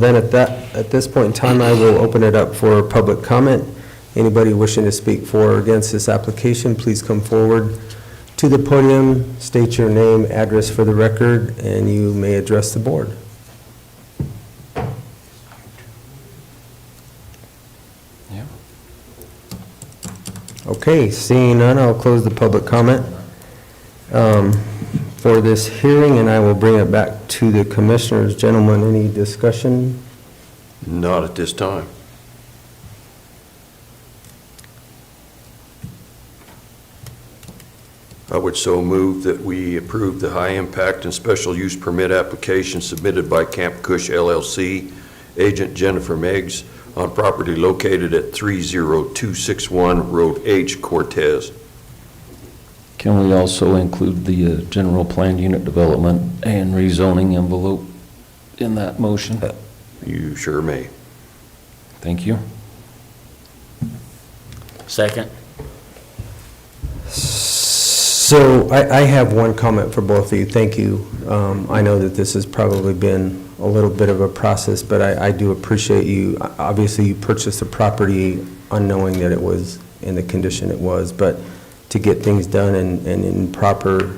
Then at this point in time, I will open it up for public comment. Anybody wishing to speak for or against this application, please come forward to the podium, state your name, address for the record, and you may address the board. Yeah. Okay, seeing none, I'll close the public comment for this hearing, and I will bring it back to the commissioners. Gentlemen, any discussion? Not at this time. I would so move that we approve the high impact and special use permit application submitted by Camp Cush LLC, agent Jennifer Meggs, on property located at 30261 Road H, Cortez. Can we also include the general plan unit development and rezoning envelope in that motion? You sure may. Thank you. Second. So I have one comment for both of you. Thank you. I know that this has probably been a little bit of a process, but I do appreciate you. Obviously, you purchased the property unknowing that it was in the condition it was, but to get things done and in proper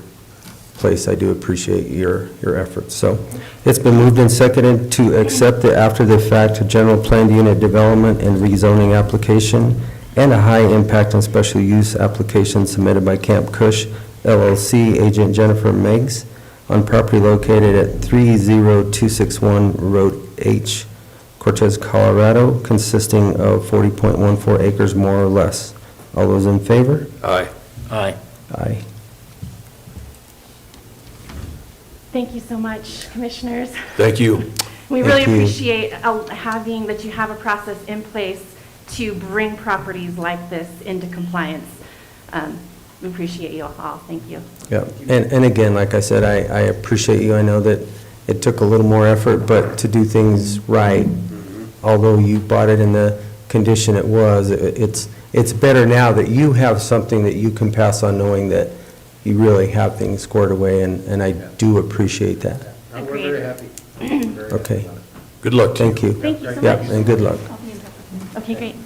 place, I do appreciate your efforts. So it's been moved and seconded to accept the after-the-fact general planned unit development and rezoning application and a high-impact and special use application submitted by Camp Cush LLC, agent Jennifer Meggs, on property located at 30261 Road H, Cortez, Colorado, consisting of 40.14 acres more or less. All those in favor? Aye. Aye. Aye. Thank you so much, commissioners. Thank you. We really Thank you. appreciate having that you have a process in place to bring properties like this into compliance. We appreciate you all. Thank you. Yeah, and again, like I said, I appreciate you. I know that it took a little more effort, but to do things right, although you bought it in the condition it was, it's better now that you have something that you can pass on knowing that you really have things squared away, and I do appreciate that. We're very happy. Okay, Good luck to you. thank you. Thank you so Yeah, much. and good luck. Okay, great.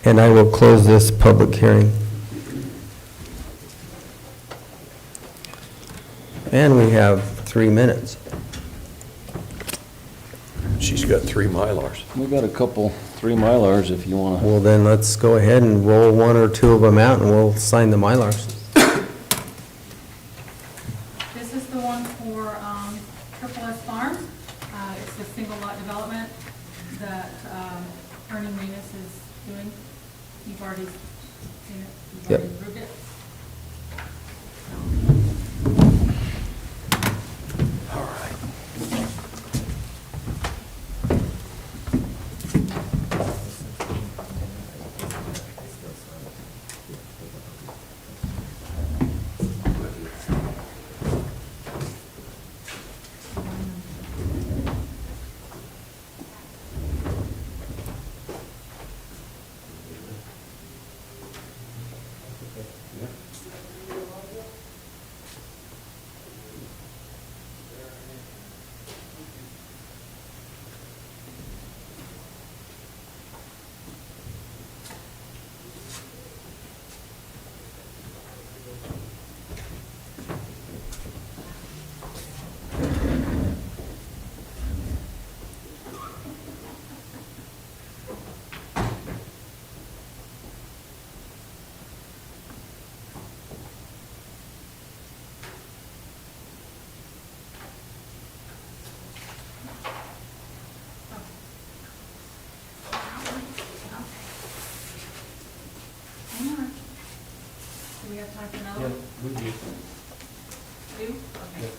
And I will close this public hearing. And we have 3 minutes. She's got 3 Mylars. We got a couple, 3 Mylars if you want to. Well, then let's go ahead and roll 1 or 2 of them out, and we'll sign the Mylars. This is the one for Triple S Farms. It's the single lot development that Ernie Manus is doing. You've already seen it, you've Yep. already approved it. All right. Hang on. Do we have time for another one? we do. Two? Okay.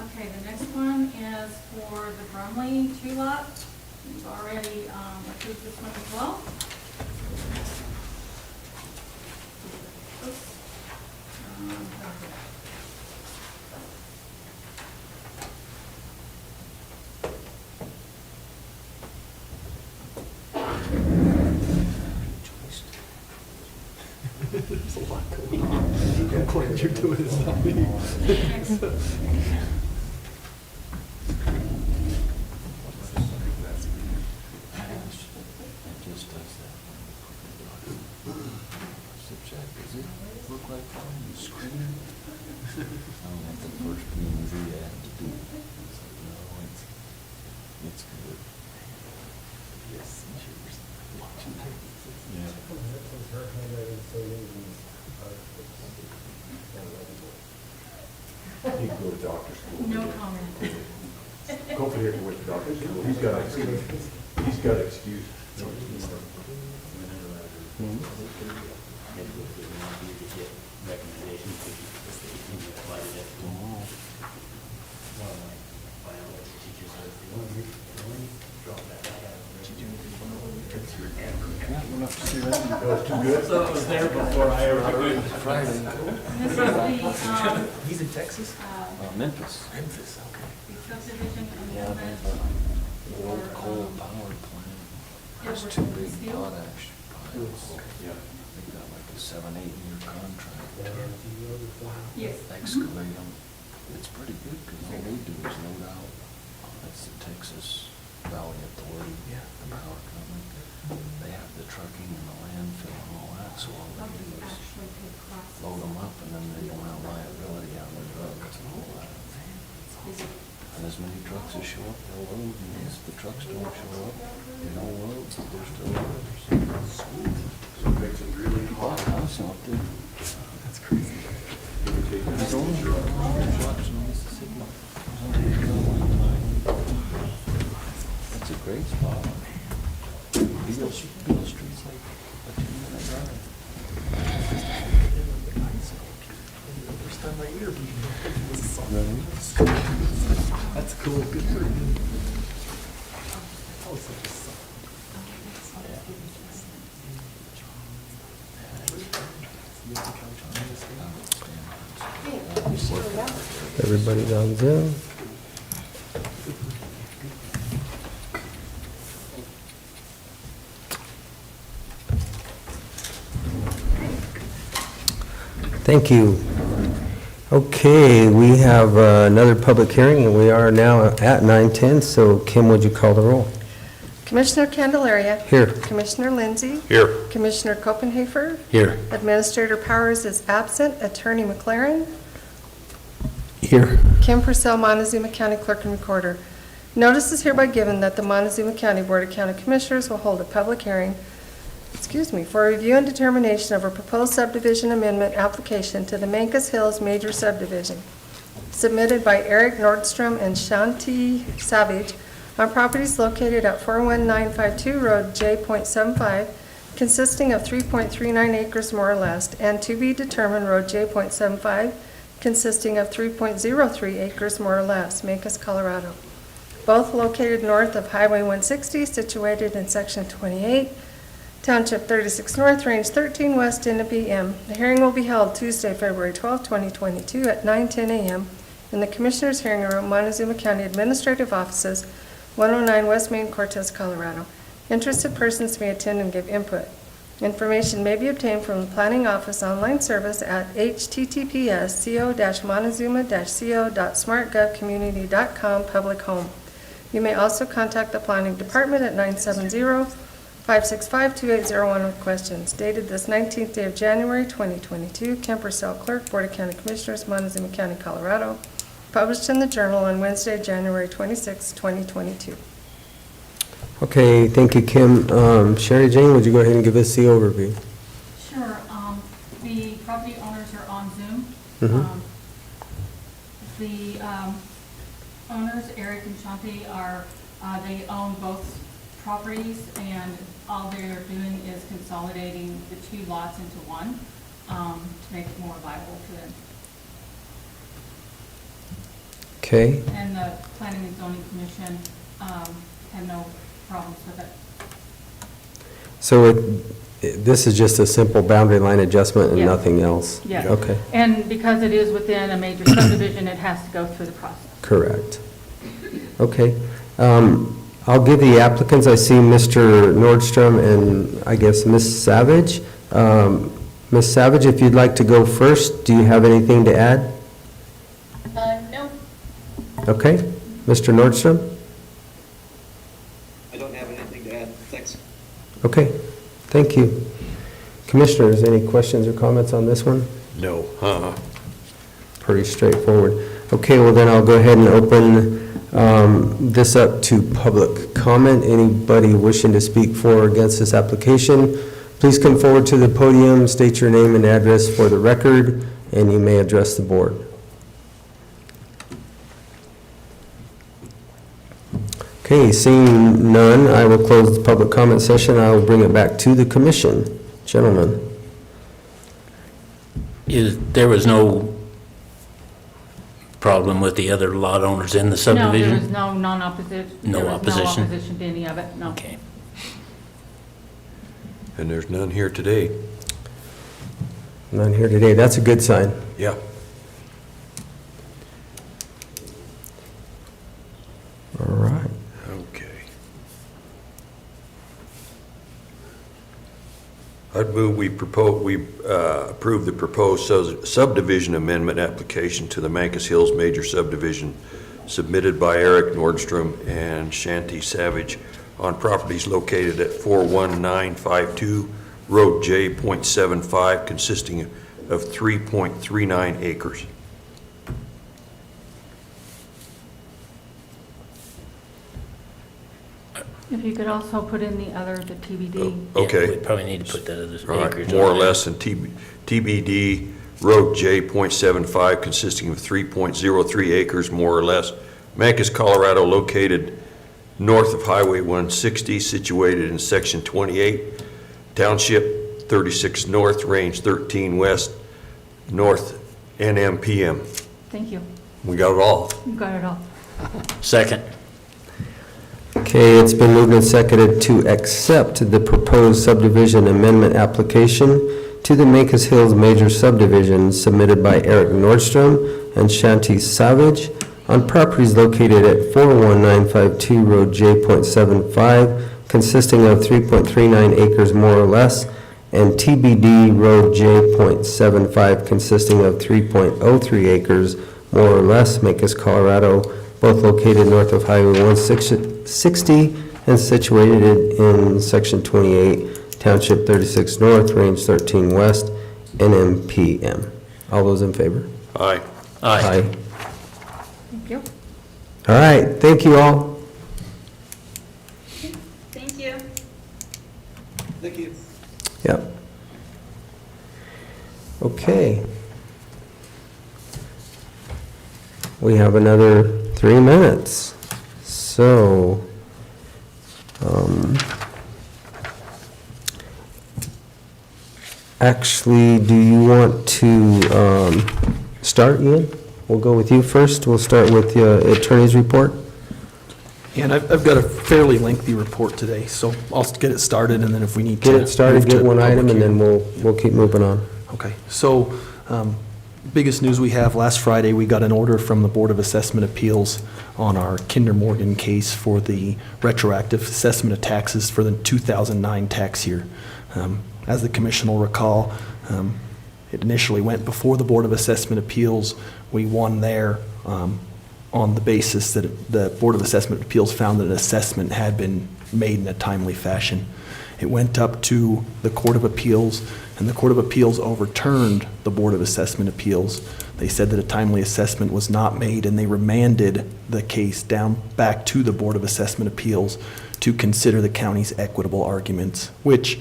Okay, the next one is for the Brumley 2 lot. We've already approved this one as well. Oops. It's a lot. What you're doing is not me. It just does that. Subject, does it look like on the screen? I don't want the first PNZ ad to do. No, it's good. Yes, cheers. Yeah. He can go to doctor school. No comment. Hopefully he can went to doctor school. He's got excuse. He's got excuse. So it was there before I ever joined. Friday. This is the, He's in Texas? Memphis. Memphis, okay. the subdivision Yeah, amendment. the old coal power plant. There's two big potash piles. They got like a 7-8 year contract. Yes. Excavate them. It's pretty good because all they do is load out. That's the Texas Valley Authority, the power company. They have the trucking and the landfill and all that, so all they do is load them up and then they don't have liability on the trucks and all that. And as many trucks as show up, they'll load, and if the trucks don't show up, they don't load, so they're still orders. So it makes it really Bought a house out there. That's crazy. He's only trucks in Mississippi. That's a great spot. Beale Street's like a 2-minute drive. First time I interviewed him. Really? That's cool. Good for you. That was such a suck. Everybody's on Zoom. Thank you. Okay, we have another public hearing, and we are now at 9:10, so Kim, would you call the roll? Commissioner Candelaria. Here. Commissioner Lindsay. Here. Commissioner Copenhaver. Here. Administrator Powers is absent. Attorney McLaren. Here. Kim Purcell, Montezuma County Clerk and Recorder. Notice is hereby given that the Montezuma County Board of County Commissioners will hold a public hearing, for review and determination of a proposed subdivision amendment application to the Mancos Hills Major Subdivision, submitted by Eric Nordstrom and Shanti Savage on properties located at 41952 Road J.75, consisting of 3.39 acres more or less, and to be determined Road J.75, consisting of 3.03 acres more or less, Mancos, Colorado. Both located north of Highway 160, situated in Section 28, Township 36 North, Range 13 West, in a PM. The hearing will be held Tuesday, February 12, 2022 at 9:10 a.m. in the Commissioners' Hearing Room, Montezuma County Administrative Offices, 109 West Main, Cortez, Colorado. Interested persons may attend and give input. Information may be obtained from the Planning Office online service at https://co-montezuma-co.smartgovcommunity.com public home. You may also contact the Planning Department at 970-565-2801 with questions. Dated this 19th day of January, 2022. Kim Purcell, Clerk, Board of County Commissioners, Montezuma County, Colorado. Published in the Journal on Wednesday, January 26, 2022. Okay, thank you, Kim. Sherry Jane, would you go ahead and give us the overview? Sure, the property owners are on Zoom. Mhm. The owners, Eric and Shanti, they own both properties, and all they're doing is consolidating the two lots into one to make it more viable for them. Okay, And the Planning and Zoning Commission had no problems with it. so this is just a simple boundary line adjustment and Yeah. nothing else? Yeah. Okay, And because it is within a major subdivision, it has to go through the process. correct. Okay. I'll give the applicants, I see Mr. Nordstrom and I guess Ms. Savage. Ms. Savage, if you'd like to go first, do you have anything to add? No. Okay. Mr. Nordstrom? I don't have anything to add. Thanks. Okay, thank you. Commissioners, any questions or comments on this one? No. Pretty straightforward. Okay, well then I'll go ahead and open this up to public comment. Anybody wishing to speak for or against this application, please come forward to the podium, state your name and address for the record, and you may address the board. Okay, seeing none, I will close the public comment session. I will bring it back to the commission. Gentlemen. There was no problem with the other lot owners in the subdivision? No, there was no non-opposition. No There was opposition? no opposition to any of it, no. Okay. And there's none here today. None here today. That's a good sign. Yeah. All right. Okay. I'd move we approve the proposed subdivision amendment application to the Mancos Hills Major Subdivision submitted by Eric Nordstrom and Shanti Savage on properties located at 41952 Road J .75 consisting of 3.39 acres. If you could also put in the TBD. Okay. Yeah, we probably need to put that as All right, acreage. more or on there. less in TBD, Road J .75 consisting of 3.03 acres, more or less. Mancos, Colorado, located north of Highway 160, situated in Section 28, Township 36 North, Range 13 West, North NMPM. Thank you. We got it all. You got it all. Second. Okay, it's been moved and seconded to accept the proposed subdivision amendment application to the Mancos Hills Major Subdivision submitted by Eric Nordstrom and Shanti Savage on properties located at 41952 Road J .75 consisting of 3.39 acres more or less, and TBD Road J .75 consisting of 3.03 acres more or less, Mancos, Colorado, both located north of Highway 160 and situated in Section 28, Township 36 North, Range 13 West, NMPM. All those in favor? Aye. Aye. Thank you. All right, thank you all. Thank you. Thank you. Yep. Okay. We have another 3 minutes. So, actually, do you want to start, Ian? We'll go with you first. We'll start with the attorney's report. And I've got a fairly lengthy report today, so I'll get it started, and then if we need to... Get it started, move to get one public item, and then hearing. we'll keep moving on. Okay, so, biggest news we have, last Friday, we got an order from the Board of Assessment Appeals on our Kinder Morgan case for the retroactive assessment of taxes for the 2009 tax year. As the commission will recall, it initially went before the Board of Assessment Appeals. We won there on the basis that the Board of Assessment Appeals found that an assessment had been made in a timely fashion. It went up to the Court of Appeals, and the Court of Appeals overturned the Board of Assessment Appeals. They said that a timely assessment was not made, and they remanded the case down back to the Board of Assessment Appeals to consider the county's equitable arguments, which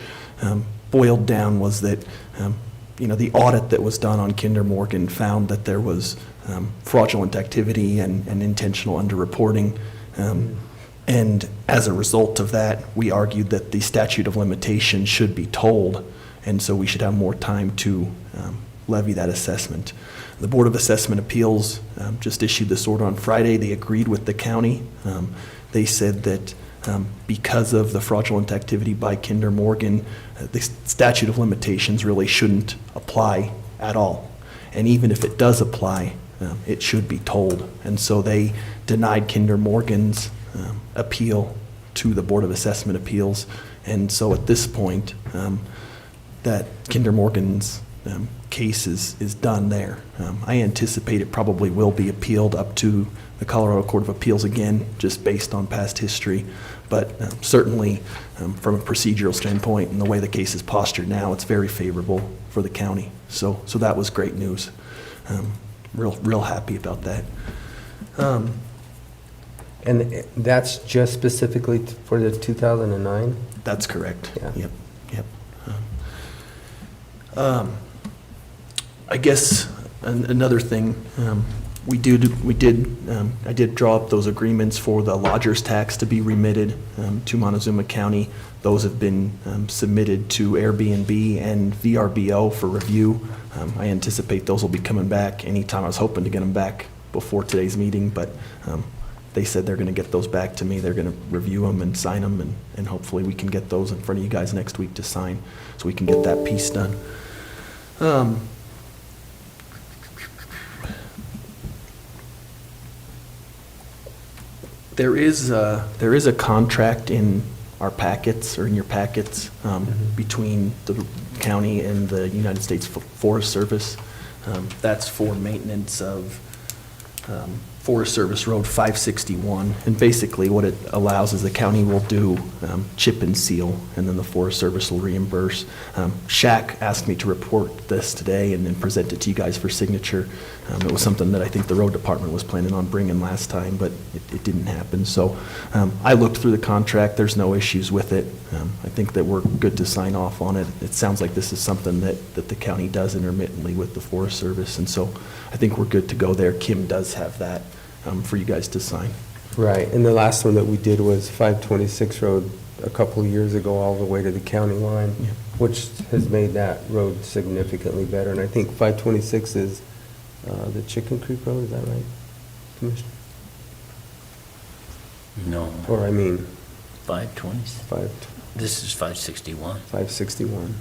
boiled down was that the audit that was done on Kinder Morgan found that there was fraudulent activity and intentional underreporting. And as a result of that, we argued that the statute of limitations should be tolled, and so we should have more time to levy that assessment. The Board of Assessment Appeals just issued this order on Friday. They agreed with the county. They said that because of the fraudulent activity by Kinder Morgan, the statute of limitations really shouldn't apply at all. And even if it does apply, it should be tolled. And so they denied Kinder Morgan's appeal to the Board of Assessment Appeals. And so at this point, that Kinder Morgan's case is done there. I anticipate it probably will be appealed up to the Colorado Court of Appeals again, just based on past history. But certainly, from a procedural standpoint and the way the case is postured now, it's very favorable for the county. So that was great news. Real happy about that. And that's just specifically for the 2009? That's correct. Yeah. Yep. I guess another thing, I did draw up those agreements for the lodger's tax to be remitted to Montezuma County. Those have been submitted to Airbnb and VRBO for review. I anticipate those will be coming back anytime. I was hoping to get them back before today's meeting, but they said they're going to get those back to me. They're going to review them and sign them, and hopefully we can get those in front of you guys next week to sign so we can get that piece done. There is a contract in our packets, or in your packets, between the county and the United States Forest Service. That's for maintenance of Forest Service Road 561. And basically what it allows is the county will do chip and seal, and then the Forest Service will reimburse. Shaq asked me to report this today and then present it to you guys for signature. It was something that I think the road department was planning on bringing last time, but it didn't happen. So I looked through the contract. There's no issues with it. I think that we're good to sign off on it. It sounds like this is something that the county does intermittently with the Forest Service, and so I think we're good to go there. Kim does have that for you guys to sign. Right, and the last one that we did was 526 Road a couple of years ago, all the way to the county line, Yeah. which has made that road significantly better. And I think 526 is the Chicken Creek Road, is that right, Commissioner? No, Or I mean, 520. 5, This is 561. 561.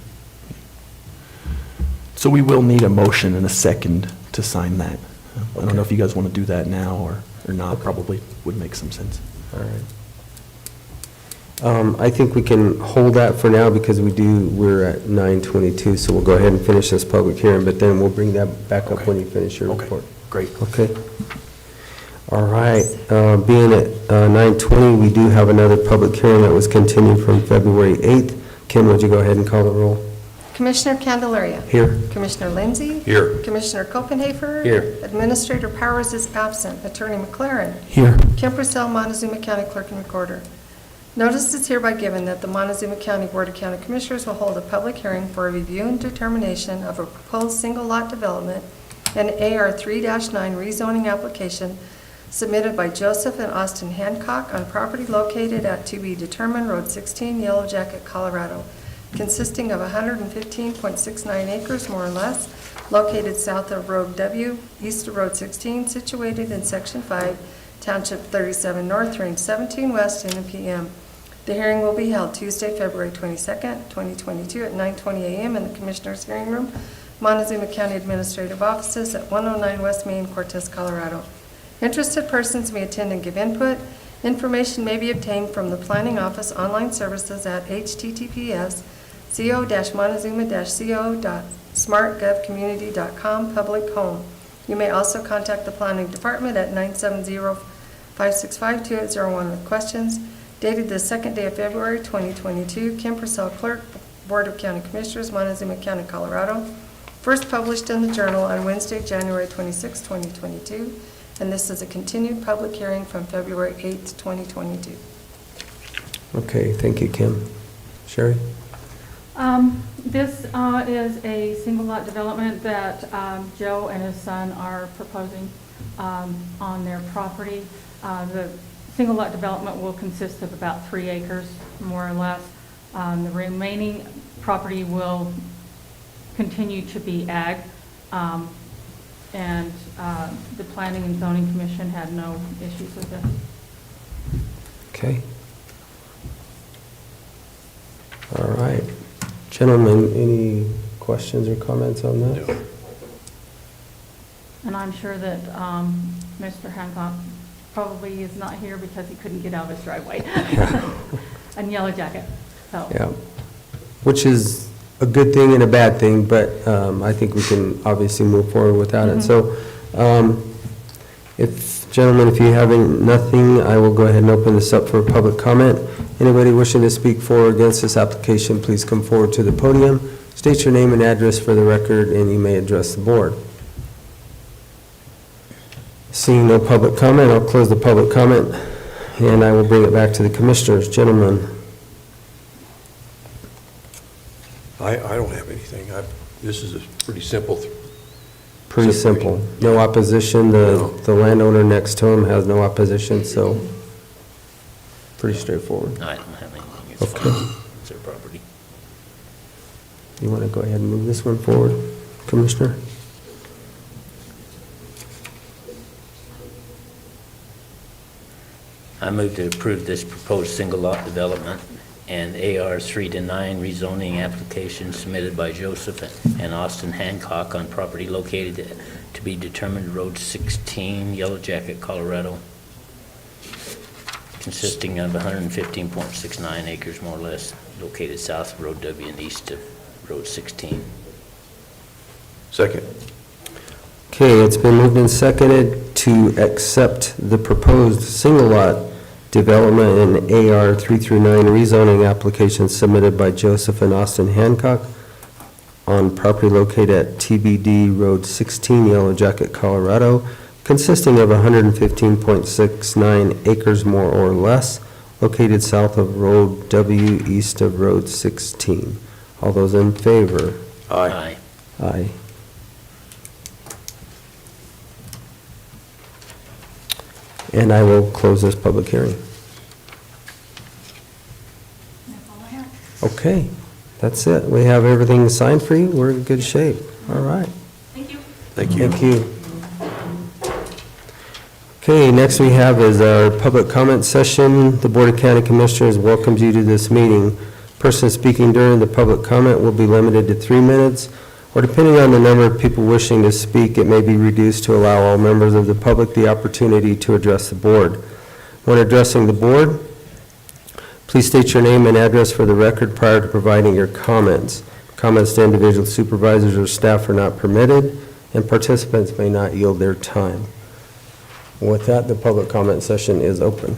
So we will need a motion and a second to sign that. I don't know if you guys want to do that now or not. Okay. Probably would make some sense. All right. I think we can hold that for now because we're at 9:22, so we'll go ahead and finish this public hearing, but then we'll bring that back up when you finish your Okay. report. Great. Okay. All right. Being at 9:20, we do have another public hearing that was continued from February 8th. Kim, would you go ahead and call the roll? Commissioner Candelaria. Here. Commissioner Lindsey. Here. Commissioner Copenhaver. Here. Administrator Powers is absent. Attorney McLaren. Here. Kim Purcell, Montezuma County Clerk and Recorder. Notice is hereby given that the Montezuma County Board of County Commissioners will hold a public hearing for a review and determination of a proposed single-lot development and AR 3-9 rezoning application submitted by Joseph and Austin Hancock on property located at to be determined Road 16, Yellow Jacket, Colorado, consisting of 115.69 acres, more or less, located south of Road W, east of Road 16, situated in Section 5, Township 37 North, Range 17 West, 10 p.m. The hearing will be held Tuesday, February 22nd, 2022 at 9:20 a.m. in the Commissioners' Hearing Room, Montezuma County Administrative Offices at 109 West Main, Cortez, Colorado. Interested persons may attend and give input. Information may be obtained from the Planning Office online services at https://co-montezuma-co.smartgovcommunity.com public home. You may also contact the Planning Department at 970-565-2801 with questions. Dated the second day of February 2022, Kim Purcell, Clerk, Board of County Commissioners, Montezuma County, Colorado. First published in the Journal on Wednesday, January 26, 2022. And this is a continued public hearing from February 8th, 2022. Okay, thank you, Kim. Sherry? This is a single lot development that Joe and his son are proposing on their property. The single lot development will consist of about 3 acres, more or less. The remaining property will continue to be ag. And the Planning and Zoning Commission had no issues with this. Okay. All right. Gentlemen, any questions or comments on this? No. And I'm sure that Mr. Hancock probably is not here because he couldn't get out of his driveway. And Yellow Jacket, so. Yeah. Which is a good thing and a bad thing, but I think we can obviously move forward without it. So, gentlemen, if you have nothing, I will go ahead and open this up for public comment. Anybody wishing to speak for or against this application, please come forward to the podium. State your name and address for the record, and you may address the board. Seeing no public comment, I'll close the public comment, and I will bring it back to the commissioners. Gentlemen. I don't have anything. This is a pretty simple. Pretty simple. No opposition. The landowner next to him has no opposition, so pretty straightforward. I don't have anything. It's Okay. fine. It's their property. You want to go ahead and move this one forward, Commissioner? I move to approve this proposed single lot development and AR 3-9 rezoning application submitted by Joseph and Austin Hancock on property located to be determined Road 16, Yellow Jacket, Colorado, consisting of 115.69 acres more or less, located south of Road W and east of Road 16. Second. Okay, it's been moved and seconded to accept the proposed single lot development and AR 3-9 rezoning application submitted by Joseph and Austin Hancock on property located at TBD Road 16, Yellow Jacket, Colorado, consisting of 115.69 acres more or less, located south of Road W, east of Road 16. All those in favor? Aye. Aye. And I will close this public hearing. That's all I have. Okay, that's it. We have everything signed for you. We're in good shape. All right. Thank you. Thank you. Thank you. Okay, next we have is our public comment session. The Board of County Commissioners welcomes you to this meeting. Person speaking during the public comment will be limited to 3 minutes, or depending on the number of people wishing to speak, it may be reduced to allow all members of the public the opportunity to address the board. When addressing the board, please state your name and address for the record prior to providing your comments. Comments to individual supervisors or staff are not permitted, and participants may not yield their time. With that, the public comment session is open.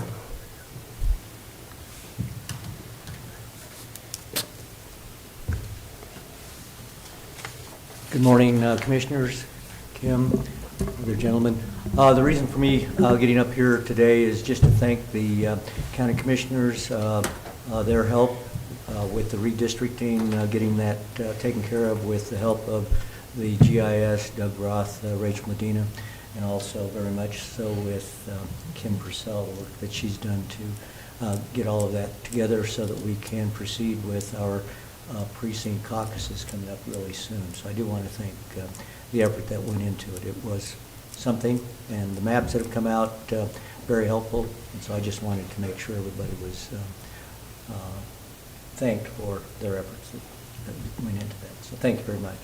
Good morning, Commissioners, Kim, other gentlemen. The reason for me getting up here today is just to thank the County Commissioners, their help with the redistricting, getting that taken care of with the help of the GIS, Doug Roth, Rachel Medina, and also very much so with Kim Purcell, the work that she's done to get all of that together so that we can proceed with our precinct caucuses coming up really soon. So I do want to thank the effort that went into it. It was something, and the maps that have come out, very helpful, and so I just wanted to make sure everybody was thanked for their efforts that went into that. So thank you very much.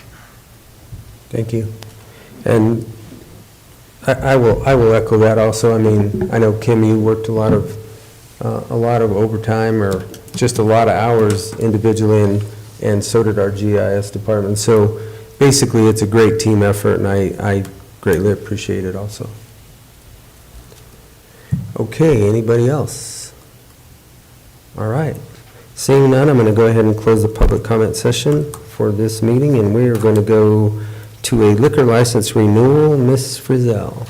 Thank you. And I will echo that also. I mean, I know, Kim, you worked a lot of overtime, or just a lot of hours individually, and so did our GIS department. So basically, it's a great team effort, and I greatly appreciate it also. Okay, anybody else? All right. Seeing none, I'm going to go ahead and close the public comment session for this meeting, and we are going to go to a liquor license renewal. Ms. Frizzell.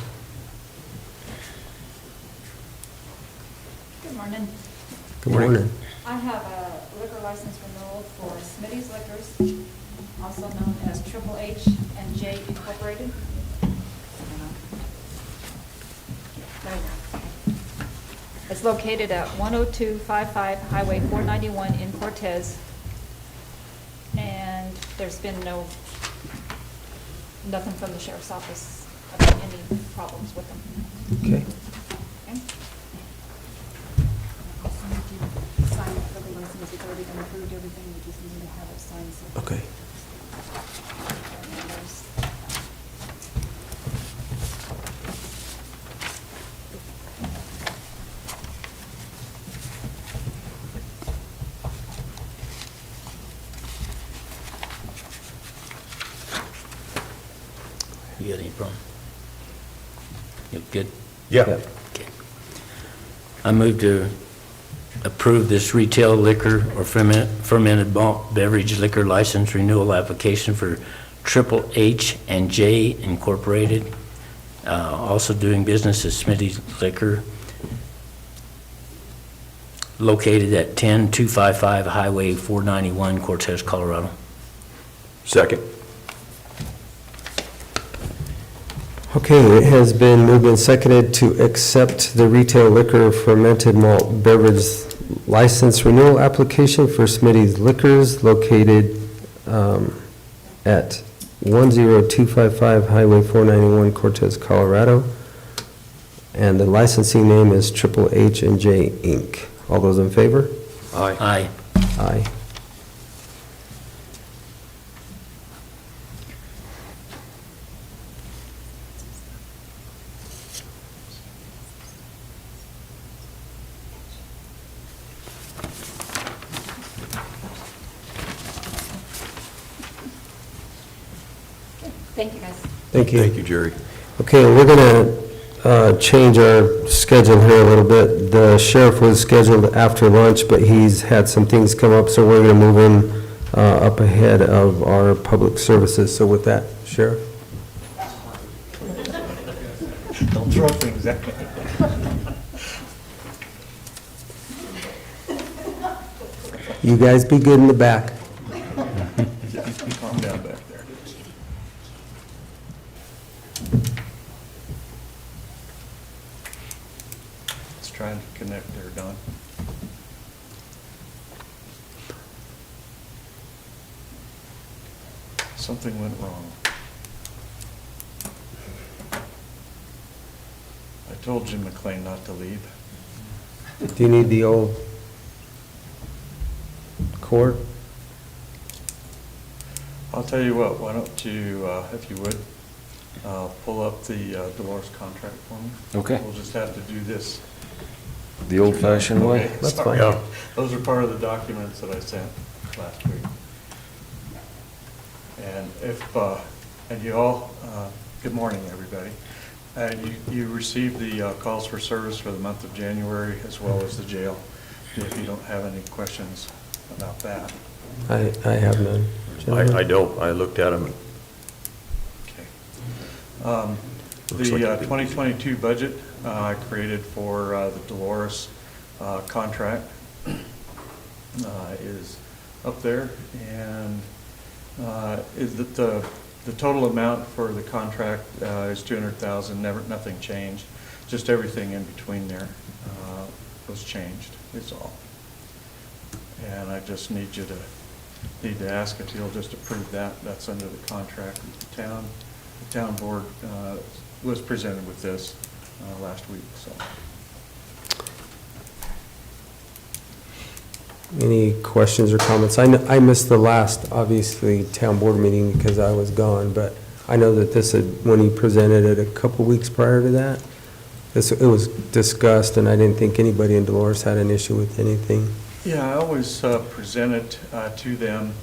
Good morning. Good morning. I have a liquor license renewal for Smitty's Liquors, also known as Triple H and J Incorporated. There we go. It's located at 10255 Highway 491 in Cortez, and there's been nothing from the sheriff's office about any problems with them. Okay. Okay? Also need to sign it for the license. It's already been approved, everything, we just need to have it signed. So- Okay. And there's- You got any problem? You good? Yeah. Okay. I move to approve this retail liquor or fermented malt beverage liquor license renewal application for Triple H and J Incorporated, also doing business as Smitty's Liquor, located at 10255 Highway 491, Cortez, Colorado. Second. Okay, it has been moved and seconded to accept the retail liquor fermented malt beverage license renewal application for Smitty's Liquors located at 10255 Highway 491, Cortez, Colorado. And the licensing name is Triple H and J Inc. All those in favor? Aye. Aye. Aye. Thank you, guys. Thank you. Thank you, Jerry. Okay, we're going to change our schedule here a little bit. The sheriff was scheduled after lunch, but he's had some things come up, so we're going to move him up ahead of our public services. So with that, Sheriff? Don't throw things at me. You guys be good in the back. Calm down back there. Let's try and connect there, Don. Something went wrong. I told Jim McLean not to leave. Do you need the old cord? I'll tell you what, why don't you, if you would, pull up the Dolores contract for me? Okay. We'll just have to do this. The old-fashioned way? Okay, That's sorry. fine. Those are part of the documents that I sent last week. And if, and you all, good morning, everybody. You received the calls for service for the month of January as well as the jail. If you don't have any questions about that. I have none. I don't. I looked at them. Okay. Looks like The it did. 2022 budget I created for the Dolores contract is up there, and is that the total amount for the contract is $200,000. Nothing changed. Just everything in between there was changed. Is all. And I just need to ask if you'll just approve that. That's under the contract with the town. The town board was presented with this last week, so. Any questions or comments? I missed the last, obviously, town board meeting because I was gone, but I know that this had, when he presented it a couple weeks prior to that, it was discussed, and I didn't think anybody in Dolores had an issue with anything. Yeah, I always present it to them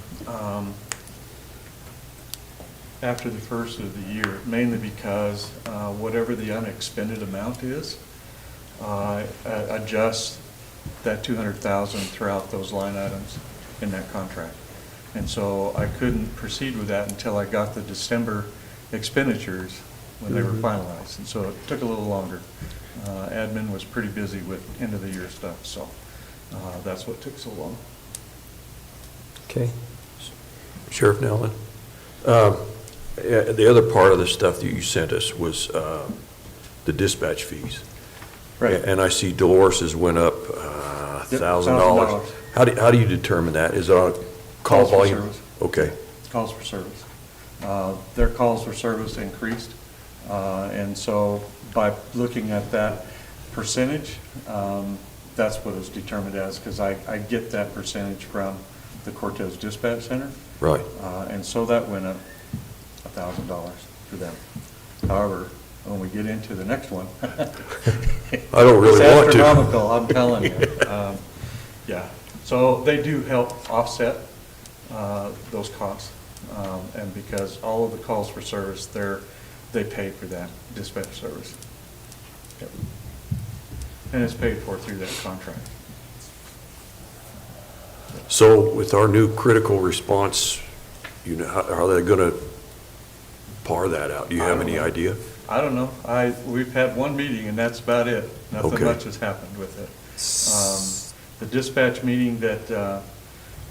after the first of the year, mainly because whatever the unexpended amount is, adjust that $200,000 throughout those line items in that contract. And so I couldn't proceed with that until I got the December expenditures when they were finalized. And so it took a little longer. Admin was pretty busy with end of the year stuff, so that's what took so long. Okay. Sheriff Nellen, the other part of the stuff that you sent us was the dispatch fees. Right. And I see Dolores's went up Yep, $1,000. $1,000. How do you determine that? Is it on call Calls for volume? service. Okay. Calls for service. Their calls for service increased, and so by looking at that percentage, that's what it's determined as, because I get that percentage from the Cortez Dispatch Center. Right. And so that went up $1,000 for them. However, when we get into the next one, I don't really it's want to. astronomical, I'm telling you. Yeah, so they do help offset those costs, and because all of the calls for service, they're they pay for that dispatch service. Yep. And it's paid for through that contract. So with our new critical response, you know, how are they going to par that out? Do you have any idea? I don't know. We've had one meeting and that's about it. Nothing Okay. much has happened with it. The dispatch meeting that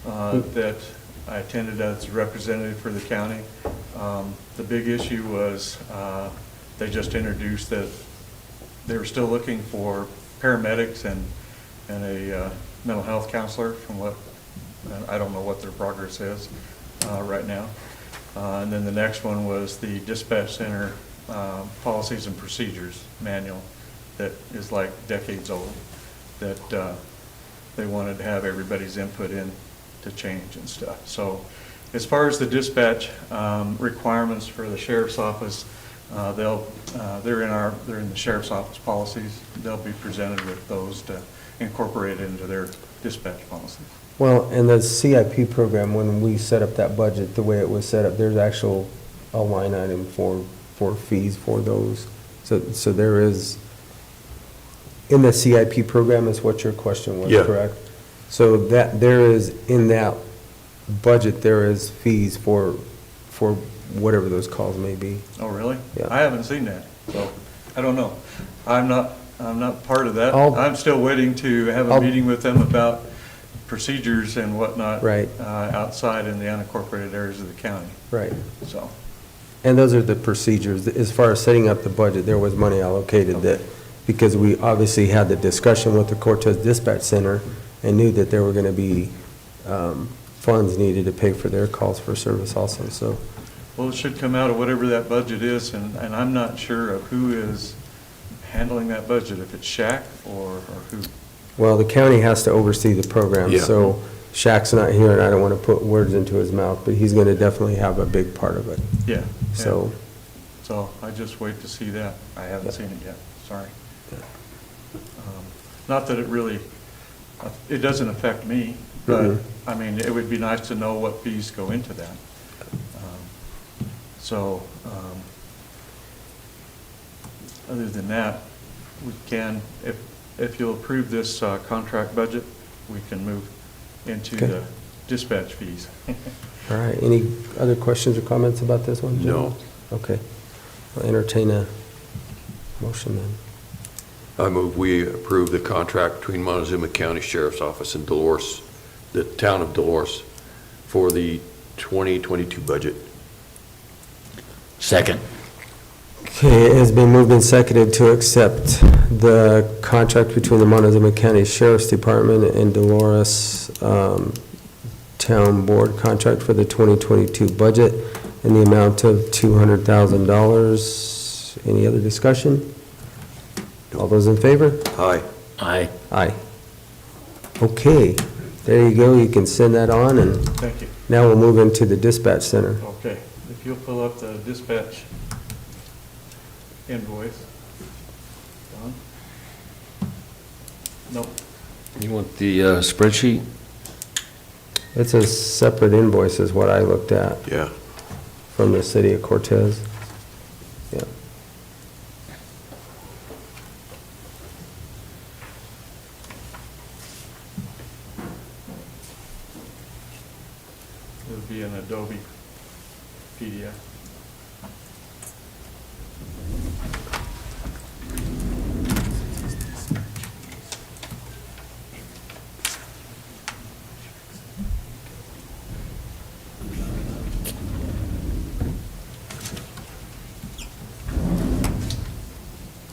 I attended as a representative for the county, the big issue was they just introduced that they were still looking for paramedics and a mental health counselor from what, I don't know what their progress is right now. And then the next one was the dispatch center policies and procedures manual that is like decades old, that they wanted to have everybody's input in to change and stuff. So as far as the dispatch requirements for the sheriff's office, they're in the sheriff's office policies. They'll be presented with those to incorporate into their dispatch policies. Well, in the CIP program, when we set up that budget, the way it was set up, there's actual a line item for fees for those. So there is, in the CIP program is what your question was, Yeah. correct? So that, there is, in that budget, there is fees for whatever those calls may be. Oh, really? Yeah. I haven't seen that, so I don't know. I'm not part of that. I'll- I'm still waiting to have a I'll- meeting with them about procedures and whatnot. Right. Outside in the unincorporated areas of the county, Right. so. And those are the procedures. As far as setting up the budget, there was money allocated that, because we obviously had the discussion with the Cortez Dispatch Center and knew that there were going to be funds needed to pay for their calls for service also, so. Well, it should come out of whatever that budget is, and I'm not sure of who is handling that budget, if it's Shack or who. Well, the county has to oversee the program, Yeah. so Shaq's not here, and I don't want to put words into his mouth, but he's going to definitely have a big part of it. Yeah. So, So I just wait to see that. I haven't Yeah. seen it yet, sorry. Not that it really, it doesn't affect me, but, Mhm. I mean, it would be nice to know what fees go into that. So, other than that, we can, if you'll approve this contract budget, we can move into Okay. the dispatch fees. all right, any other questions or comments about this one, gentlemen? No. Okay. I'll entertain a motion then. I move we approve the contract between Montezuma County Sheriff's Office and Dolores, the town of Dolores, for the 2022 budget. Second. Okay, it has been moved and seconded to accept the contract between the Montezuma County Sheriff's Department and Dolores Town Board contract for the 2022 budget in the amount of $200,000. Any other discussion? All those in favor? Aye. Aye. Aye. Okay, there you go, you can send that on, and Thank you. now we'll move into the dispatch center. Okay, if you'll pull up the dispatch invoice. Don? Nope. You want the spreadsheet? It's a separate invoice is what I looked at Yeah. from the city of Cortez. Yeah. It would be an Adobe PDF.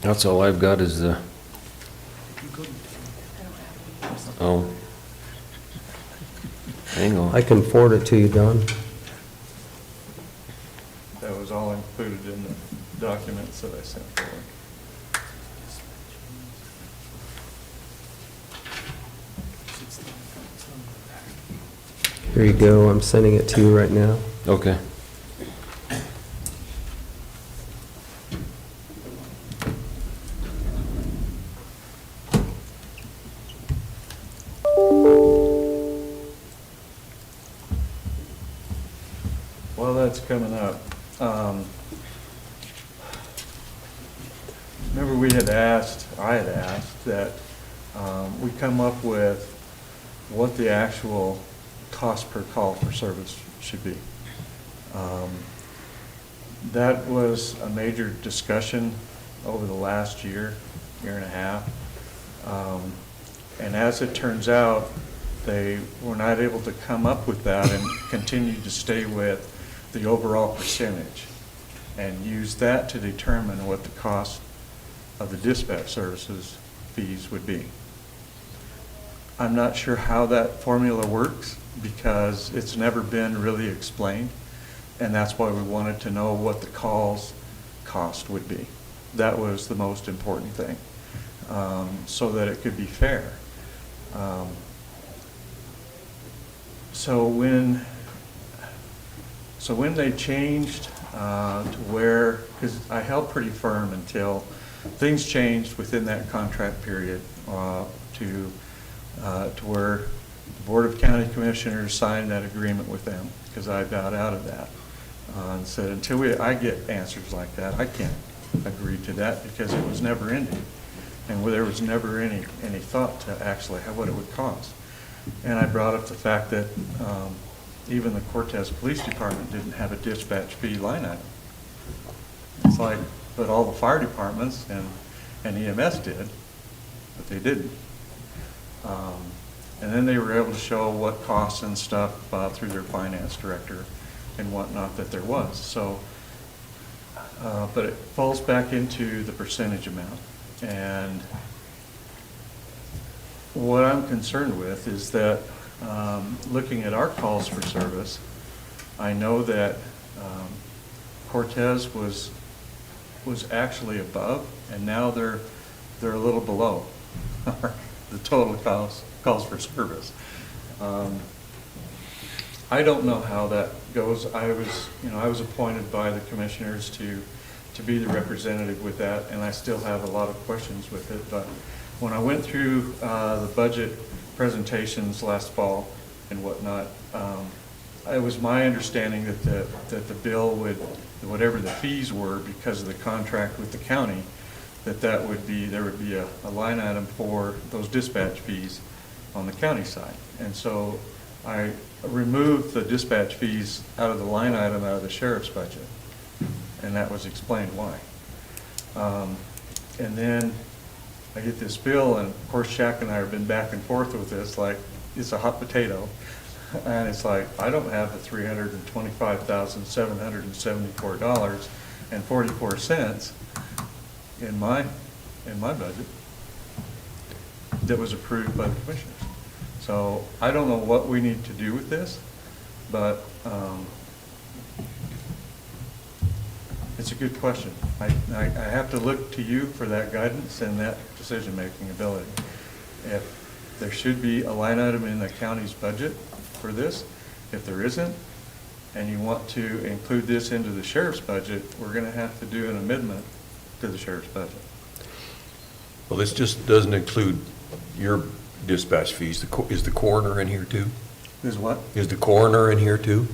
That's all I've got is the, oh. Hang on. I can forward it to you, Don. That was all included in the documents that I sent forward. Here you go, I'm sending it to you right now. Okay. While that's coming up, we had asked, I had asked that we come up with what the actual cost per call for service should be. That was a major discussion over the last year and a half. And as it turns out, they were not able to come up with that and continued to stay with the overall percentage and use that to determine what the cost of the dispatch services fees would be. I'm not sure how that formula works because it's never been really explained, and that's why we wanted to know what the calls cost would be. That was the most important thing, so that it could be fair. So when they changed to where, because I held pretty firm until things changed within that contract period to where the Board of County Commissioners signed that agreement with them, because I bowed out of that and said, until I get answers like that, I can't agree to that because it was never ending. And there was never any thought to actually what it would cost. And I brought up the fact that even the Cortez Police Department didn't have a dispatch fee line item. It's like, but all the fire departments and EMS did, but they didn't. And then they were able to show what costs and stuff through their finance director and whatnot that there was. So, but it falls back into the percentage amount. And what I'm concerned with is that looking at our calls for service, I know that Cortez was actually above, and now they're a little below the total calls for service. I don't know how that goes. I was appointed by the commissioners to be the representative with that, and I still have a lot of questions with it. But when I went through the budget presentations last fall and whatnot, it was my understanding that the bill would, whatever the fees were because of the contract with the county, there would be a line item for those dispatch fees on the county side. And so I removed the dispatch fees out of the line item out of the sheriff's budget, and that was explained why. And then I get this bill, and of course Shaq and I have been back and forth with this like it's a hot potato, and it's like I don't have the $325,774.44 in my budget that was approved by the commissioners. So I don't know what we need to do with this, but it's a good question. I have to look to you for that guidance and that decision-making ability. If there should be a line item in the county's budget for this, if there isn't, and you want to include this into the sheriff's budget, we're going to have to do an amendment to the sheriff's budget. Well, this just doesn't include your dispatch fees. Is the coroner in here too? Is what? Is the coroner in here too?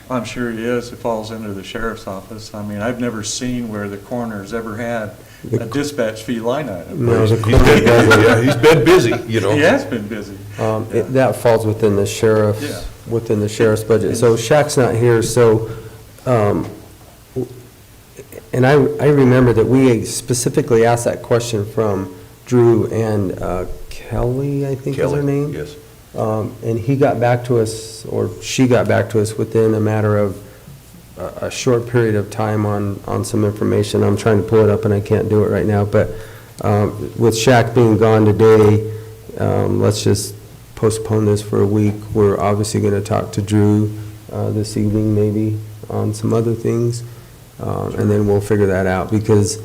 I'm sure he is. It falls into the sheriff's office. I mean, I've never seen where the coroner's ever had a dispatch fee line item. No, the coroner doesn't. Yeah, he's been busy, you know. He has been busy. That falls within the sheriff's, Yeah. within the sheriff's budget. So Shaq's not here, so, and I remember that we specifically asked that question from Drew and Kelly, I think is her name. Yes. And he got back to us, or she got back to us within a matter of a short period of time on some information. I'm trying to pull it up and I can't do it right now, but with Shaq being gone today, let's just postpone this for a week. We're obviously going to talk to Drew this evening maybe on some other things, and then we'll figure that out because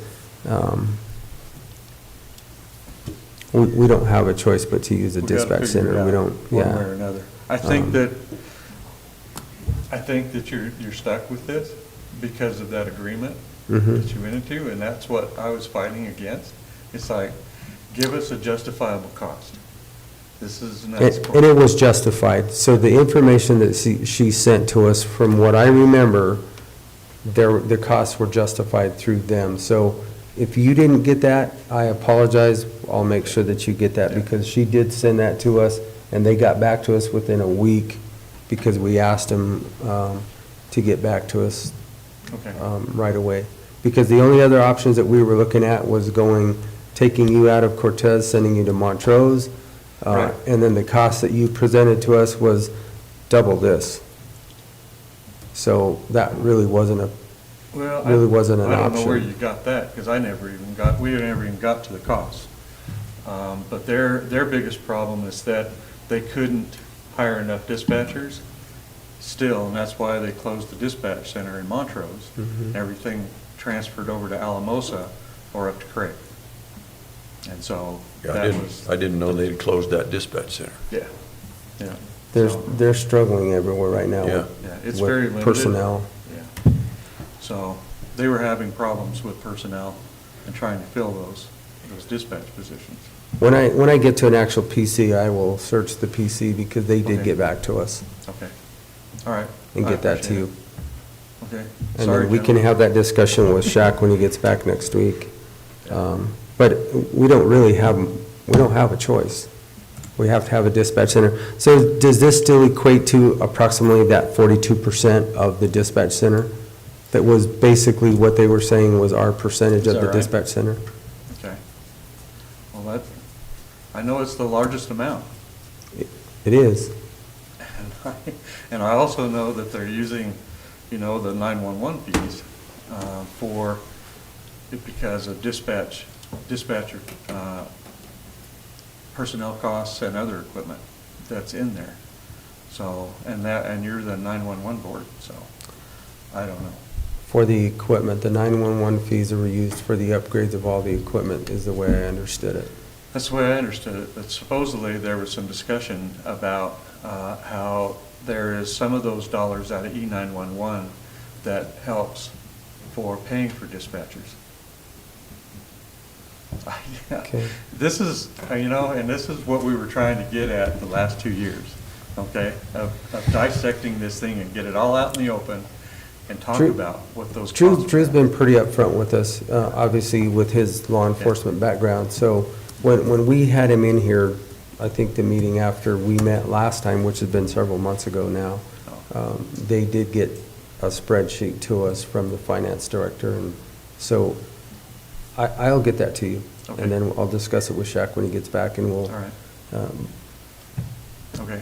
we don't have a choice but to use a We gotta dispatch figure it center. We out don't, one yeah. way or another. I think that you're stuck with this because of that agreement Mhm. that you went into, and that's what I was fighting against. It's like, give us a justifiable cost. This is an And it was justified. So the information that she sent to us, from what I remember, the costs were justified through them. So if you didn't get that, I apologize. I'll make sure that you get that, because she did send that to us, and they got back to us within a week, because we asked them to get back to us Okay. right away. Because the only other options that we were looking at was taking you out of Cortez, sending you to Montrose. Right. And then the cost that you presented to us was double this. So that really wasn't an Well, I don't know where option. you got that, because we never even got to the cost. But their biggest problem is that they couldn't hire enough dispatchers still, and that's why they closed the dispatch center in Montrose. Mhm. Everything transferred over to Alamosa or up to Craig. And so Yeah, that was, I didn't know they'd closed that dispatch center. yeah, yeah. So, They're struggling everywhere right now. Yeah. yeah, it's with very limited. personnel. Yeah. So they were having problems with personnel and trying to fill those dispatch positions. When I get to an actual PC, I will search the PC, because they did Okay. get back to us Okay, all right. and I get that to appreciate you. it. Okay. And Sorry, then we can gentlemen. have that discussion with Shaq when he gets back next week. But we don't have a choice. We have to have a dispatch center. So does this still equate to approximately that 42% of the dispatch center? That was basically what they were saying was our percentage Is of that the right? dispatch center? Okay. Well, I know it's the largest amount. It is. And I also know that they're using, the 911 fees because of dispatcher personnel costs and other equipment that's in there. So, and you're the 911 board, so I don't know. For the equipment, the 911 fees that were used for the upgrades of all the equipment is the way I understood it. That's the way I understood it, but supposedly there was some discussion about how there is some of those dollars out of E911 that helps for paying for dispatchers. Okay. This is, and this is what we were trying to get at the last 2 years, okay? Of dissecting this thing and get it all out in the open and talk Drew- about what those costs are. Drew's been pretty upfront with us, obviously with his law enforcement background. So when we had him in here, I think the meeting after we met last time, which has been several months ago now, they did get a spreadsheet to us from the finance director. And so I'll get that to you. Okay. And then I'll discuss it with Shaq when he gets back, and we'll. All right. um, Okay.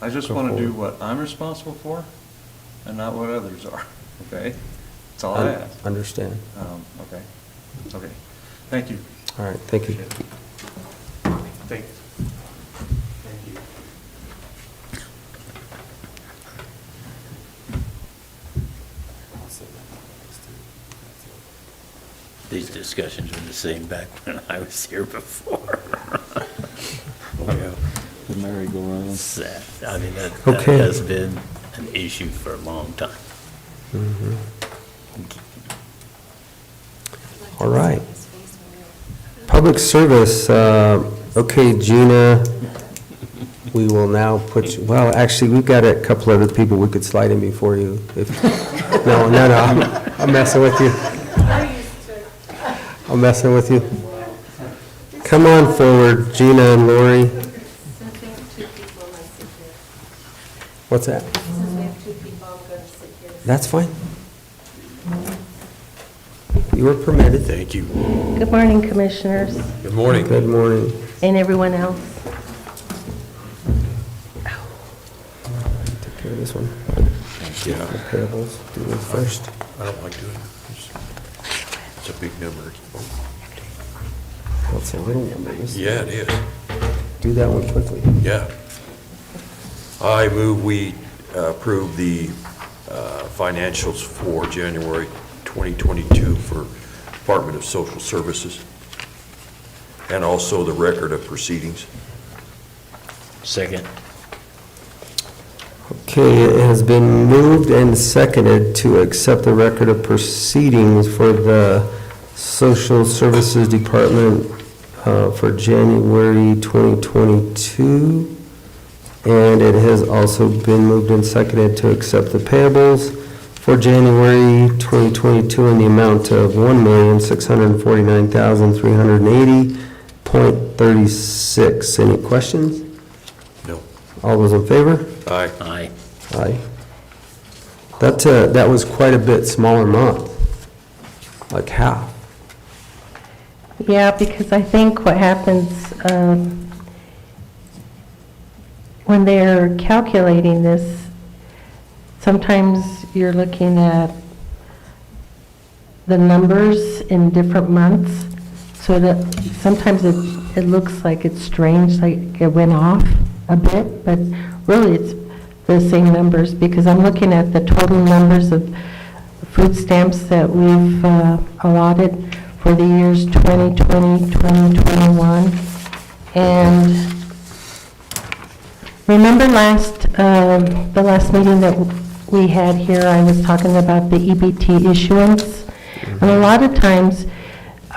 I just Go want to do forward. what I'm responsible for and not what others are, okay? That's all I ask. Understand. Okay. Okay. Thank you. All right, thank you. Appreciate it. Thanks. Thank you. These discussions were the same back when I was here before. The merry-go-round. Sad. I mean, that Okay. has been an issue for a long time. Mhm. All right. Public service, okay, Gina, we will now put, well, actually, we've got a couple other people we could slide in before you. No, I'm messing with you. I'm messing with you. Come on forward, Gina and Lori. Since we have 2 people, I sit here. What's that? Since we have 2 people, I'm going to sit here. That's fine. You are permitted. Thank you. Good morning, Commissioners, Good morning. Good morning. and everyone else. Take care of this one. Yeah, The payables, do this first. I don't like doing it. It's a big number. That's a little number. This- Yeah, it is. Do that one quickly. Yeah. I move we approve the financials for January 2022 for Department of Social Services, and also the record of proceedings. Second. Okay, it has been moved and seconded to accept the record of proceedings for the Social Services Department for January 2022. And it has also been moved and seconded to accept the payables for January 2022 in the amount of $1,649,380.36. Any questions? No. All those in favor? Aye. Aye. Aye. That was quite a bit smaller month, like half. Yeah, because I think what happens when they're calculating this, sometimes you're looking at the numbers in different months, so that sometimes it looks like it's strange, like it went off a bit, but really it's the same numbers, because I'm looking at the total numbers of food stamps that we've allotted for the years 2020, 2021. And remember the last meeting that we had here, I was talking about the EBT issuance. And a lot of times,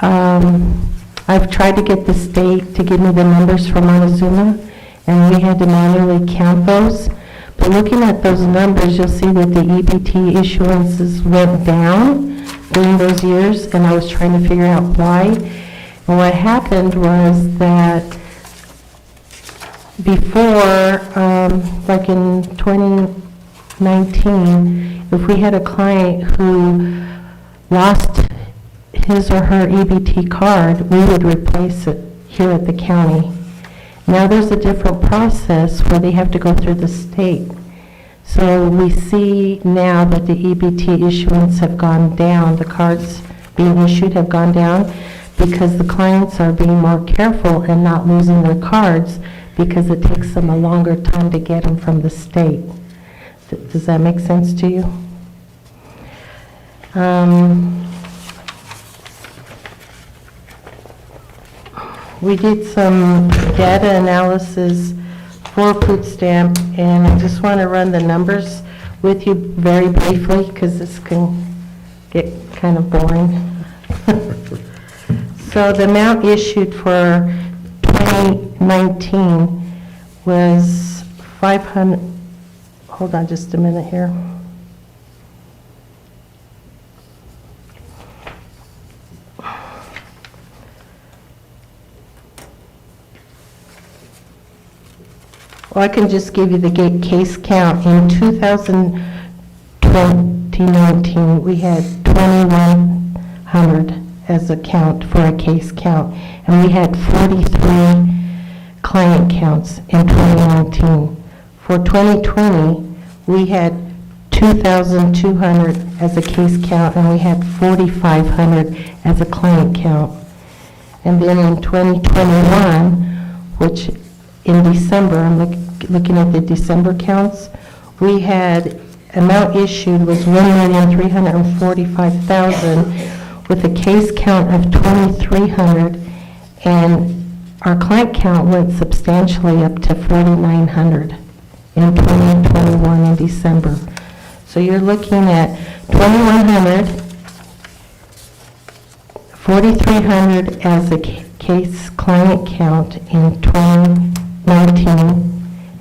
I've tried to get the state to give me the numbers for Montezuma, and we had to manually count those. But looking at those numbers, you'll see that the EBT issuances went down during those years, and I was trying to figure out why. And what happened was that before, like in 2019, if we had a client who lost his or her EBT card, we would replace it here at the county. Now there's a different process where they have to go through the state. So we see now that the EBT issuance have gone down, the cards being issued have gone down, because the clients are being more careful and not losing their cards, because it takes them a longer time to get them from the state. Does that make sense to you? We did some data analysis for food stamp, and I just want to run the numbers with you very briefly, because this can get kind of boring. So the amount issued for 2019 was 500, hold on just a minute here. Well, I can just give you the case count. In 2019, we had 2,100 as a count for a case count, and we had 43 client counts in 2019. For 2020, we had 2,200 as a case count, and we had 4,500 as a client count. And then in 2021, which in December, I'm looking at the December counts, we had amount issued was 1,345,000 with a case count of 2,300, and our client count went substantially up to 4,900 in 2021 in December. So you're looking at 2,100, 4,300 as a case client count in 2019,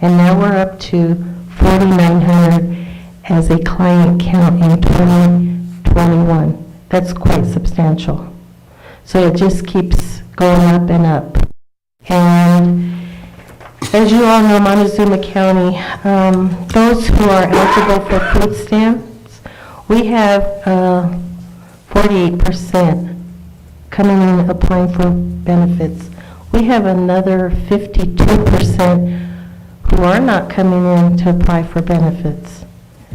and now we're up to 4,900 as a client count in 2021. That's quite substantial. So it just keeps going up and up. And as you all know, Montezuma County, those who are eligible for food stamps, we have 48% coming in applying for benefits. We have another 52% who are not coming in to apply for benefits,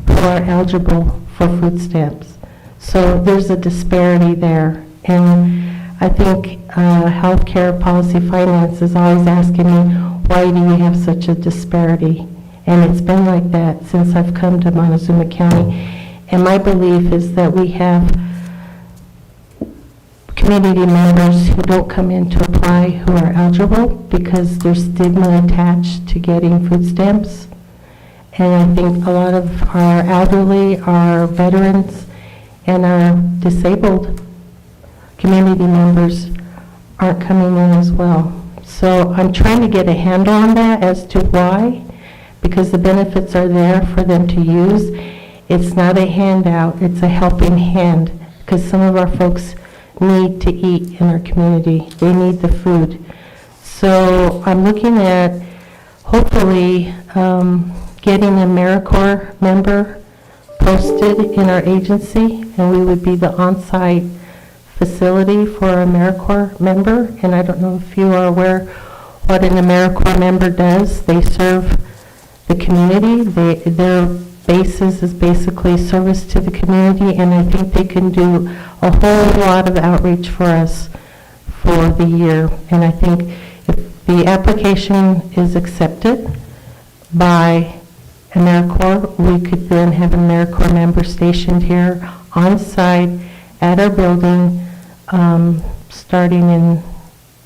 who are eligible for food stamps. So there's a disparity there. And I think Healthcare Policy Finance is always asking me, why do you have such a disparity? And it's been like that since I've come to Montezuma County. And my belief is that we have community members who don't come in to apply who are eligible because there's stigma attached to getting food stamps. And I think a lot of our elderly, our veterans, and our disabled community members aren't coming in as well. So I'm trying to get a handle on that as to why, because the benefits are there for them to use. It's not a handout, it's a helping hand, because some of our folks need to eat in our community. They need the food. So I'm looking at hopefully getting an AmeriCorps member posted in our agency, and we would be the on-site facility for an AmeriCorps member. And I don't know if you are aware what an AmeriCorps member does. They serve the community. Their basis is basically service to the community, and I think they can do a whole lot of outreach for us for the year. And I think if the application is accepted by AmeriCorps, we could then have an AmeriCorps member stationed here on site at our building, starting in,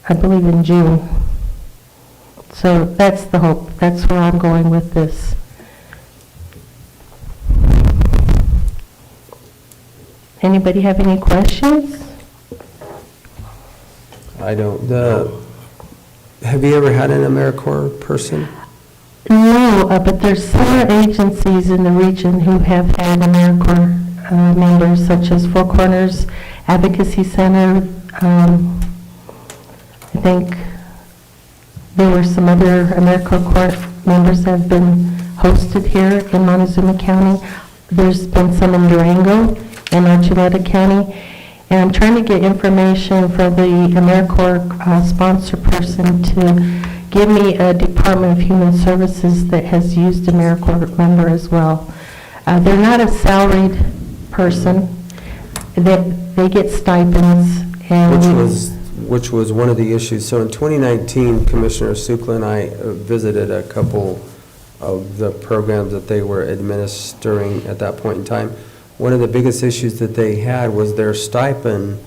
I believe, in June. So that's the hope. That's where I'm going with this. Anybody have any questions? I don't. Have you ever had an AmeriCorps person? No, but there's several agencies in the region who have had AmeriCorps members, such as Four Corners Advocacy Center. I think there were some other AmeriCorps members that have been hosted here in Montezuma County. There's been some in Durango and Archuleta County. And I'm trying to get information for the AmeriCorps sponsor person to give me a Department of Human Services that has used AmeriCorps member as well. They're not a salaried person. They get stipends. And which was one of the issues. So in 2019, Commissioner Sukla and I visited a couple of the programs that they were administering at that point in time. One of the biggest issues that they had was their stipend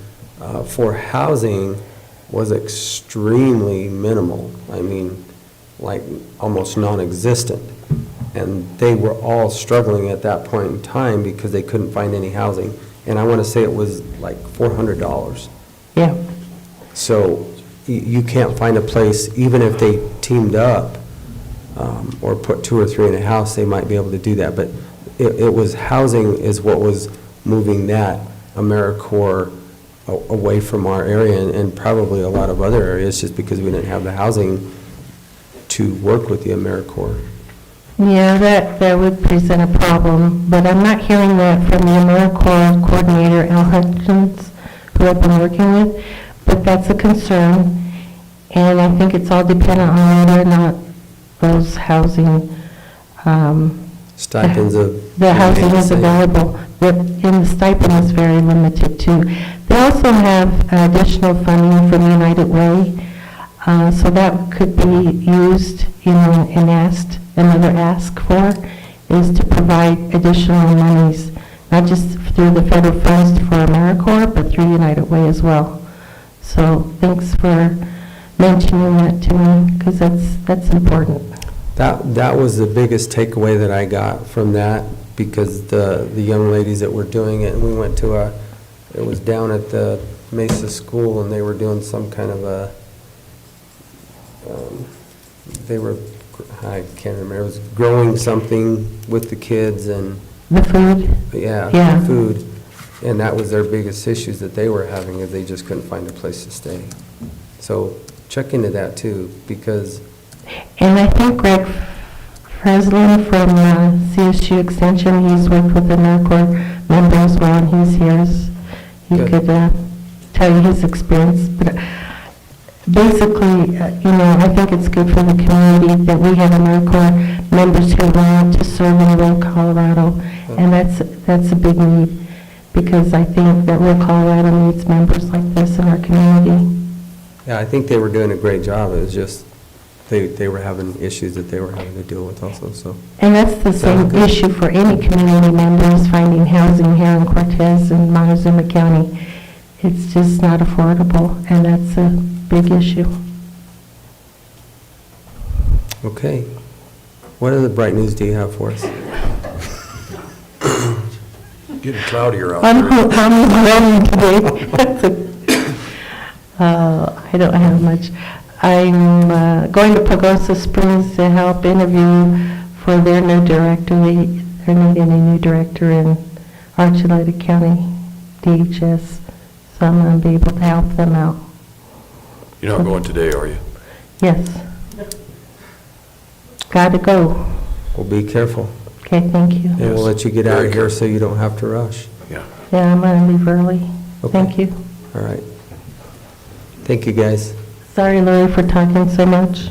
for housing was extremely minimal. I mean, like almost non-existent. And they were all struggling at that point in time because they couldn't find any housing. And I want to say it was like $400. Yeah. So you can't find a place, even if they teamed up or put 2 or 3 in a house, they might be able to do that. But it was housing is what was moving that AmeriCorps away from our area and probably a lot of other areas just because we didn't have the housing to work with the AmeriCorps. Yeah, that would present a problem, but I'm not hearing that from the AmeriCorps coordinator, Al Hutchins, who I've been working with, but that's a concern, and I think it's all dependent on whether or not those housing Stipends of... the housing is available, and the stipend is very limited too. They also have additional funding from United Way, so that could be used, and another ask for is to provide additional monies, not just through the federal funds for AmeriCorps, but through United Way as well. So thanks for mentioning that to me, because that's important. That was the biggest takeaway that I got from that, because the young ladies that were doing it, and we went to it was down at the Mesa School, and they were doing some kind of I can't remember, it was growing something with the kids and... The food? Yeah, Yeah. food. And that was their biggest issues that they were having, is they just couldn't find a place to stay. So check into that too, because... And I think Greg Freslin from CSU Extension, he's worked with the AmeriCorps member as well, and he's here. He Good. could tell you his experience. But basically, I think it's good for the community that we have AmeriCorps members who want to serve in rural Colorado, and that's a big need, because I think that rural Colorado needs members like this in our community. Yeah, I think they were doing a great job. It was just, they were having issues that they were having to deal with also, so. And that's the same good. issue for any community members finding housing here in Cortez and Montezuma County. It's just not affordable, and that's a big issue. Okay. What other bright news do you have for us? Getting cloudier out I'm there. running today. I don't have much. I'm going to Pagosa Springs to help interview for their new director. they're needing a new director in Archuleta County DHS, so I'm going to be able to help them out. You're not going today, are you? Yes. Got to go. Well, be careful. Okay, thank you. And we'll let you get out Very of here careful. so you don't have to rush. Yeah. Yeah, I'm going to leave early. Okay. Thank you. All right. Thank you, guys. Sorry, Lori, for talking so much.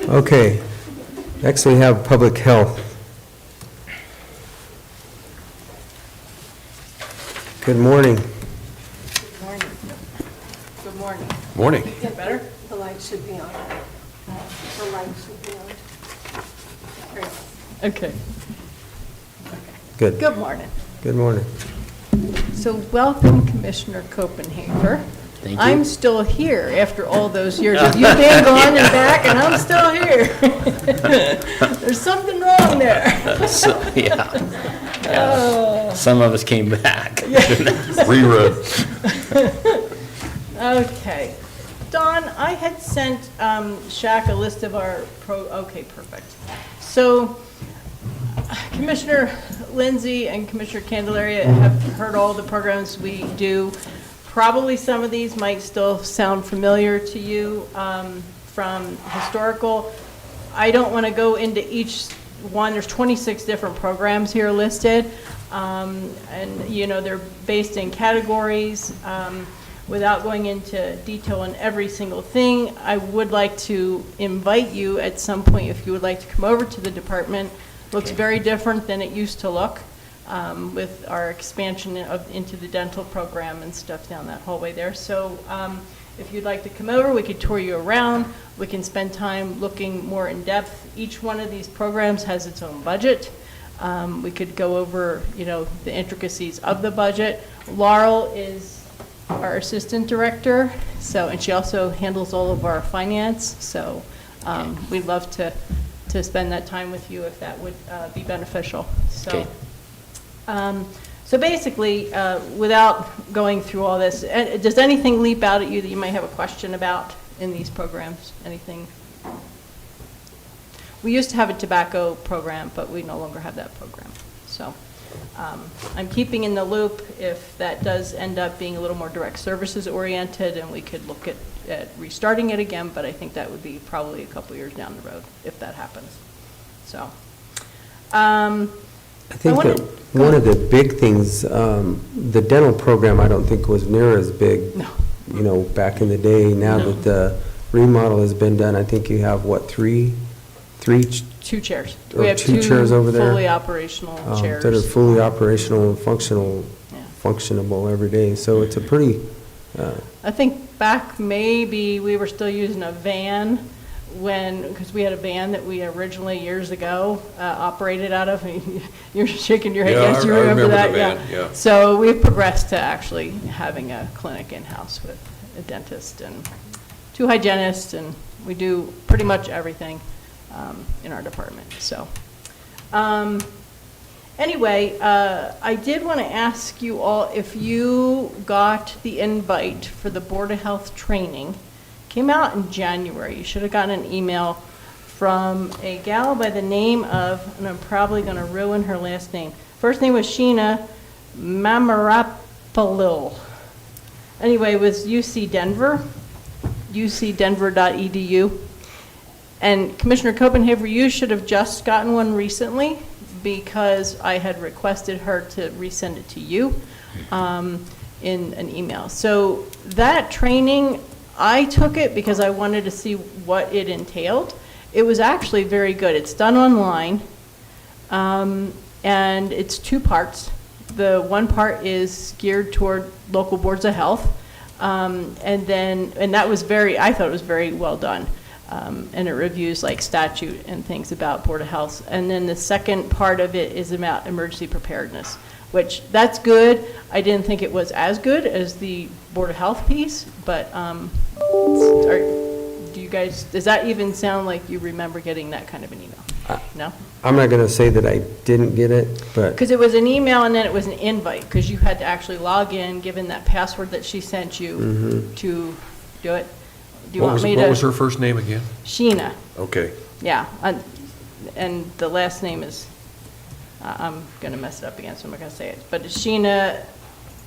Okay. Next, we have public health. Good morning. Good morning. Good morning. Morning. Is that better? The light should be on. The light should be on. Great. Okay. Good. Good morning. Good morning. So welcome, Commissioner Copenhaver. Thank you. I'm still here after all those years of you being gone and back, and I'm still here. There's something wrong there. Yeah. Some of us came back. Rerun. Okay. Don, I had sent Shaq a list of our okay, perfect. So Commissioner Lindsay and Commissioner Candelaria have heard all the programs we do. Probably some of these might still sound familiar to you from historical. I don't want to go into each one. There's 26 different programs here listed. And, you know, they're based in categories. Without going into detail on every single thing, I would like to invite you at some point, if you would like to come over to the department. Looks very different than it used to look. With our expansion into the dental program and stuff down that hallway there. So if you'd like to come over, we could tour you around. We can spend time looking more in depth. Each one of these programs has its own budget. We could go over, you know, the intricacies of the budget. Laurel is our assistant director, and she also handles all of our finance. So we'd love to spend that time with you if that would be beneficial. So. Okay. So basically, without going through all this, does anything leap out at you that you might have a question about in these programs? Anything? We used to have a tobacco program, but we no longer have that program. So I'm keeping in the loop if that does end up being a little more direct services oriented, and we could look at restarting it again, but I think that would be probably a couple years down the road if that happens. So. I think that one of the big things, the dental program, I don't think was near as big, No. you know, back in the day. Now No. that the remodel has been done, I think you have, what, three? Two chairs. Or We have two chairs over there? fully operational chairs. That are fully operational and Yeah. functionable every day. So it's a pretty, I think back maybe we were still using a van because we had a van that we originally years ago operated out of. You're shaking your head. Yeah, Yes, you I remember remember that? the van, yeah. So we've progressed to actually having a clinic in-house with a dentist and 2 hygienists, and we do pretty much everything in our department. So anyway, I did want to ask you all if you got the invite for the Board of Health training. Came out in January. You should have gotten an email from a gal by the name of, and I'm probably going to ruin her last name. First name was Sheena Mamarapalil. Anyway, it was UC Denver, ucdenver.edu. And Commissioner Copenhaver, you should have just gotten one recently because I had requested her to resend it to you in an email. So that training, I took it because I wanted to see what it entailed. It was actually very good. It's done online, and it's 2 parts. The one part is geared toward local boards of health, and that was I thought it was very well done. And it reviews like statute and things about Board of Health. And then the second part of it is about emergency preparedness, which that's good. I didn't think it was as good as the Board of Health piece, but do you guys, does that even sound like you remember getting that kind of an email? No? I'm not going to say that I didn't get it, but Because it was an email and then it was an invite, because you had to actually log in, given that password that she sent you to do it. Do you want me to? What was her first name again? Sheena, Okay. yeah. And the last name is, I'm going to mess it up again, so I'm not going to say it. But it's Sheena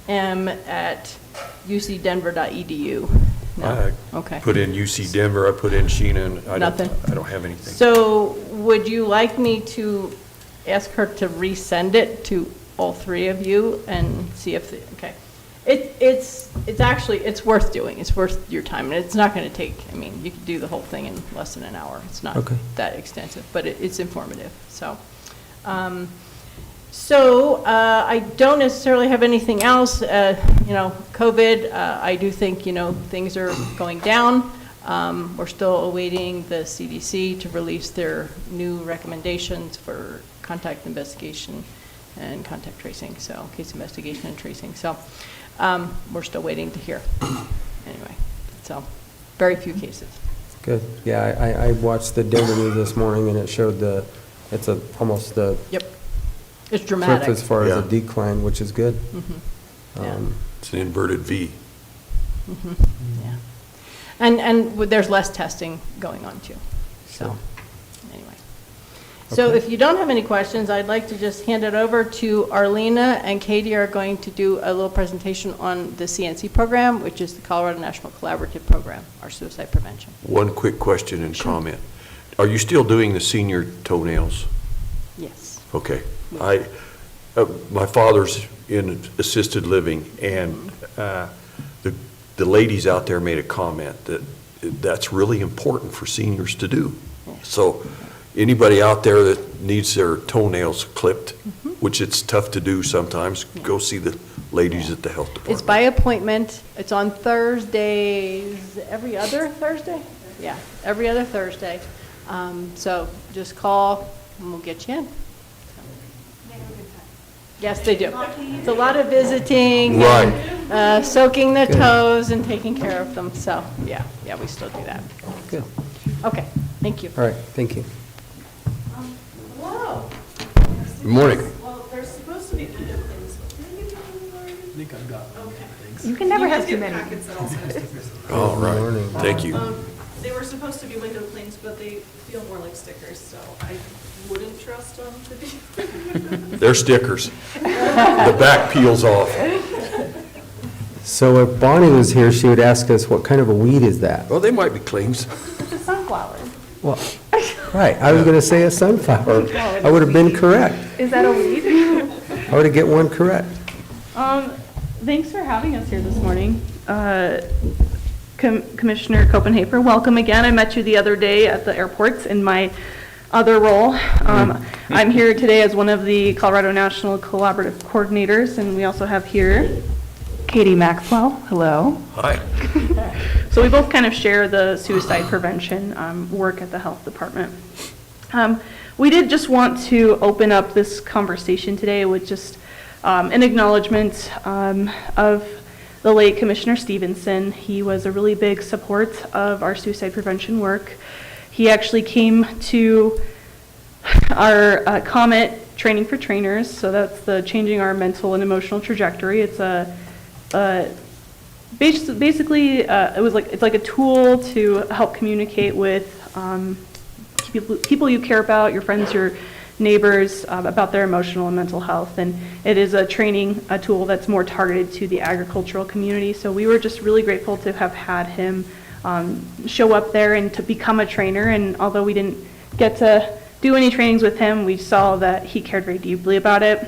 m@ucdenver.edu. No? Okay. Put in UC Denver, I put in Sheena, and I Nothing. don't have anything. So would you like me to ask her to resend it to all three of you and see if, okay. It's actually, it's worth doing. It's worth your time. And it's not going to take, I mean, you could do the whole thing in less than an hour. It's not Okay. that extensive, but it's informative. So, I don't necessarily have anything else. COVID, I do think, things are going down. We're still awaiting the CDC to release their new recommendations for contact investigation and contact tracing, so case investigation and tracing. So we're still waiting to hear. Anyway, so very few cases. good. Yeah, I watched the Denver news this morning, and it showed almost the Yep. It's cliff dramatic. as far as a Yeah. decline, which is good. Yeah. It's an inverted V. Yeah. And there's less testing going on too. So, anyway. So Okay. if you don't have any questions, I'd like to just hand it over to Arlena, and Katie are going to do a little presentation on the CNC program, which is the Colorado National Collaborative Program, our suicide prevention. One quick question and comment. Are you still doing the senior toenails? Yes. Okay. My father's in assisted living, and the ladies out there made a comment that that's really important for seniors to do. So anybody out there that needs their toenails clipped, which it's tough to do sometimes, go see the ladies at the health department. It's by appointment. It's on Thursdays, every other Thursday? Yeah, every other Thursday. So just call and we'll get you in. Yes, they do. It's a lot of visiting. Right. And, soaking the toes and taking care of them. So, yeah, we still do that. Good. Okay, thank you. All right, thank you. Whoa. Good morning. Well, there's supposed to be window things. You can never have too many. All right. Morning. Thank you. They were supposed to be window clings, but they feel more like stickers, so I wouldn't trust them to be. They're stickers. The back peels off. So if Bonnie was here, she would ask us, what kind of a weed is that? Well, they might be clings. Sunflower. Well, right, I was going to say a sunflower. I would have been correct. Is that a weed? I would have get one correct. Thanks for having us here this morning. Commissioner Copenhaver, welcome again. I met you the other day at the airports in my other role. I'm here today as one of the Colorado National Collaborative Coordinators, and we also have here Katie Maxwell. Hello. Hi. So we both kind of share the suicide prevention work at the health department. We did just want to open up this conversation today with just an acknowledgement of the late Commissioner Stevenson. He was a really big support of our suicide prevention work. He actually came to our COMET training for trainers, so that's the changing our mental and emotional trajectory. It's basically it's like a tool to help communicate with people you care about, your friends, your neighbors, about their emotional and mental health. And it is a tool that's more targeted to the agricultural community. So we were just really grateful to have had him show up there and to become a trainer. And although we didn't get to do any trainings with him, we saw that he cared very deeply about it.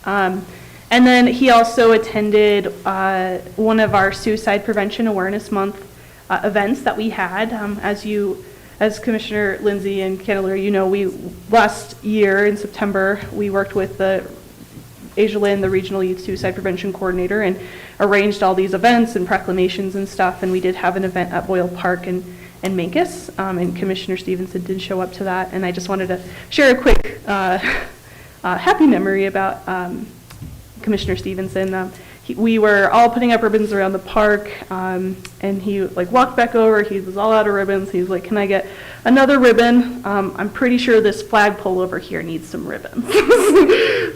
And then he also attended one of our Suicide Prevention Awareness Month events that we had. As Commissioner Lindsay and Candelaria, we last year in September, we worked with Asia Lynn, the Regional Youth Suicide Prevention Coordinator, and arranged all these events and proclamations and stuff. And we did have an event at Boyle Park and Mancus, and Commissioner Stevenson did show up to that. And I just wanted to share a quick happy memory about Commissioner Stevenson. we were all putting up ribbons around the park, and he like walked back over, he was all out of ribbons, he was like, can I get another ribbon? I'm pretty sure this flagpole over here needs some ribbons.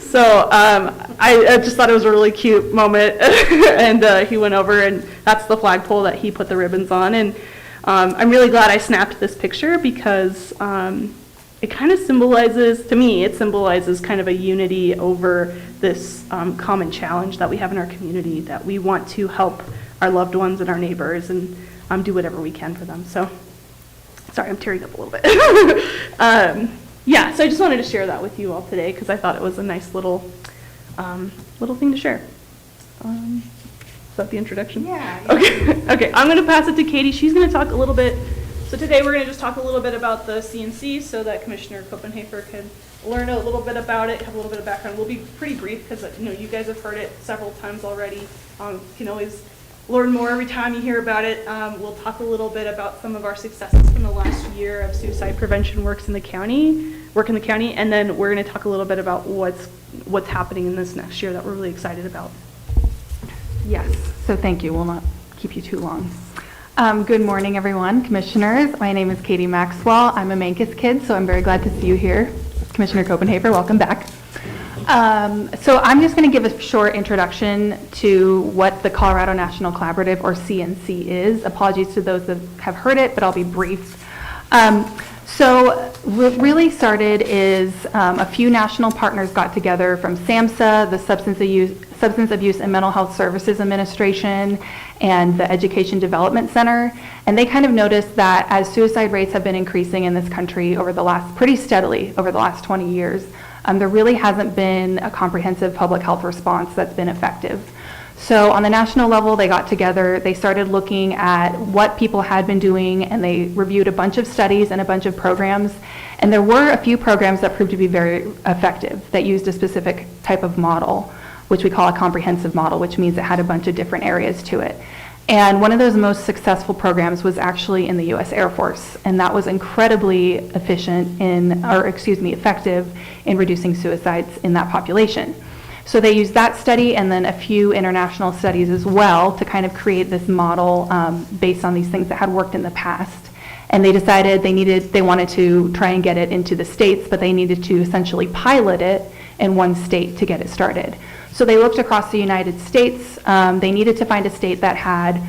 So I just thought it was a really cute moment, and he went over, and that's the flagpole that he put the ribbons on, and I'm really glad I snapped this picture because it kind of symbolizes, to me, it symbolizes kind of a unity over this common challenge that we have in our community, that we want to help our loved ones and our neighbors and do whatever we can for them. So, sorry, I'm tearing up a little bit. Yeah, so I just wanted to share that with you all today because I thought it was a nice little thing to share. Is that the introduction? Yeah. Okay, I'm going to pass it to Katie. She's going to talk a little bit. So today we're going to just talk a little bit about the CNC so that Commissioner Copenhaver can learn a little bit about it, have a little bit of background. We'll be pretty brief because you guys have heard it several times already. You can always learn more every time you hear about it. We'll talk a little bit about some of our successes from the last year of suicide prevention work in the county, and then we're going to talk a little bit about what's happening in this next year that we're really excited about. Yes, so thank you. We'll not keep you too long. Good morning, everyone. Commissioners, my name is Katie Maxwell. I'm a Mancus kid, so I'm very glad to see you here. Commissioner Copenhaver, welcome back. So I'm just going to give a short introduction to what the Colorado National Collaborative, or CNC, is. Apologies to those that have heard it, but I'll be brief. So what really started is a few national partners got together from SAMHSA, the Substance Abuse and Mental Health Services Administration, and the Education Development Center, and they kind of noticed that as suicide rates have been increasing in this country pretty steadily over the last 20 years, there really hasn't been a comprehensive public health response that's been effective. So on the national level, they got together, they started looking at what people had been doing, and they reviewed a bunch of studies and a bunch of programs, and there were a few programs that proved to be very effective that used a specific type of model, which we call a comprehensive model, which means it had a bunch of different areas to it. And one of those most successful programs was actually in the U.S. Air Force, and that was incredibly effective in reducing suicides in that population. So they used that study and then a few international studies as well to kind of create this model based on these things that had worked in the past. And they decided they wanted to try and get it into the states, but they needed to essentially pilot it in one state to get it started. So they looked across the United States. They needed to find a state that had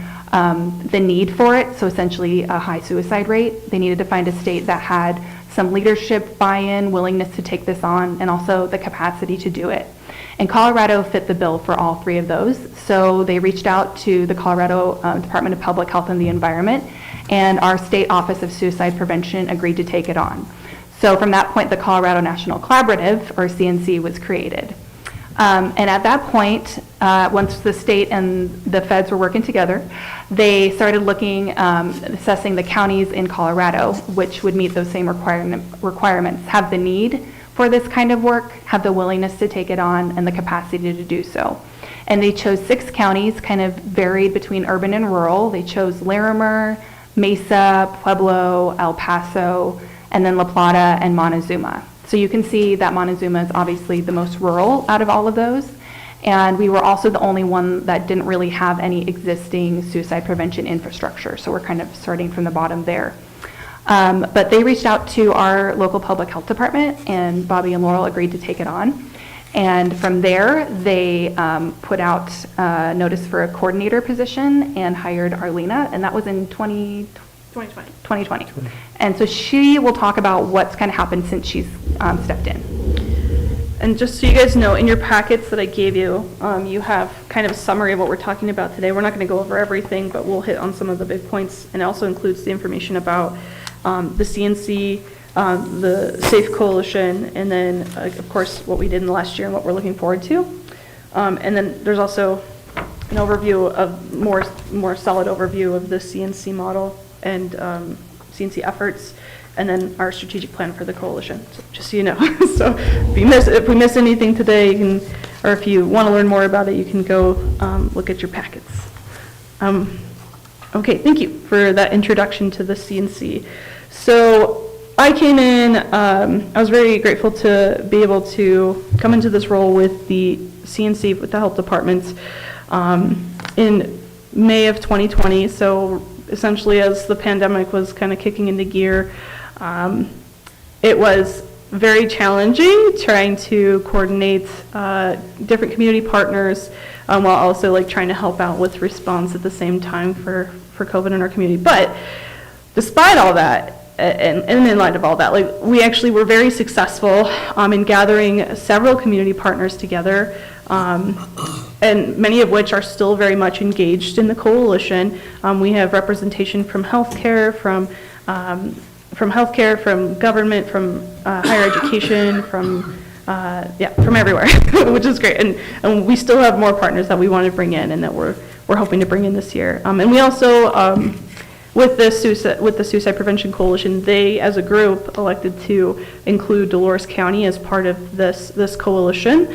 the need for it, so essentially a high suicide rate. They needed to find a state that had some leadership buy-in, willingness to take this on, and also the capacity to do it. And Colorado fit the bill for all three of those. So they reached out to the Colorado Department of Public Health and the Environment, and our State Office of Suicide Prevention agreed to take it on. So from that point, the Colorado National Collaborative, or CNC, was created. And at that point, once the state and the feds were working together, they started looking, assessing the counties in Colorado, which would meet those same requirements, have the need for this kind of work, have the willingness to take it on, and the capacity to do so. And they chose 6 counties, kind of varied between urban and rural. They chose Larimer, Mesa, Pueblo, El Paso, and then La Plata and Montezuma. So you can see that Montezuma is obviously the most rural out of all of those. And we were also the only one that didn't really have any existing suicide prevention infrastructure. So we're kind of starting from the bottom there. But they reached out to our local public health department, and Bobby and Laurel agreed to take it on. And from there, they put out a notice for a coordinator position and hired Arlena, and that was in 2020. And so she will talk about what's kind of happened since she's stepped in. And just so you guys know, in your packets that I gave you, you have kind of a summary of what we're talking about today. We're not going to go over everything, but we'll hit on some of the big points, and it also includes the information about the CNC, the SAFE Coalition, and then, of course, what we did in the last year and what we're looking forward to. And then there's also an overview of, more solid overview of the CNC model and CNC efforts, and then our strategic plan for the coalition, so just so you know. So if we miss anything today, you can, or if you want to learn more about it, you can go look at your packets. Okay, thank you for that introduction to the CNC. So I came in, I was very grateful to be able to come into this role with the CNC, with the health departments. in May of 2020. So essentially as the pandemic was kind of kicking into gear, it was very challenging trying to coordinate different community partners while also like trying to help out with response at the same time for COVID in our community. But despite all that, and in light of all that, like we actually were very successful in gathering several community partners together, and many of which are still very much engaged in the coalition. We have representation from healthcare, from government, from higher education, from everywhere, which is great. And we still have more partners that we want to bring in and that we're hoping to bring in this year. And we also, with the Suicide Prevention Coalition, they, as a group, elected to include Dolores County as part of this coalition.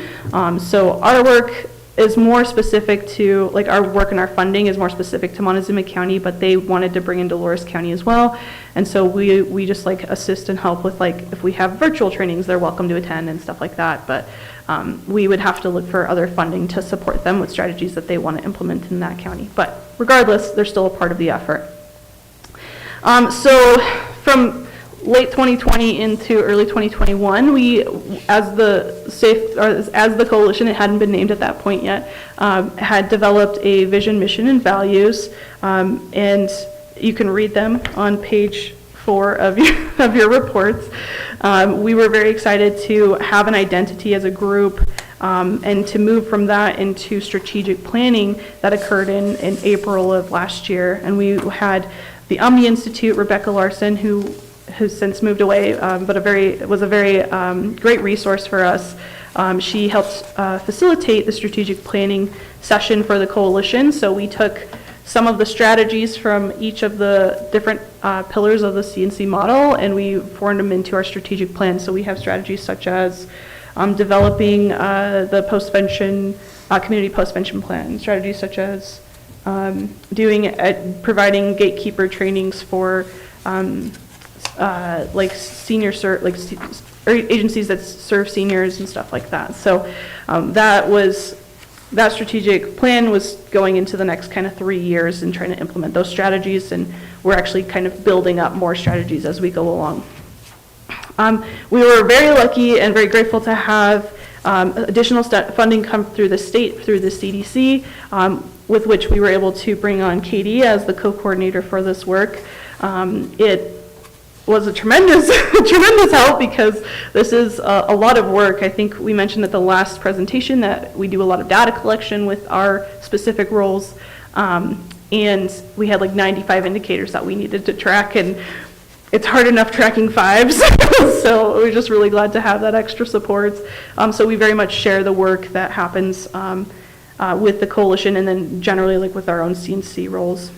So our work is more specific to, like our work and our funding is more specific to Montezuma County, but they wanted to bring in Dolores County as well. And so we just like assist and help with, like, if we have virtual trainings, they're welcome to attend and stuff like that. But we would have to look for other funding to support them with strategies that they want to implement in that county. But regardless, they're still a part of the effort. So from late 2020 into early 2021, we, as the coalition, it hadn't been named at that point yet, had developed a vision, mission, and values, and you can read them on page 4 of your reports. We were very excited to have an identity as a group, and to move from that into strategic planning that occurred in April of last year. And we had the Omni Institute, Rebecca Larson, who has since moved away, but was a very great resource for us. She helped facilitate the strategic planning session for the coalition. So we took some of the strategies from each of the different pillars of the CNC model, and we formed them into our strategic plan. So we have strategies such as developing the community postvention plan, strategies such as providing gatekeeper trainings for agencies that serve seniors and stuff like that. So that strategic plan was going into the next kind of 3 years and trying to implement those strategies, and we're actually kind of building up more strategies as we go along. We were very lucky and very grateful to have additional funding come through the state, through the CDC, with which we were able to bring on Katie as the co-coordinator for this work. It was a tremendous help because this is a lot of work. I think we mentioned at the last presentation that we do a lot of data collection with our specific roles, and we had like 95 indicators that we needed to track, and it's hard enough tracking 5s, so we're just really glad to have that extra support. So we very much share the work that happens with the coalition, and then generally like with our own CNC roles.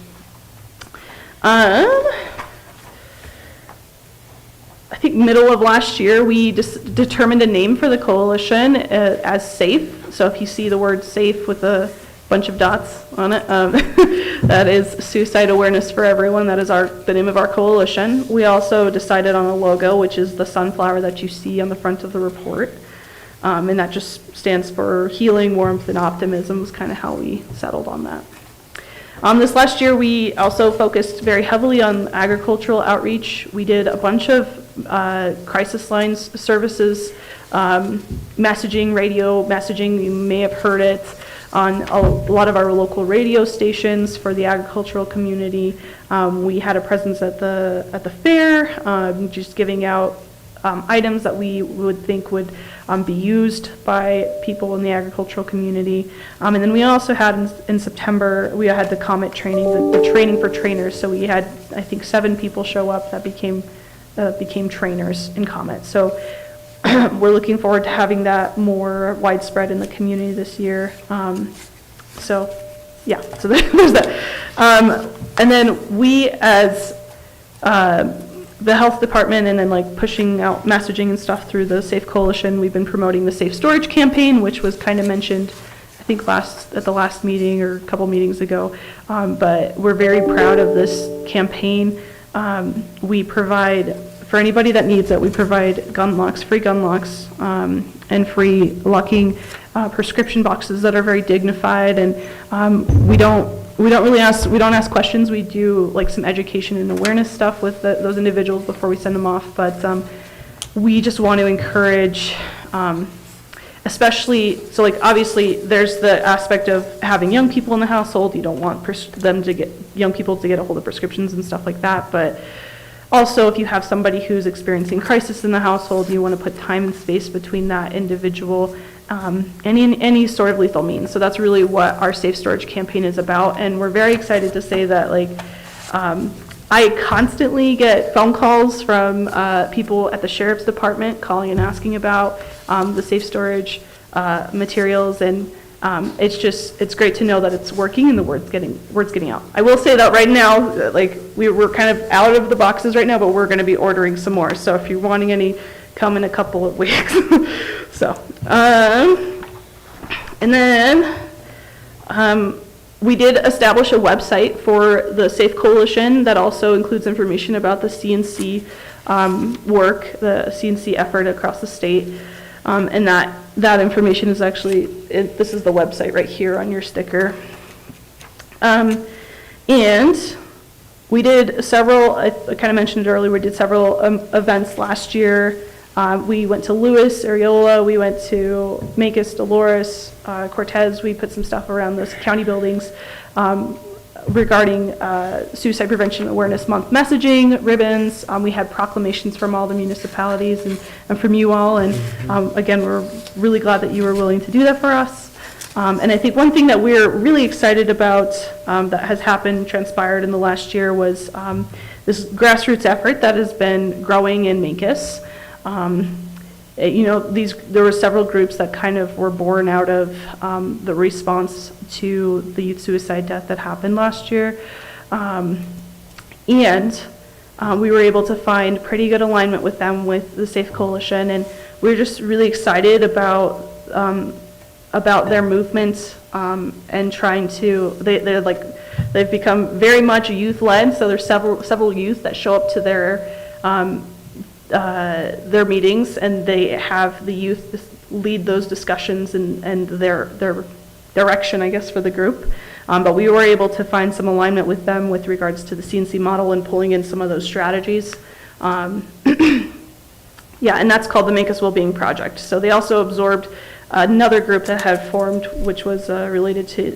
I think middle of last year, we determined a name for the coalition as SAFE. So if you see the word SAFE with a bunch of dots on it, that is Suicide Awareness for Everyone. That is the name of our coalition. We also decided on a logo, which is the sunflower that you see on the front of the report. And that just stands for healing, warmth, and optimism is kind of how we settled on that. This last year, we also focused very heavily on agricultural outreach. We did a bunch of crisis lines services, messaging, radio messaging. You may have heard it on a lot of our local radio stations for the agricultural community. We had a presence at the fair, just giving out items that we would think would be used by people in the agricultural community. And then we also had in September, we had the COMET training, the training for trainers. So we had, I think, 7 people show up that became trainers in COMET. So we're looking forward to having that more widespread in the community this year. So yeah, so there's that. And then we as the health department, and then like pushing out messaging and stuff through the SAFE Coalition, we've been promoting the Safe Storage campaign, which was kind of mentioned, I think at the last meeting or a couple meetings ago. But we're very proud of this campaign. We provide, for anybody that needs it, we provide gun locks, free gun locks, and free locking prescription boxes that are very dignified, and we don't ask questions. We do like some education and awareness stuff with those individuals before we send them off, but we just want to encourage, especially, so like obviously there's the aspect of having young people in the household. You don't want young people to get a hold of prescriptions and stuff like that, but also if you have somebody who's experiencing crisis in the household, you want to put time and space between that individual and any sort of lethal means. So that's really what our Safe Storage campaign is about, and we're very excited to say that like I constantly get phone calls from people at the Sheriff's Department calling and asking about the safe storage materials, and it's great to know that it's working and the word's getting out. I will say that right now, like we're kind of out of the boxes right now, but we're going to be ordering some more. So if you're wanting any, come in a couple of weeks. So, and then we did establish a website for the Safe Coalition that also includes information about the CNC work, the CNC effort across the state. And that information is actually, this is the website right here on your sticker. And we did several, I kind of mentioned it earlier, we did several events last year. We went to Lewis, Areola, we went to Mancos, Dolores, Cortez. We put some stuff around those county buildings regarding Suicide Prevention Awareness Month messaging, ribbons. We had proclamations from all the municipalities and from you all. And again, we're really glad that you were willing to do that for us. And I think one thing that we're really excited about that has transpired in the last year was this grassroots effort that has been growing in Mancos. There were several groups that kind of were born out of the response to the youth suicide death that happened last year. And we were able to find pretty good alignment with them with the Safe Coalition, and we're just really excited about their movement and trying to, they've become very much youth-led, so there's several youth that show up to their meetings, and they have the youth lead those discussions and their direction, I guess, for the group. But we were able to find some alignment with them with regards to the CNC model and pulling in some of those strategies. Yeah, and that's called the Mancos Wellbeing Project. So they also absorbed another group that had formed, which was related to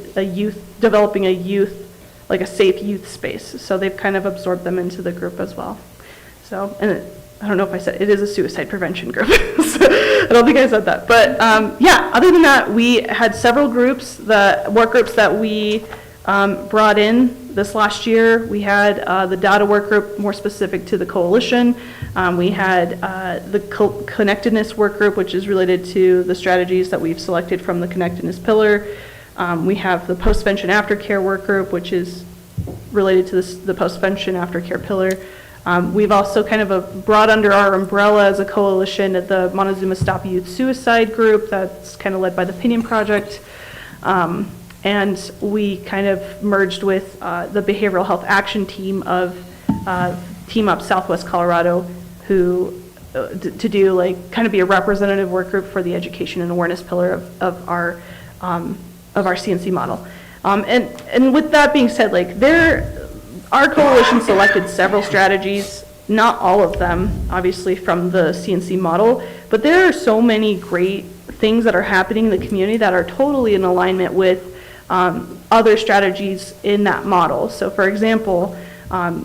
developing a safe youth space. So they've kind of absorbed them into the group as well. So, and I don't know if I said, it is a suicide prevention group. So I don't think I said that. But yeah, other than that, we had several groups, work groups that we brought in this last year. We had the data work group more specific to the coalition. We had the connectedness work group, which is related to the strategies that we've selected from the connectedness pillar. We have the postvention aftercare work group, which is related to the postvention aftercare pillar. We've also kind of brought under our umbrella as a coalition at the Montezuma Stop Youth Suicide group that's kind of led by the Pinion Project. And we kind of merged with the Behavioral Health Action Team of Team Up Southwest Colorado, who to do kind of be a representative work group for the education and awareness pillar of our CNC model. And with that being said, our coalition selected several strategies, not all of them, obviously, from the CNC model, but there are so many great things that are happening in the community that are totally in alignment with other strategies in that model. So, for example,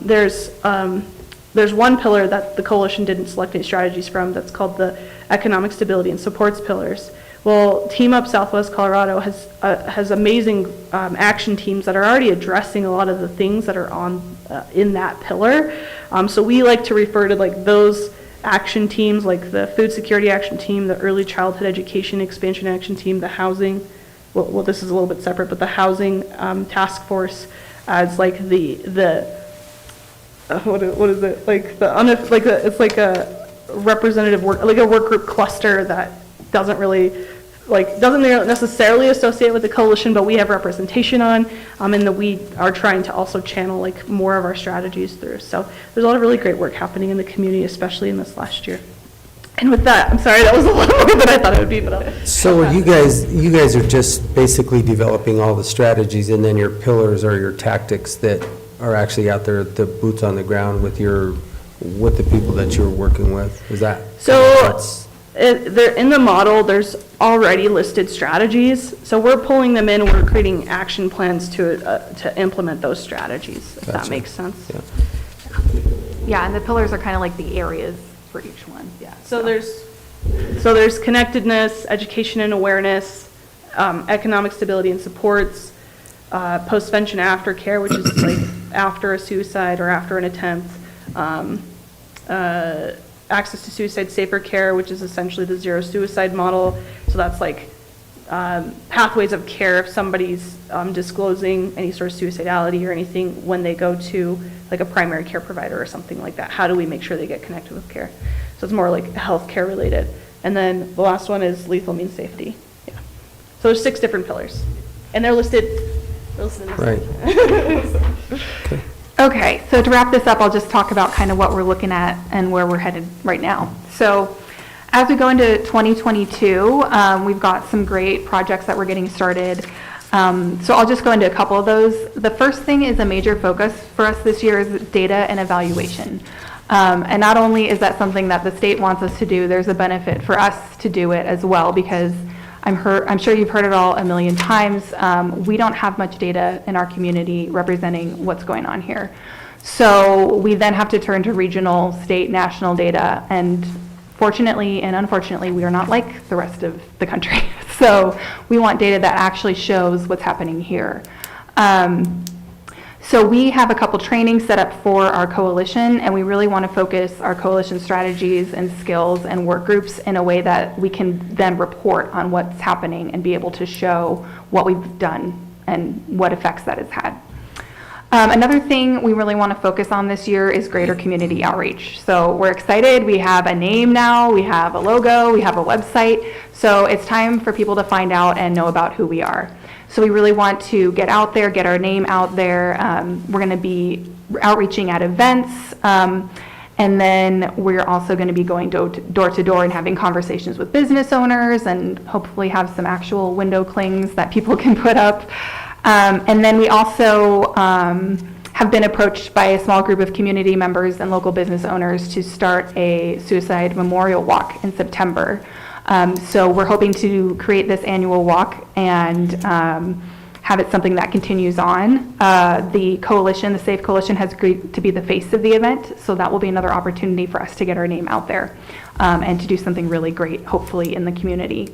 there's one pillar that the coalition didn't select any strategies from that's called the Economic Stability and Supports pillars. Well, Team Up Southwest Colorado has amazing action teams that are already addressing a lot of the things that are in that pillar. So we like to refer to those action teams, like the Food Security Action Team, the Early Childhood Education Expansion Action Team, the Housing. Well, this is a little bit separate, but the Housing Task Force as what is it? It's like a representative work, like a work group cluster that doesn't necessarily associate with the coalition, but we have representation on, and that we are trying to also channel more of our strategies through. So there's a lot of really great work happening in the community, especially in this last year. And with that, I'm sorry, that was a lot more than I thought it would be, but So you guys are just basically developing all the strategies, and then your pillars are your tactics that are actually out there, the boots on the ground with the people that you're working with? Is that? So in the model, there's already listed strategies. So we're pulling them in, we're creating action plans to implement those strategies, if that Gotcha. makes sense. Yeah. Yeah, and the pillars are kind of like the areas for each one. Yeah, so there's connectedness, education and awareness, economic stability and supports, postvention aftercare, which is like after a suicide or after an attempt, access to suicide safer care, which is essentially the zero suicide model. So that's like pathways of care if somebody's disclosing any sort of suicidality or anything when they go to like a primary care provider or something like that. How do we make sure they get connected with care? So it's more like healthcare related. And then the last one is lethal means safety. Yeah. So there's 6 different pillars, and they're listed. In this Right. Okay, so to wrap this up, I'll just talk about kind of what we're looking at and where we're headed right now. So as we go into 2022, we've got some great projects that we're getting started. So I'll just go into a couple of those. The first thing is a major focus for us this year is data and evaluation. And not only is that something that the state wants us to do, there's a benefit for us to do it as well, because I'm sure you've heard it all a million times. We don't have much data in our community representing what's going on here. So we then have to turn to regional, state, national data, and fortunately and unfortunately, we are not like the rest of the country. So we want data that actually shows what's happening here. So we have a couple trainings set up for our coalition, and we really want to focus our coalition strategies and skills and work groups in a way that we can then report on what's happening and be able to show what we've done and what effects that has had. Another thing we really want to focus on this year is greater community outreach. So we're excited. We have a name now, we have a logo, we have a website. So it's time for people to find out and know about who we are. So we really want to get out there, get our name out there. We're going to be outreaching at events. And then we're also going to be going door to door and having conversations with business owners and hopefully have some actual window clings that people can put up. And then we also have been approached by a small group of community members and local business owners to start a suicide memorial walk in September. So we're hoping to create this annual walk and have it something that continues on. The coalition, the SAFE Coalition, has agreed to be the face of the event, so that will be another opportunity for us to get our name out there and to do something really great, hopefully, in the community.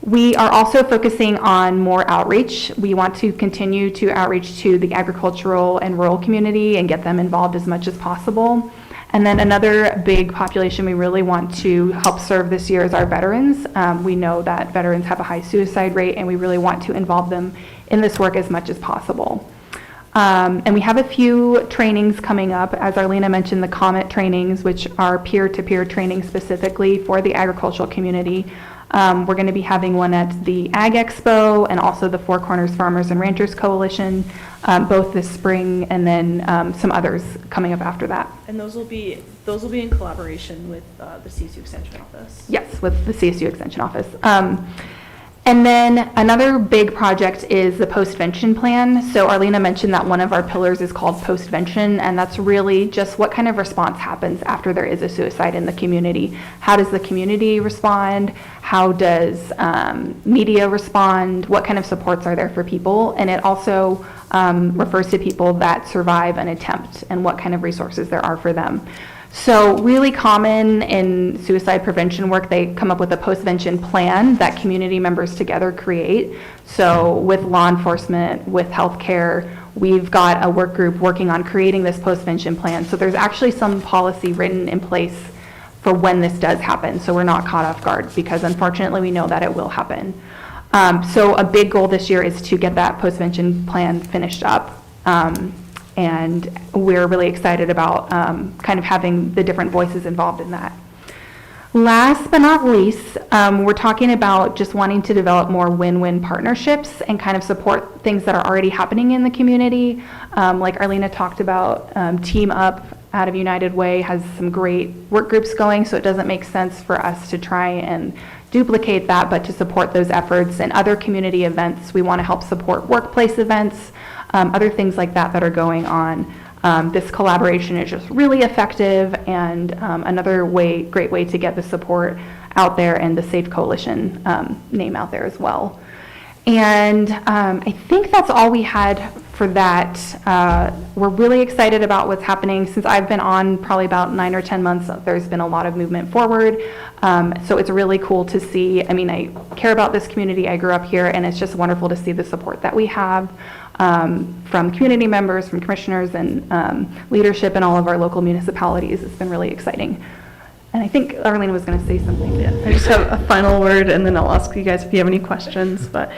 We are also focusing on more outreach. We want to continue to outreach to the agricultural and rural community and get them involved as much as possible. And then another big population we really want to help serve this year is our veterans. We know that veterans have a high suicide rate, and we really want to involve them in this work as much as possible. And we have a few trainings coming up. As Arlena mentioned, the COMET trainings, which are peer-to-peer training specifically for the agricultural community. We're going to be having one at the Ag Expo and also the Four Corners Farmers and Ranchers Coalition, both this spring, and then some others coming up after that. And those will be in collaboration with the CSU Extension Office. Yes, with the CSU Extension Office. And then another big project is the Postvention Plan. So Arlena mentioned that one of our pillars is called Postvention, and that's really just what kind of response happens after there is a suicide in the community. How does the community respond? How does media respond? What kind of supports are there for people? And it also refers to people that survive an attempt and what kind of resources there are for them. So really common in suicide prevention work, they come up with a postvention plan that community members together create. So with law enforcement, with healthcare, we've got a work group working on creating this postvention plan. So there's actually some policy written in place for when this does happen. So we're not caught off guard, because unfortunately we know that it will happen. So a big goal this year is to get that postvention plan finished up. And we're really excited about kind of having the different voices involved in that. Last but not least, we're talking about just wanting to develop more win-win partnerships and kind of support things that are already happening in the community. Like Arlena talked about, Team Up out of United Way has some great work groups going, so it doesn't make sense for us to try and duplicate that, but to support those efforts and other community events. We want to help support workplace events, other things like that that are going on. This collaboration is just really effective, and another great way to get the support out there and the Safe Coalition name out there as well. And I think that's all we had for that. We're really excited about what's happening. Since I've been on probably about 9 or 10 months, there's been a lot of movement forward. So it's really cool to see. I mean, I care about this community. I grew up here, and it's just wonderful to see the support that we have from community members, from commissioners, and leadership in all of our local municipalities. It's been really exciting. And I think Arlene was going to say something. Yeah, I just have a final word, and then I'll ask you guys if you have any questions. But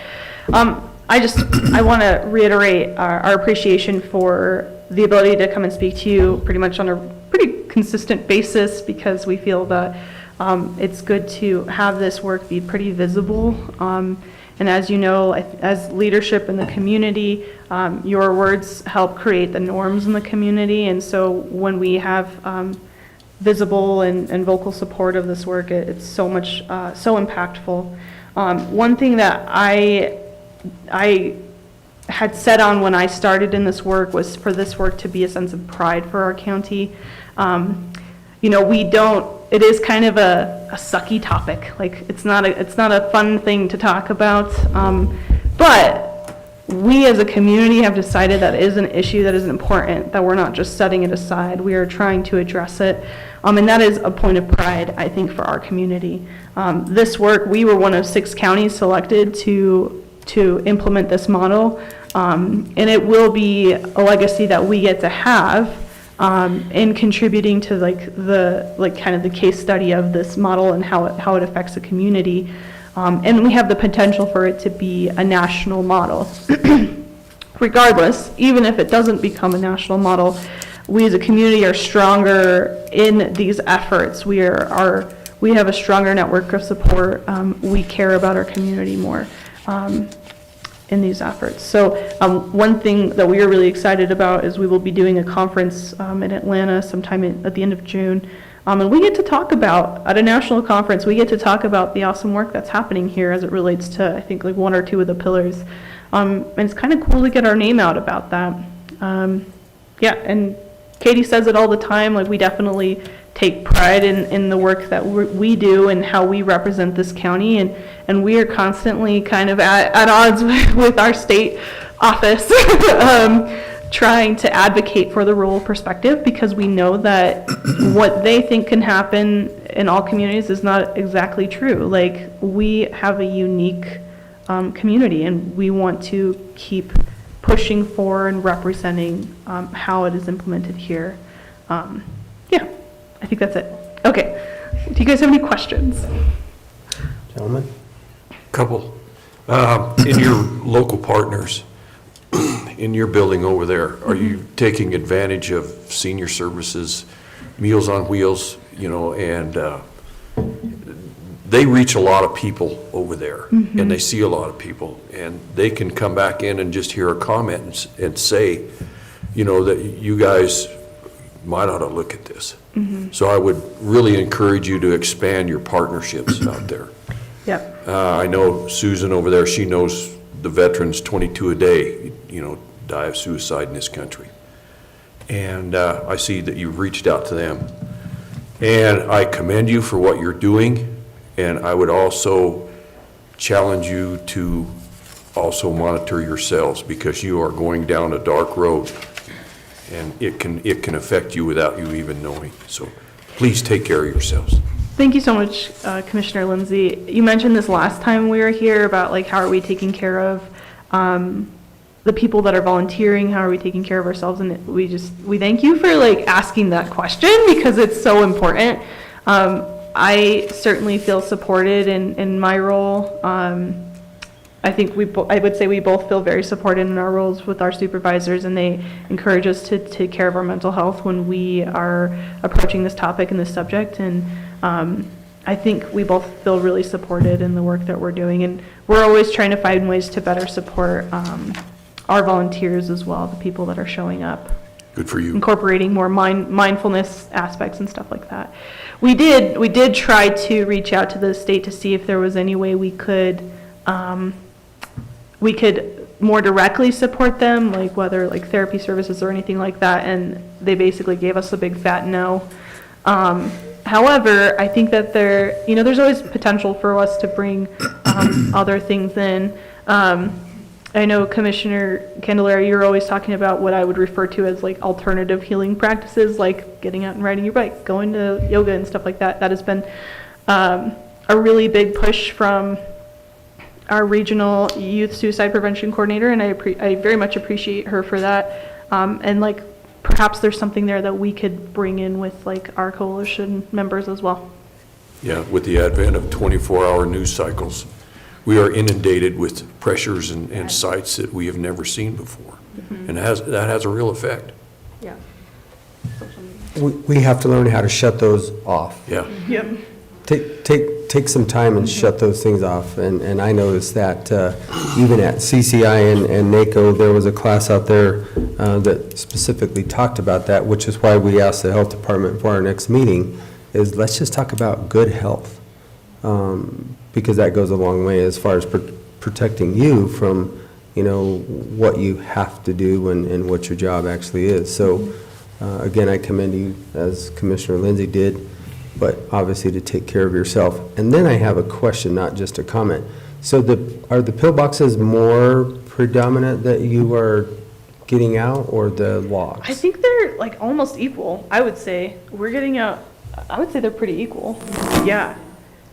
I want to reiterate our appreciation for the ability to come and speak to you pretty much on a pretty consistent basis, because we feel that it's good to have this work be pretty visible. And as you know, as leadership in the community, your words help create the norms in the community. And so when we have visible and vocal support of this work, it's so much, so impactful. One thing that I had set on when I started in this work was for this work to be a sense of pride for our county. You know, it is kind of a sucky topic. Like, it's not a fun thing to talk about, but we as a community have decided that it is an issue that is important, that we're not just setting it aside. We are trying to address it, and that is a point of pride, I think, for our community. This work, we were one of 6 counties selected to implement this model, and it will be a legacy that we get to have in contributing to kind of the case study of this model and how it affects the community. And we have the potential for it to be a national model. Regardless, even if it doesn't become a national model, we as a community are stronger in these efforts. We have a stronger network of support. We care about our community more in these efforts. So one thing that we are really excited about is we will be doing a conference in Atlanta sometime at the end of June. And we get to talk about, at a national conference, we get to talk about the awesome work that's happening here as it relates to, I think, like 1 or 2 of the pillars. And it's kind of cool to get our name out about that. Yeah, and Katie says it all the time, like, we definitely take pride in the work that we do and how we represent this county, and we are constantly kind of at odds with our state office, trying to advocate for the rural perspective, because we know that what they think can happen in all communities is not exactly true. Like, we have a unique community, and we want to keep pushing for and representing how it is implemented here. Yeah, I think that's it. Okay, do you guys have any questions? Gentlemen? Couple. In your local partners, in your building over there, are you taking advantage of senior services, Meals on Wheels, you know, and they reach a lot of people over there, and they see a lot of people, and they can come back in and just hear a comment and say, you know, that you guys might ought to look at this. So I would really encourage you to expand your partnerships out there. Yep. I know Susan over there, she knows the veterans 22 a day, you know, die of suicide in this country. And I see that you've reached out to them. And I commend you for what you're doing, and I would also challenge you to also monitor yourselves, because you are going down a dark road, and it can affect you without you even knowing. So please take care of yourselves. Thank you so much, Commissioner Lindsay. You mentioned this last time we were here about, like, how are we taking care of the people that are volunteering, how are we taking care of ourselves, and we thank you for, like, asking that question, because it's so important. I certainly feel supported in my role. I think I would say we both feel very supported in our roles with our supervisors, and they encourage us to take care of our mental health when we are approaching this topic and this subject. And I think we both feel really supported in the work that we're doing, and we're always trying to find ways to better support our volunteers as well, the people that are showing up. Good for you. incorporating more mindfulness aspects and stuff like that. We did try to reach out to the state to see if there was any way we could more directly support them, like whether like therapy services or anything like that, and they basically gave us a big fat no. However, I think that there's always potential for us to bring other things in. I know Commissioner Candelaria, you're always talking about what I would refer to as like alternative healing practices, like getting out and riding your bike, going to yoga and stuff like that. That has been a really big push from our regional youth suicide prevention coordinator, and I very much appreciate her for that. And like perhaps there's something there that we could bring in with like our coalition members as well. Yeah, with the advent of 24-hour news cycles, we are inundated with pressures and sites that we have never seen before. And that has a real effect. Yeah. We have to learn how to shut those off. Yeah. Yep. Take some time and shut those things off. And I noticed that even at CCI and NACO, there was a class out there that specifically talked about that, which is why we asked the health department for our next meeting, is let's just talk about good health. Because that goes a long way as far as protecting you from, what you have to do and what your job actually is. So, again, I commend you, as Commissioner Lindsay did, but obviously to take care of yourself. And then I have a question, not just a comment. So are the pillboxes more predominant that you are getting out, or the logs? I think they're like almost equal, I would say. We're getting out, I would say they're pretty equal. Yeah.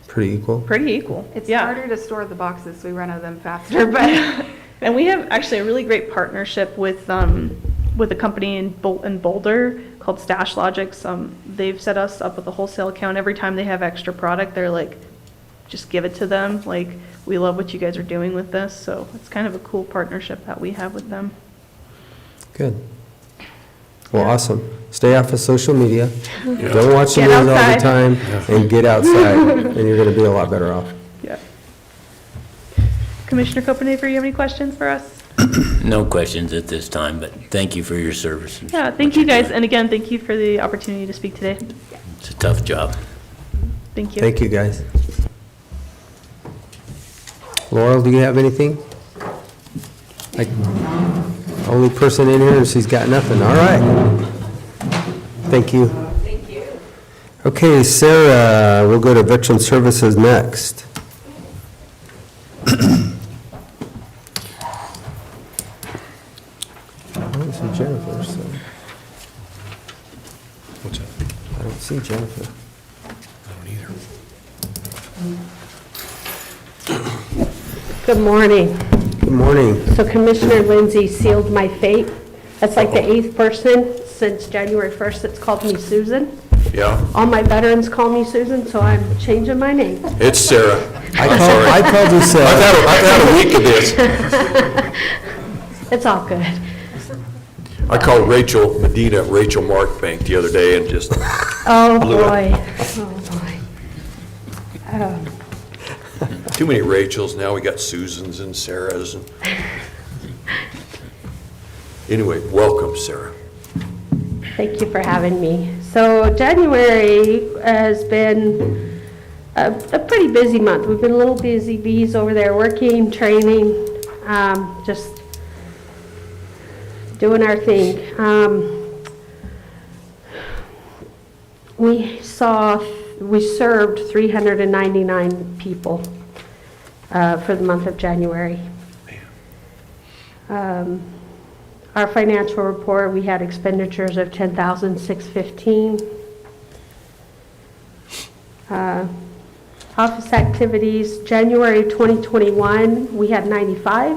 Pretty equal? Pretty equul. It's yeah. harder to store the boxes, so we run out of them faster, but. And we have actually a really great partnership with a company in Boulder called Stash Logics. They've set us up with a wholesale account. Every time they have extra product, they're like, just give it to them. Like, we love what you guys are doing with this. So it's kind of a cool partnership that we have with them. Good. Well, awesome. Stay off of social media. Yeah. Don't watch the Get news all the outside. time, and get outside, and you're going to be a lot better off. Yeah. Commissioner Copenhaver, you have any questions for us? No questions at this time, but thank you for your service. Yeah, thank you guys. And again, thank you for the opportunity to speak today. It's a tough job. Thank you. Thank you, guys. Laurel, do you have anything? Only person in here, and she's got nothing. All right. Thank you. Thank you. Okay, Sarah, we'll go to Veteran Services next. I don't see Jennifer, so. What's that? I don't see Jennifer. I don't either. Good morning. Good morning. So Commissioner Lindsay sealed my fate. That's like the 8th person since January 1st that's called me Susan. Yeah, All my veterans call me Susan, so I'm changing my name. it's Sarah. I called you Sarah. I've had a week of this. It's all good. I called Rachel Medina, Rachel Markbank the other day, and just, Oh, Blew it. boy. Oh, boy. too many Rachels, now we got Susans and Sarahs. Anyway, welcome, Sarah. Thank you for having me. So January has been a pretty busy month. We've been little busy bees over there, working, training, just doing our thing. We served 399 people for the month of January. Our financial report, we had expenditures of $10,615. Office activities, January 2021, we had 95.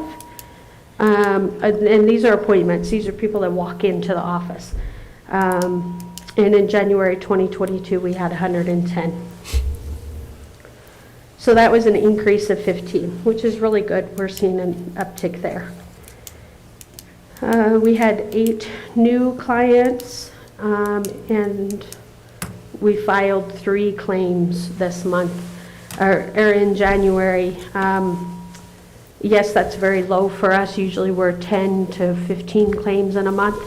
And these are appointments. These are people that walk into the office. And in January 2022, we had 110. So that was an increase of 15, which is really good. We're seeing an uptick there. We had 8 new clients, and we filed 3 claims this month, or in January. Yes, that's very low for us. Usually we're 10 to 15 claims in a month.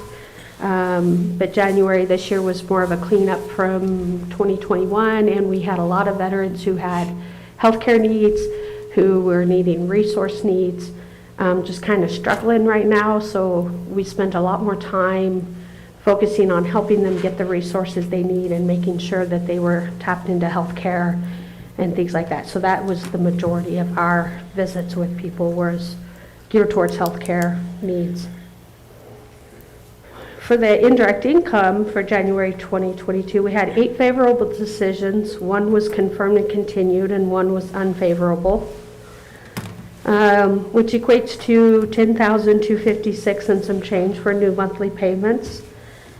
But January this year was more of a cleanup from 2021, and we had a lot of veterans who had healthcare needs, who were needing resource needs, just kind of struggling right now. So we spent a lot more time focusing on helping them get the resources they need and making sure that they were tapped into healthcare and things like that. So that was the majority of our visits with people, was geared towards healthcare needs. For the indirect income for January 2022, we had 8 favorable decisions. 1 was confirmed and continued, and 1 was unfavorable, which equates to $10,256 and some change for new monthly payments.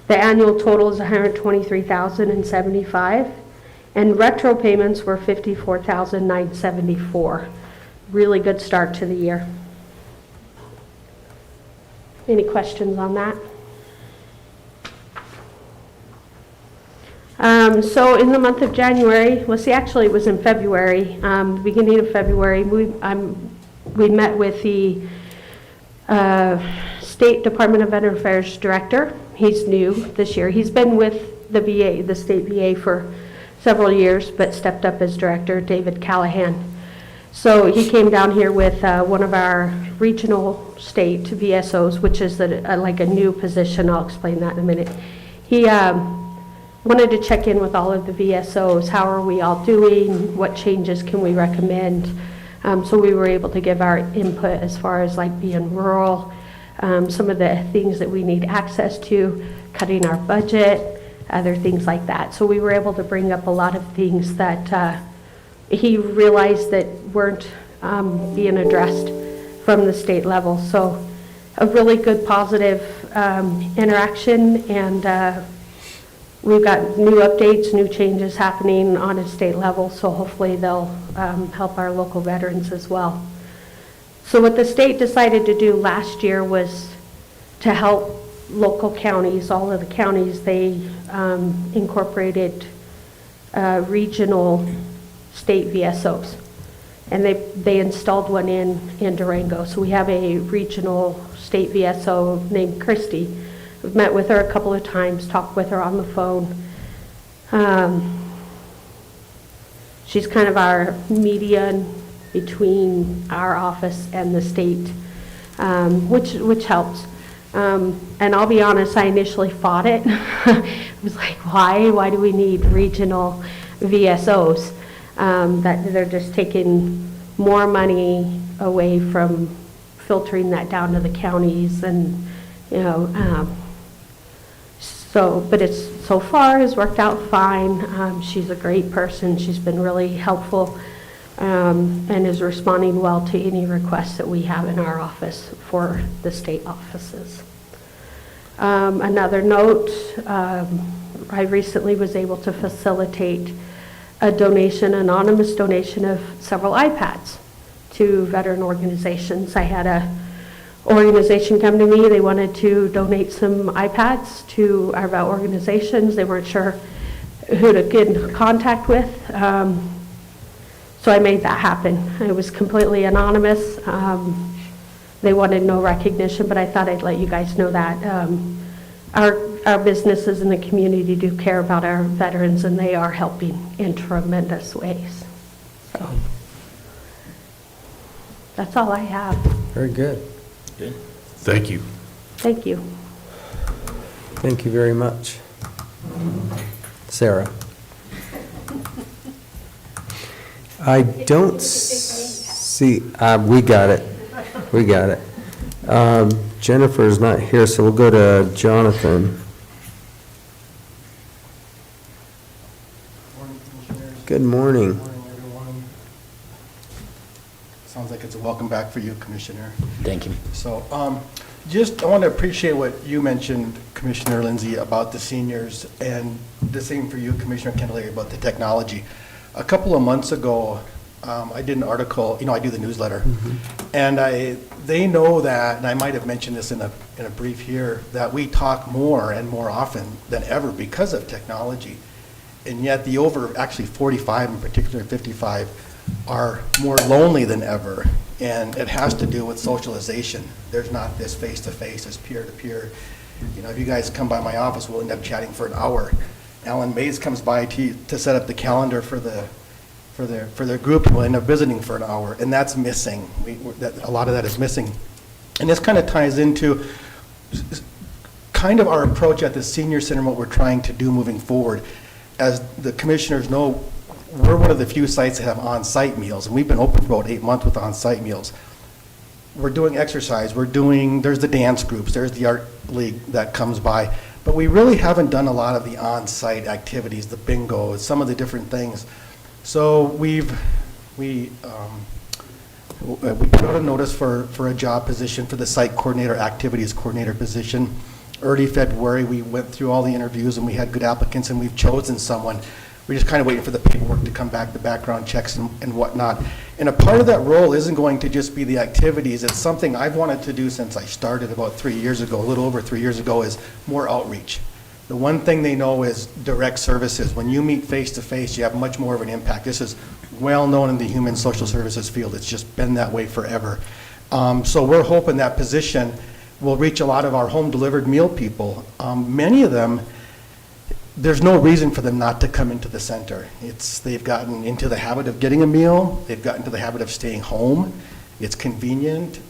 The annual total is $123,075, and retro payments were $54,974. Really good start to the year. Any questions on that? So in the month of January, actually it was in February, beginning of February, we met with the State Department of Veteran Affairs Director. He's new this year. He's been with the VA, the state VA, for several years, but stepped up as director, David Callahan. So he came down here with one of our regional state VSOs, which is like a new position. I'll explain that in a minute. He wanted to check in with all of the VSOs. How are we all doing? What changes can we recommend? So we were able to give our input as far as like being rural, some of the things that we need access to, cutting our budget, other things like that. So we were able to bring up a lot of things that he realized that weren't being addressed from the state level. So a really good positive interaction, and we've got new updates, new changes happening on a state level, so hopefully they'll help our local veterans as well. So what the state decided to do last year was to help local counties, all of the counties. They incorporated regional state VSOs, and they installed one in Durango. So we have a regional state VSO named Christy. We've met with her a couple of times, talked with her on the phone. She's kind of our median between our office and the state, which helps. And I'll be honest, I initially fought it. I was like, why do we need regional VSOs? That they're just taking more money away from filtering that down to the counties, and but it's so far has worked out fine. She's a great person. She's been really helpful, and is responding well to any requests that we have in our office for the state offices. Another note, I recently was able to facilitate a donation, anonymous donation of several iPads to veteran organizations. I had a organization come to me. They wanted to donate some iPads to our vet organizations. They weren't sure who to get in contact with. So I made that happen. It was completely anonymous. They wanted no recognition, but I thought I'd let you guys know that. Our businesses in the community do care about our veterans, and they are helping in tremendous ways. So that's all I have. Very good. Good. Thank you. Thank you. Thank you very much. Sarah? I don't see, we got it. We got it. Jennifer's not here, so we'll go to Jonathan. Good morning. Good morning, everyone. Sounds like it's a welcome back for you, Commissioner. Thank you. So, I want to appreciate what you mentioned, Commissioner Lindsay, about the seniors, and the same for you, Commissioner Candelaria, about the technology. A couple of months ago, I did an article, I do the newsletter, and they know that, and I might have mentioned this in a brief here, that we talk more and more often than ever because of technology. And yet the actually 45, in particular 55, are more lonely than ever. And it has to do with socialization. There's not this face-to-face, this peer-to-peer. You know, if you guys come by my office, we'll end up chatting for an hour. Alan Mays comes by to set up the calendar for their group, and we'll end up visiting for an hour, and that's missing. A lot of that is missing. And this kind of ties into kind of our approach at the senior center, what we're trying to do moving forward. As the commissioners know, we're one of the few sites that have on-site meals, and we've been open for about 8 months with on-site meals. We're doing exercise, there's the dance groups, there's the art league that comes by, but we really haven't done a lot of the on-site activities, the bingo, some of the different things. So we put out a notice for a job position for the site coordinator, activities coordinator position. Early February, we went through all the interviews and we had good applicants and we've chosen someone. We're just kind of waiting for the paperwork to come back, the background checks and whatnot. And a part of that role isn't going to just be the activities. It's something I've wanted to do since I started about 3 years ago, a little over 3 years ago, is more outreach. The one thing they know is direct services. When you meet face to face, you have much more of an impact. This is well known in the human social services field. It's just been that way forever. So we're hoping that position will reach a lot of our home delivered meal people. Many of them, there's no reason for them not to come into the center. They've gotten into the habit of getting a meal, they've gotten into the habit of staying home, it's convenient,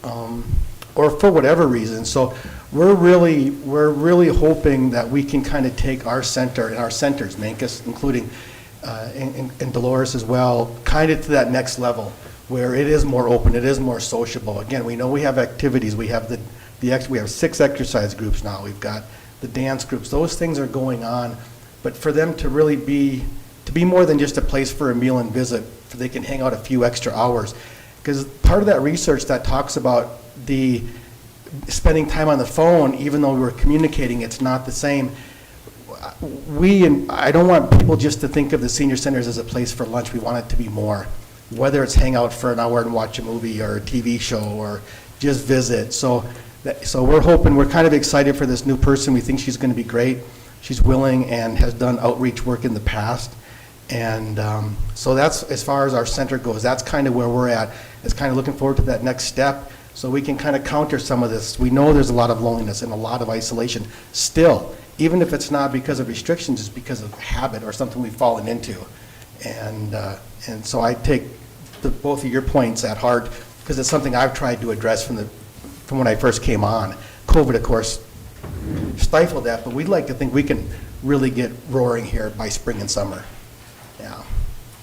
or for whatever reason. So we're really hoping that we can kind of take our center and our centers, Mancos including, and Dolores as well, kind of to that next level where it is more open, it is more sociable. Again, we know we have activities, we have we have 6 exercise groups now, we've got the dance groups, those things are going on. But for them to really be more than just a place for a meal and visit, so they can hang out a few extra hours. Because part of that research that talks about the spending time on the phone, even though we're communicating, it's not the same. I don't want people just to think of the senior centers as a place for lunch. We want it to be more. Whether it's hang out for an hour and watch a movie or a TV show or just visit. So we're hoping, we're kind of excited for this new person. We think she's going to be great. She's willing and has done outreach work in the past. And so that's, as far as our center goes, that's kind of where we're at. It's kind of looking forward to that next step so we can kind of counter some of this. We know there's a lot of loneliness and a lot of isolation still, even if it's not because of restrictions, it's because of habit or something we've fallen into. And so I take both of your points at heart because it's something I've tried to address from when I first came on. COVID, of course, stifled that, but we'd like to think we can really get roaring here by spring and summer. Yeah.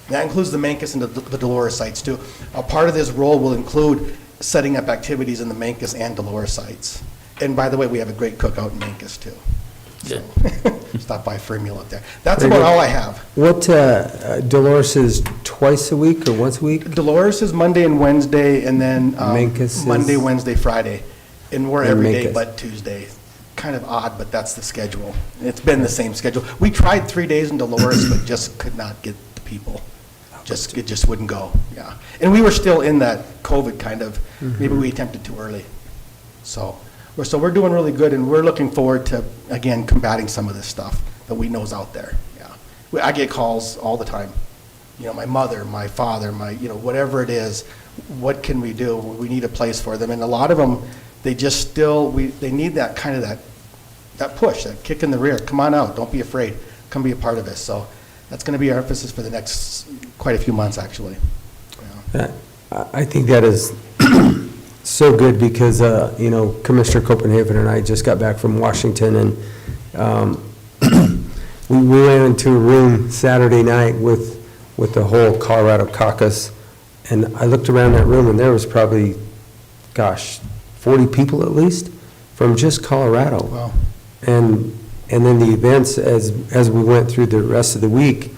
That includes the Mancos and the Dolores sites too. A part of this role will include setting up activities in the Mancos and Dolores sites. And by the way, we have a great cookout in Mancos too. So stop by for a meal up there. That's about all I have. What, Dolores is twice a week or once a week? Dolores is Monday and Wednesday, and then Mancos is Monday, Wednesday, Friday. And we're every day Mancos. but Tuesday. Kind of odd, but that's the schedule. It's been the same schedule. We tried 3 days in Dolores, but just could not get the people. It just wouldn't go, yeah. And we were still in that COVID kind of, maybe we attempted too early. So we're doing really good, and we're looking forward to, again, combating some of this stuff that we know is out there, yeah. I get calls all the time. You know, my mother, my father, whatever it is, what can we do? We need a place for them. And a lot of them, they just they need that kind of that push, that kick in the rear. Come on out, don't be afraid, come be a part of this. So that's going to be our emphasis for the next quite a few months, actually. Yeah. I think that is so good because, Commissioner Copenhagen and I just got back from Washington, and we went into a room Saturday night with the whole Colorado caucus, and I looked around that room, and there was probably, 40 people at least from just Colorado. Wow. And then the events as we went through the rest of the week,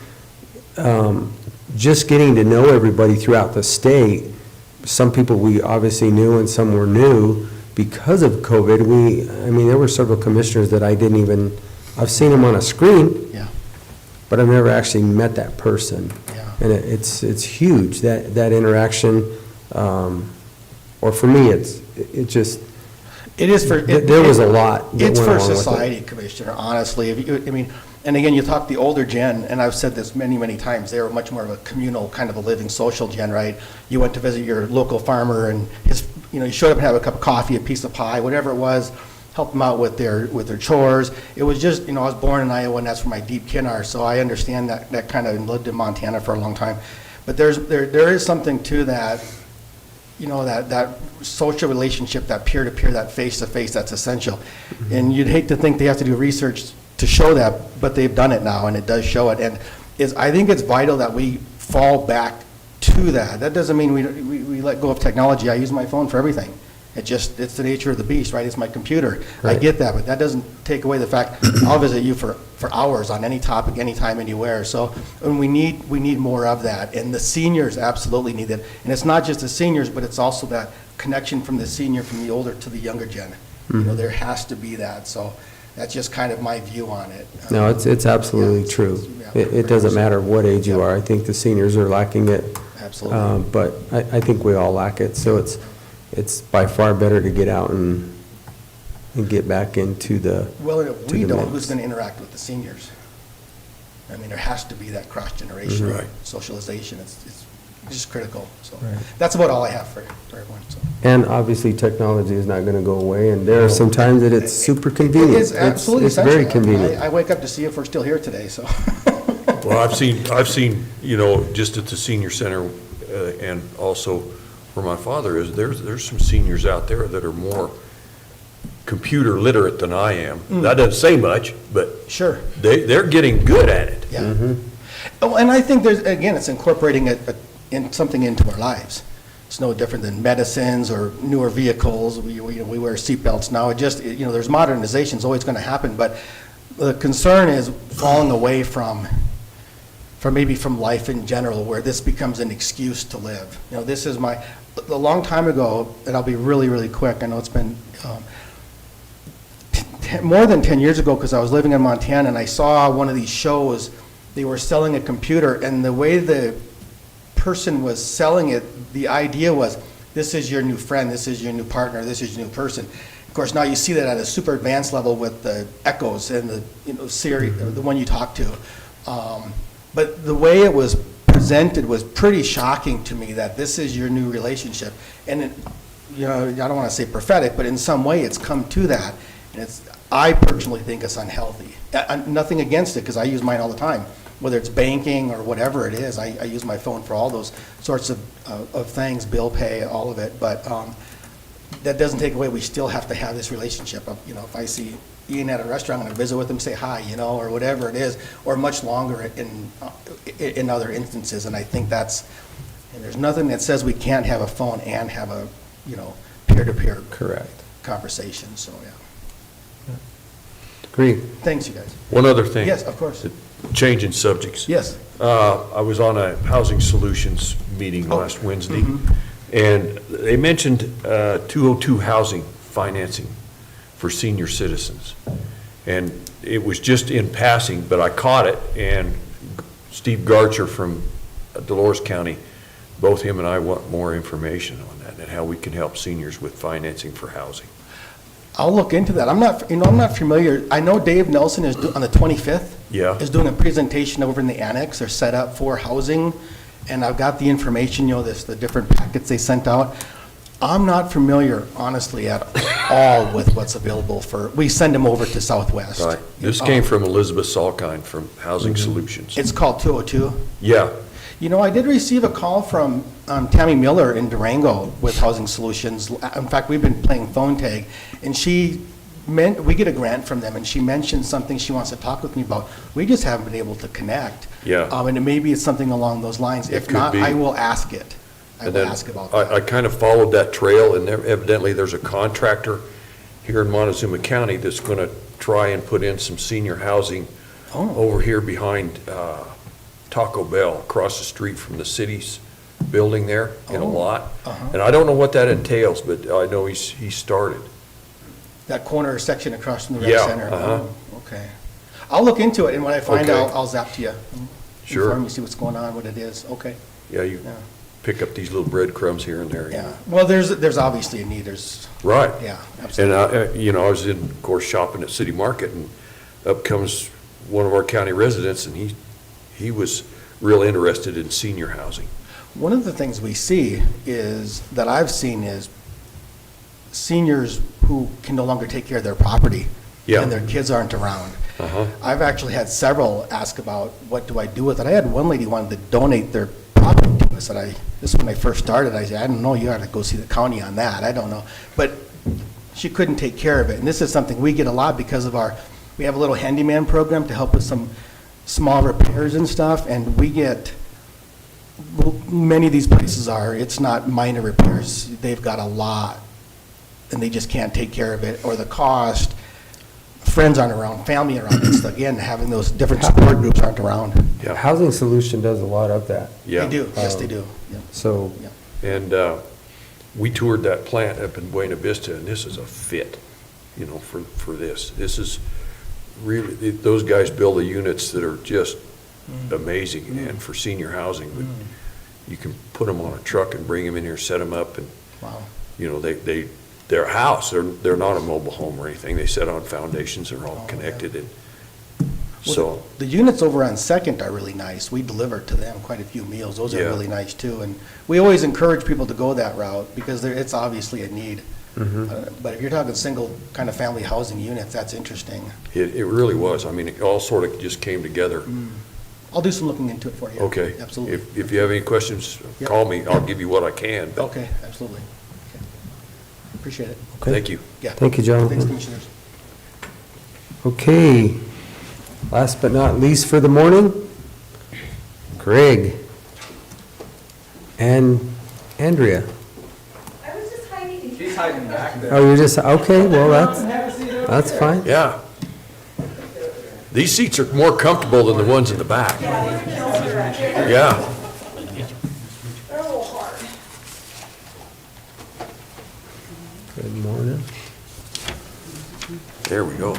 just getting to know everybody throughout the state. Some people we obviously knew and some were new because of COVID. There were several commissioners that I've seen them on a screen, yeah, but I've never actually met that person. Yeah. And it's huge, that interaction, or for me, it just, it is for, there was a lot that it's went for along with it. society, Commissioner, honestly. And again, you talk the older gen, and I've said this many, many times, they were much more of a communal, kind of a living social gen, right? You went to visit your local farmer, and you showed up and have a cup of coffee, a piece of pie, whatever it was, help them out with their chores. It was just, I was born in Iowa, and that's where my deep kin are, so I understand that kind of, lived in Montana for a long time. But there is something to that, that social relationship, that peer-to-peer, that face-to-face, that's essential. And you'd hate to think they have to do research to show that, but they've done it now, and it does show it. And I think it's vital that we fall back to that. That doesn't mean we let go of technology. I use my phone for everything. It's the nature of the beast, right? It's my computer. Right. I get that, but that doesn't take away the fact I'll visit you for hours on any topic, anytime, anywhere. So, and we need more of that, and the seniors absolutely need that. And it's not just the seniors, but it's also that connection from the senior, from the older to the younger gen. There has to be that. So that's just kind of my view on it. No, it's absolutely true. It doesn't matter what age you are. I think the seniors are lacking it. Absolutely. But I think we all lack it. So it's by far better to get out and get back into the. Well, and if we the don't, mix. who's going to interact with the seniors? I mean, there has to be that cross-generational socialization. It's just critical. So that's about all I have for everyone. So. And obviously, technology is not going to go away, and there are some times that it's super convenient. It is absolutely It's very essential. convenient. I wake up to see if we're still here today, so. Well, I've seen, just at the senior center, and also where my father is, there's some seniors out there that are more computer literate than I am. That doesn't say much, but sure, they're getting good at it. Yeah. Oh, and I think it's incorporating something into our lives. It's no different than medicines or newer vehicles. We wear seatbelts now. There's modernization is always going to happen, but the concern is falling away from life in general, where this becomes an excuse to live. This is a long time ago, and I'll be really, really quick. I know it's been more than 10 years ago, because I was living in Montana, and I saw one of these shows. They were selling a computer, and the way the person was selling it, the idea was, this is your new friend, this is your new partner, this is your new person. Of course, now you see that at a super advanced level with the Echoes and the Siri, the one you talk to. But the way it was presented was pretty shocking to me, that this is your new relationship. And I don't want to say prophetic, but in some way it's come to that. And I personally think it's unhealthy. Nothing against it, because I use mine all the time. Whether it's banking or whatever it is, I use my phone for all those sorts of things, bill pay, all of it. But that doesn't take away, we still have to have this relationship of, if I see Ian at a restaurant, I'm going to visit with him, say hi, or whatever it is, or much longer in other instances. And I think there's nothing that says we can't have a phone and have a, peer-to-peer conversation. So, yeah. Agree. Thanks, you guys. One other thing. Yes, of course. Changing subjects. Yes. I was on a Housing Solutions meeting last Wednesday, and they mentioned 202 housing financing for senior citizens. And it was just in passing, but I caught it, and Steve Garcher from Dolores County, both him and I want more information on that and how we can help seniors with financing for housing. I'll look into that. I'm not familiar. I know Dave Nelson is on the 25th. Yeah. Is doing a presentation over in the annex. They're set up for housing, and I've got the information. The different packets they sent out. I'm not familiar, honestly, at all with what's available for. We send them over to Southwest. Right. This came from Elizabeth Salkind from Housing Solutions. It's called 202. Yeah. I did receive a call from Tammy Miller in Durango with Housing Solutions. In fact, we've been playing phone tag, and we get a grant from them, and she mentioned something she wants to talk with me about. We just haven't been able to connect. Yeah. And maybe it's something along those lines. If not, I will ask it. I will ask about that. I kind of followed that trail, and evidently there's a contractor here in Montezuma County that's going to try and put in some senior housing over here behind Taco Bell, across the street from the city's building there in a lot. And I don't know what that entails, but I know he started. That corner section across from the rec center. Okay. I'll look into it, and when I find out, I'll zap to you. Sure. Inform you, see what's going on, what it is. Okay. Yeah, you pick up these little breadcrumbs here and there. Yeah. Well, there's obviously a need. Right. Yeah, absolutely. And I was of course, shopping at City Market, and up comes one of our county residents, and he was real interested in senior housing. One of the things we see that I've seen is seniors who can no longer take care of their property. Yeah. And their kids aren't around. Uh-huh. I've actually had several ask about, what do I do with it? I had one lady wanted to donate their property to us, and this is when I first started, I said, I don't know, you ought to go see the county on that, I don't know. But she couldn't take care of it, and this is something we get a lot because of we have a little handyman program to help with some small repairs and stuff, and we get, well, many of these places it's not minor repairs, they've got a lot, and they just can't take care of it, or the cost, friends aren't around, family around, it's again, having those different support groups aren't around. Yeah. Housing Solution does a lot of that. Yeah. They do, yes, they do. Yeah. So, Yeah. And we toured that plant up in Buena Vista, and this is a fit, for this. This is really, those guys build the units that are just amazing, and for senior housing, you can put them on a truck and bring them in here, set them up, and, Wow. their house, they're not a mobile home or anything. They set on foundations, they're all connected, and so. The units over on Second are really nice. We deliver to them quite a few meals. Those are Yeah. really nice too. And we always encourage people to go that route because it's obviously a need. But if you're talking single kind of family housing units, that's interesting. It really was. I mean, it all sort of just came together. I'll do some looking into it for you. Okay. Absolutely. If you have any questions, Yep. call me. I'll give you what I can. but Okay, absolutely. Okay. Appreciate it. okay. Thank you. Yeah. Thank you, Thanks, Jonathan. Commissioners. Okay, last but not least for the morning, Greg and Andrea. I was just hiding. She's hiding back there. Oh, you're just, okay, well, that's fine. Yeah. These seats are more comfortable than the ones in the back. Yeah. They're a little hard. Good morning. There we go.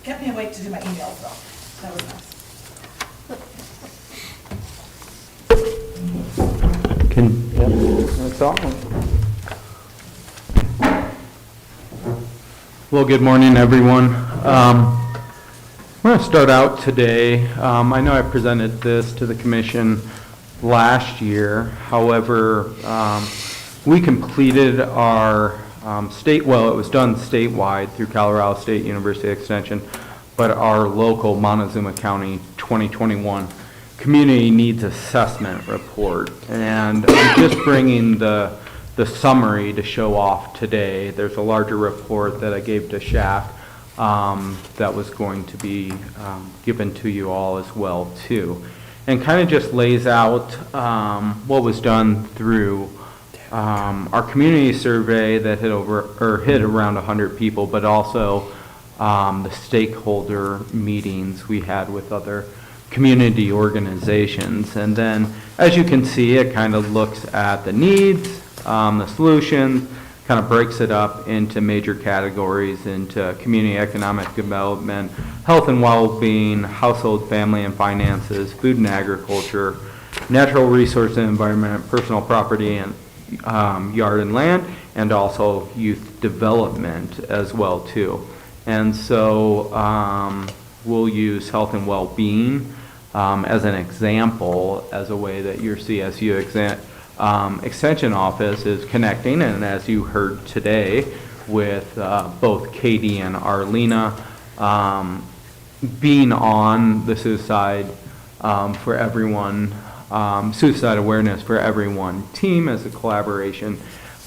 Kept me awake to do my emails though. That was nice. That's all. Well, good morning, everyone. I'm going to start out today. I know I presented this to the commission last year. However, we completed our it was done statewide through Colorado State University Extension, but our local Montezuma County 2021 Community Needs Assessment Report. And I'm just bringing the summary to show off today. There's a larger report that I gave to Shaq that was going to be given to you all as well too. And kind of just lays out what was done through our community survey that hit around 100 people, but also the stakeholder meetings we had with other community organizations. And then, as you can see, it kind of looks at the needs, the solutions, kind of breaks it up into major categories, into community economic development, health and well-being, household, family and finances, food and agriculture, natural resource and environment, personal property and yard and land, and also youth development as well too. And so we'll use health and well-being as an example, as a way that your CSU Extension Office is connecting, and as you heard today with both Katie and Arlena being on the Suicide for Everyone, Suicide Awareness for Everyone team as a collaboration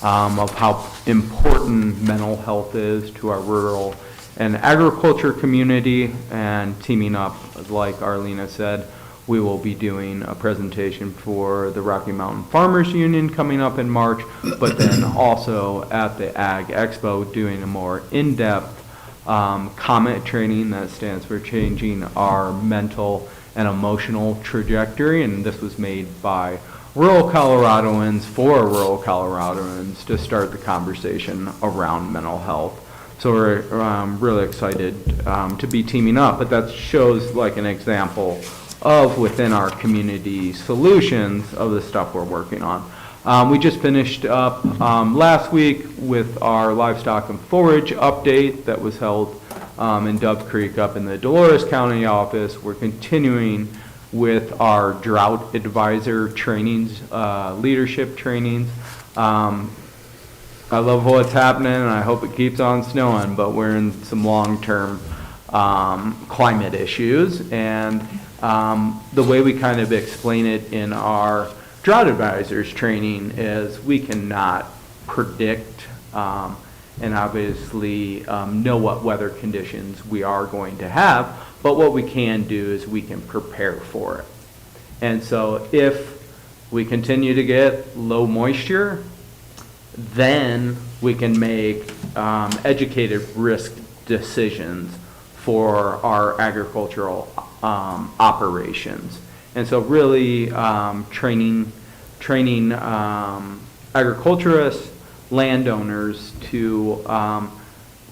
of how important mental health is to our rural and agriculture community, and teaming up, like Arlena said, we will be doing a presentation for the Rocky Mountain Farmers Union coming up in March, but then also at the Ag Expo doing a more in-depth COMET training that stands for Changing Our Mental and Emotional Trajectory, and this was made by rural Coloradoans for rural Coloradoans to start the conversation around mental health. So we're really excited to be teaming up, but that shows like an example of within our community solutions of the stuff we're working on. We just finished up last week with our Livestock and Forage update that was held in Dove Creek up in the Dolores County office. We're continuing with our drought advisor trainings, leadership trainings. I love what's happening, and I hope it keeps on snowing, but we're in some long-term climate issues. And the way we kind of explain it in our drought advisors training is we cannot predict and obviously know what weather conditions we are going to have, but what we can do is we can prepare for it. And so if we continue to get low moisture, then we can make educated risk decisions for our agricultural operations. And so really training agriculturists, landowners to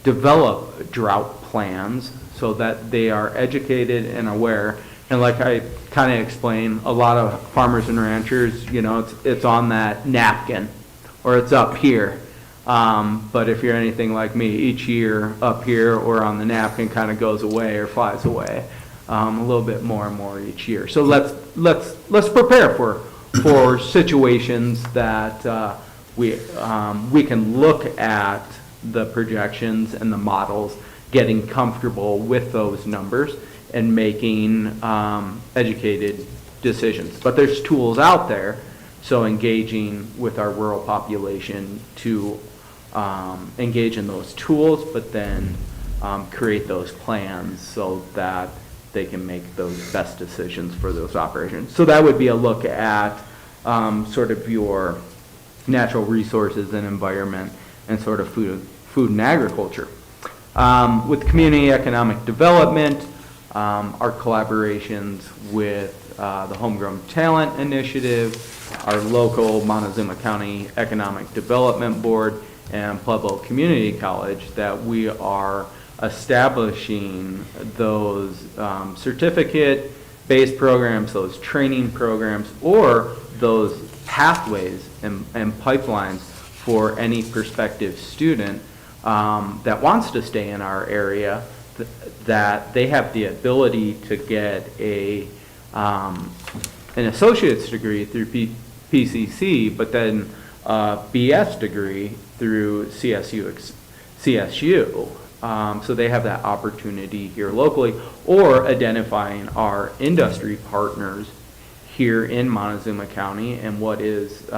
develop drought plans so that they are educated and aware. And like I kind of explained, a lot of farmers and ranchers, you know, it's on that napkin or it's up here. But if you're anything like me, each year up here or on the napkin kind of goes away or flies away a little bit more and more each year. So let's prepare for situations that we can look at the projections and the models, getting comfortable with those numbers and making educated decisions. But there's tools out there, so engaging with our rural population to engage in those tools, but then create those plans so that they can make those best decisions for those operations. So that would be a look at sort of your natural resources and environment and sort of food and agriculture. With community economic development, our collaborations with the Homegrown Talent Initiative, our local Montezuma County Economic Development Board, and Pueblo Community College, that we are establishing those certificate-based programs, those training programs, or those pathways and pipelines for any prospective student that wants to stay in our area, that they have the ability to get an associate's degree through PCC, but then a BS degree through CSU. So they have that opportunity here locally, or identifying our industry partners here in Montezuma County and what is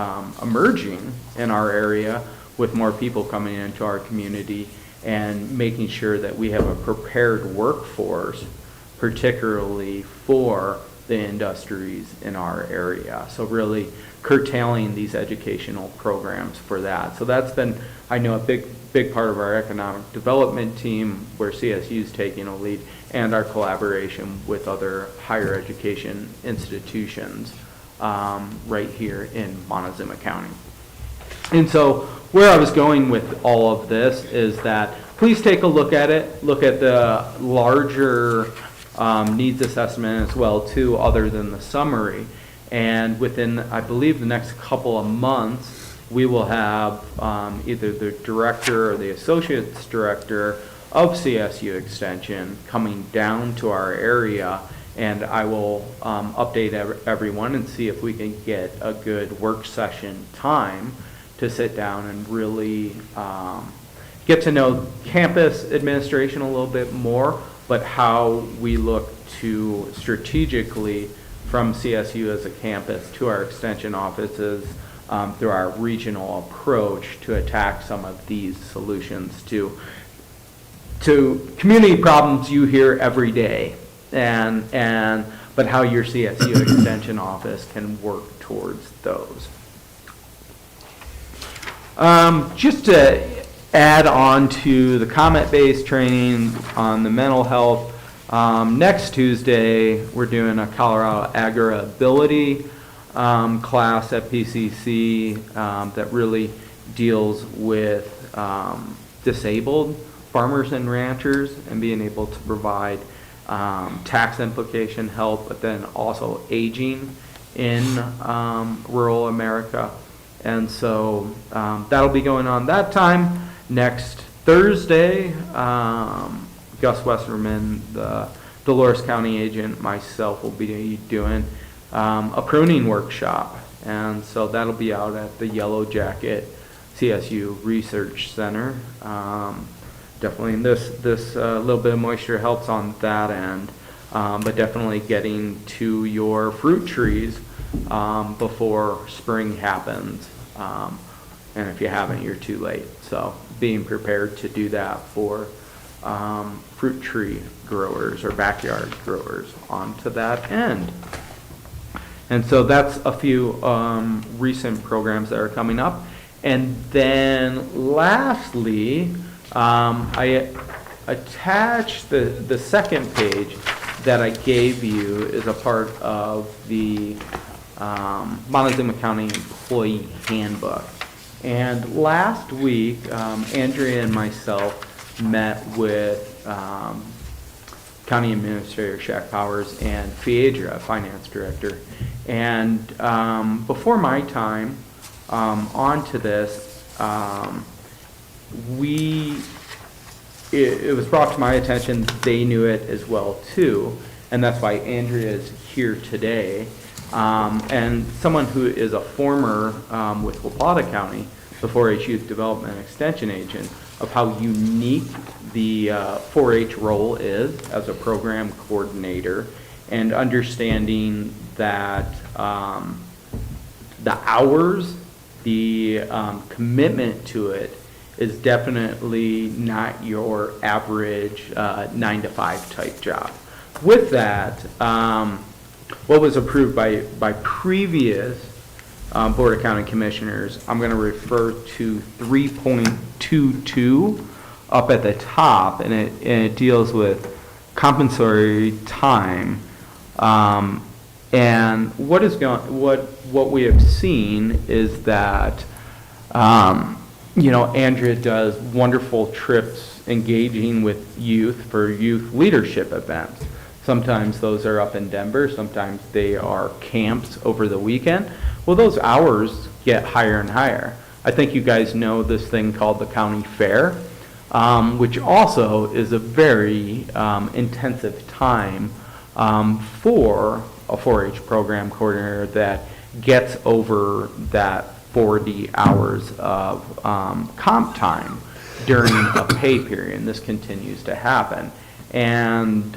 emerging in our area with more people coming into our community, and making sure that we have a prepared workforce, particularly for the industries in our area. So really curtailing these educational programs for that. So that's been, I know, a big part of our economic development team, where CSU is taking a lead, and our collaboration with other higher education institutions right here in Montezuma County. And so where I was going with all of this is that please take a look at it, look at the larger needs assessment as well too, other than the summary. And within, I believe, the next couple of months, we will have either the director or the associate's director of CSU Extension coming down to our area, and I will update everyone and see if we can get a good work session time to sit down and really get to know campus administration a little bit more, but how we look to strategically from CSU as a campus to our extension offices through our regional approach to attack some of these solutions to community problems you hear every day, but how your CSU extension office can work towards those. Just to add on to the comment-based training on the mental health, next Tuesday we're doing a Colorado Agri-Ability class at PCC that really deals with disabled farmers and ranchers and being able to provide tax implication help, but then also aging in rural America. And so that'll be going on that time. Next Thursday, Gus Westerman, the Dolores County agent, myself, will be doing a pruning workshop. And so that'll be out at the Yellow Jacket CSU Research Center. Definitely this little bit of moisture helps on that end, but definitely getting to your fruit trees before spring happens. And if you haven't, you're too late. So being prepared to do that for fruit tree growers or backyard growers onto that end. And so that's a few recent programs that are coming up. And then lastly, I attached the second page that I gave you is a part of the Montezuma County Employee Handbook. And last week, Andrea and myself met with County Administrator Shaq Powers and Phaedra, Finance Director. And before my time onto this, it was brought to my attention, they knew it as well too, and that's why Andrea is here today. And someone who is a former with La Plata County, the 4-H Youth Development Extension Agent, of how unique the 4-H role is as a program coordinator, and understanding that the hours, the commitment to it is definitely not your average 9-to-5 type job. With that, what was approved by previous Board of County Commissioners, I'm going to refer to 3.22 up at the top, and it deals with compensatory time. And what we have seen is that Andrea does wonderful trips engaging with youth for youth leadership events. Sometimes those are up in Denver, sometimes they are camps over the weekend. Well, those hours get higher and higher. I think you guys know this thing called the county fair, which also is a very intensive time for a 4-H program coordinator that gets over that 40 hours of comp time during a pay period. And this continues to happen. And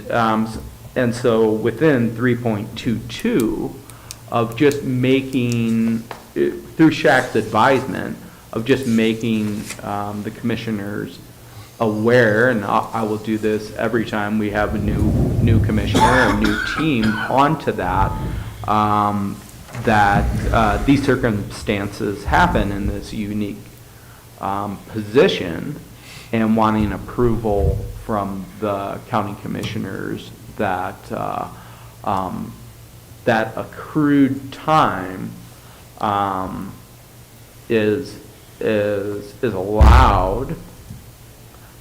so within 3.22 of just making, through Shaq's advisement, of just making the commissioners aware, and I will do this every time we have a new commissioner, a new team onto that, that these circumstances happen in this unique position, and wanting approval from the county commissioners that that accrued time is allowed.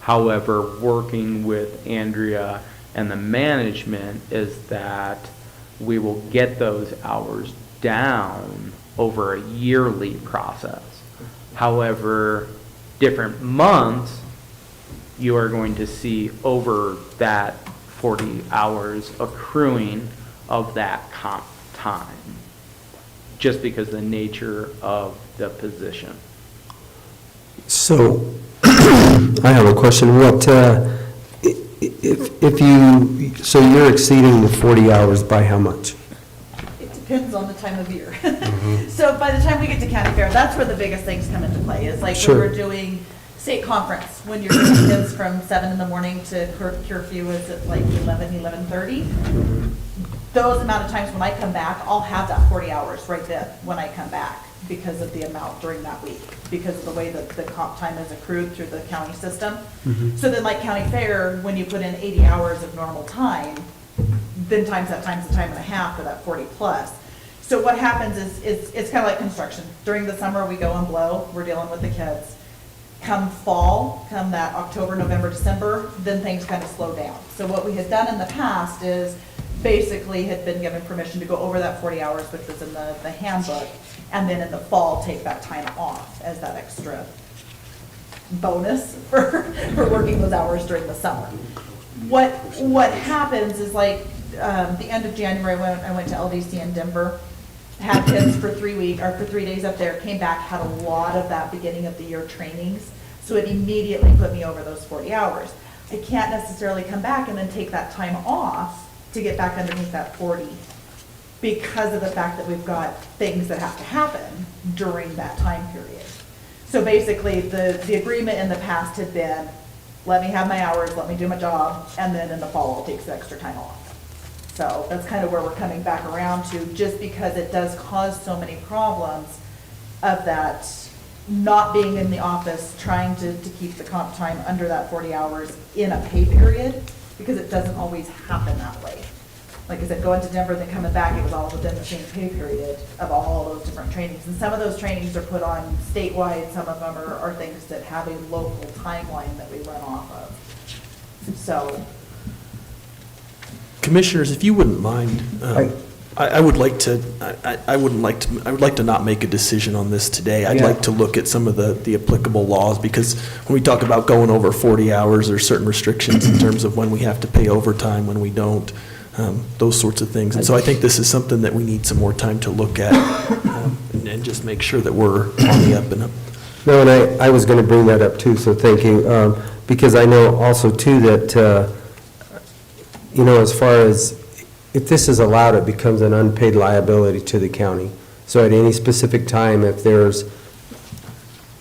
However, working with Andrea and the management is that we will get those hours down over a yearly process. However, different months, you are going to see over that 40 hours accruing of that comp time, just because of the nature of the position. So, I have a question. What, if you, so you're exceeding the 40 hours by how much? It depends on the time of year. So by the time we get to county fair, that's where the biggest things come into play. Is like when we're doing state conference, when you're getting kids from 7 in the morning to curfew is at like 11:30. Those amount of times when I come back, I'll have that 40 hours right then when I come back, because of the amount during that week, because of the way that the comp time is accrued through the county system. So then like county fair, when you put in 80 hours of normal time, then times that times the time and a half for that 40 plus. So what happens is it's kind of like construction. During the summer, we go and blow, we're dealing with the kids. Come fall, come that October, November, December, then things kind of slow down. So what we had done in the past is basically had been given permission to go over that 40 hours, which was in the handbook, and then in the fall, take that time off as that extra bonus for working those hours during the summer. what happens is like, the end of January, when I went to LDC in Denver, had kids for 3 weeks, or for 3 days up there, came back, had a lot of that beginning of the year trainings. So it immediately put me over those 40 hours. I can't necessarily come back and then take that time off to get back underneath that 40 because of the fact that we've got things that have to happen during that time period. So basically, the agreement in the past had been, let me have my hours, let me do my job, and then in the fall, I'll take some extra time off. So that's kind of where we're coming back around to, just because it does cause so many problems of that not being in the office, trying to keep the comp time under that 40 hours in a pay period, because it doesn't always happen that way. Like I said, going to Denver, then coming back, it was all within the same pay period of all those different trainings. And some of those trainings are put on statewide, some of them are things that have a local timeline that we run off of. So. Commissioners, if you wouldn't mind, I would like to, I would like to not make a decision on this today. I'd like to look at some of the applicable laws, because when we talk about going over 40 hours, there's certain restrictions in terms of when we have to pay overtime, when we don't, those sorts of things. And so I think this is something that we need some more time to look at and just make sure that we're on the up and up. No, and I was going to bring that up too, so thank you. Because I know also too that, as far as, if this is allowed, it becomes an unpaid liability to the county. So at any specific time, if there's,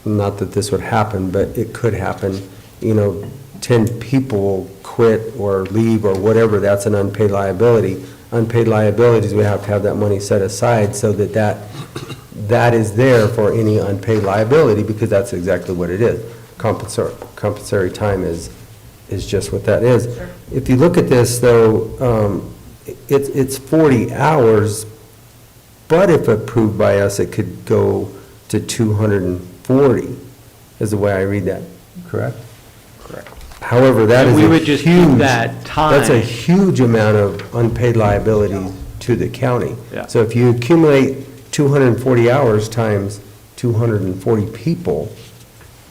not that this would happen, but it could happen, 10 people quit or leave or whatever, that's an unpaid liability. Unpaid liabilities, we have to have that money set aside so that is there for any unpaid liability, because that's exactly what it is. Compensatory time is just what that is. Sure. If you look at this, though, it's 40 hours, but if approved by us, it could go to 240, is the way I read that, correct? Correct. However, that is And we a would just keep huge, that time. that's a huge amount of unpaid liability to the county. Yeah. So if you accumulate 240 hours times 240 people,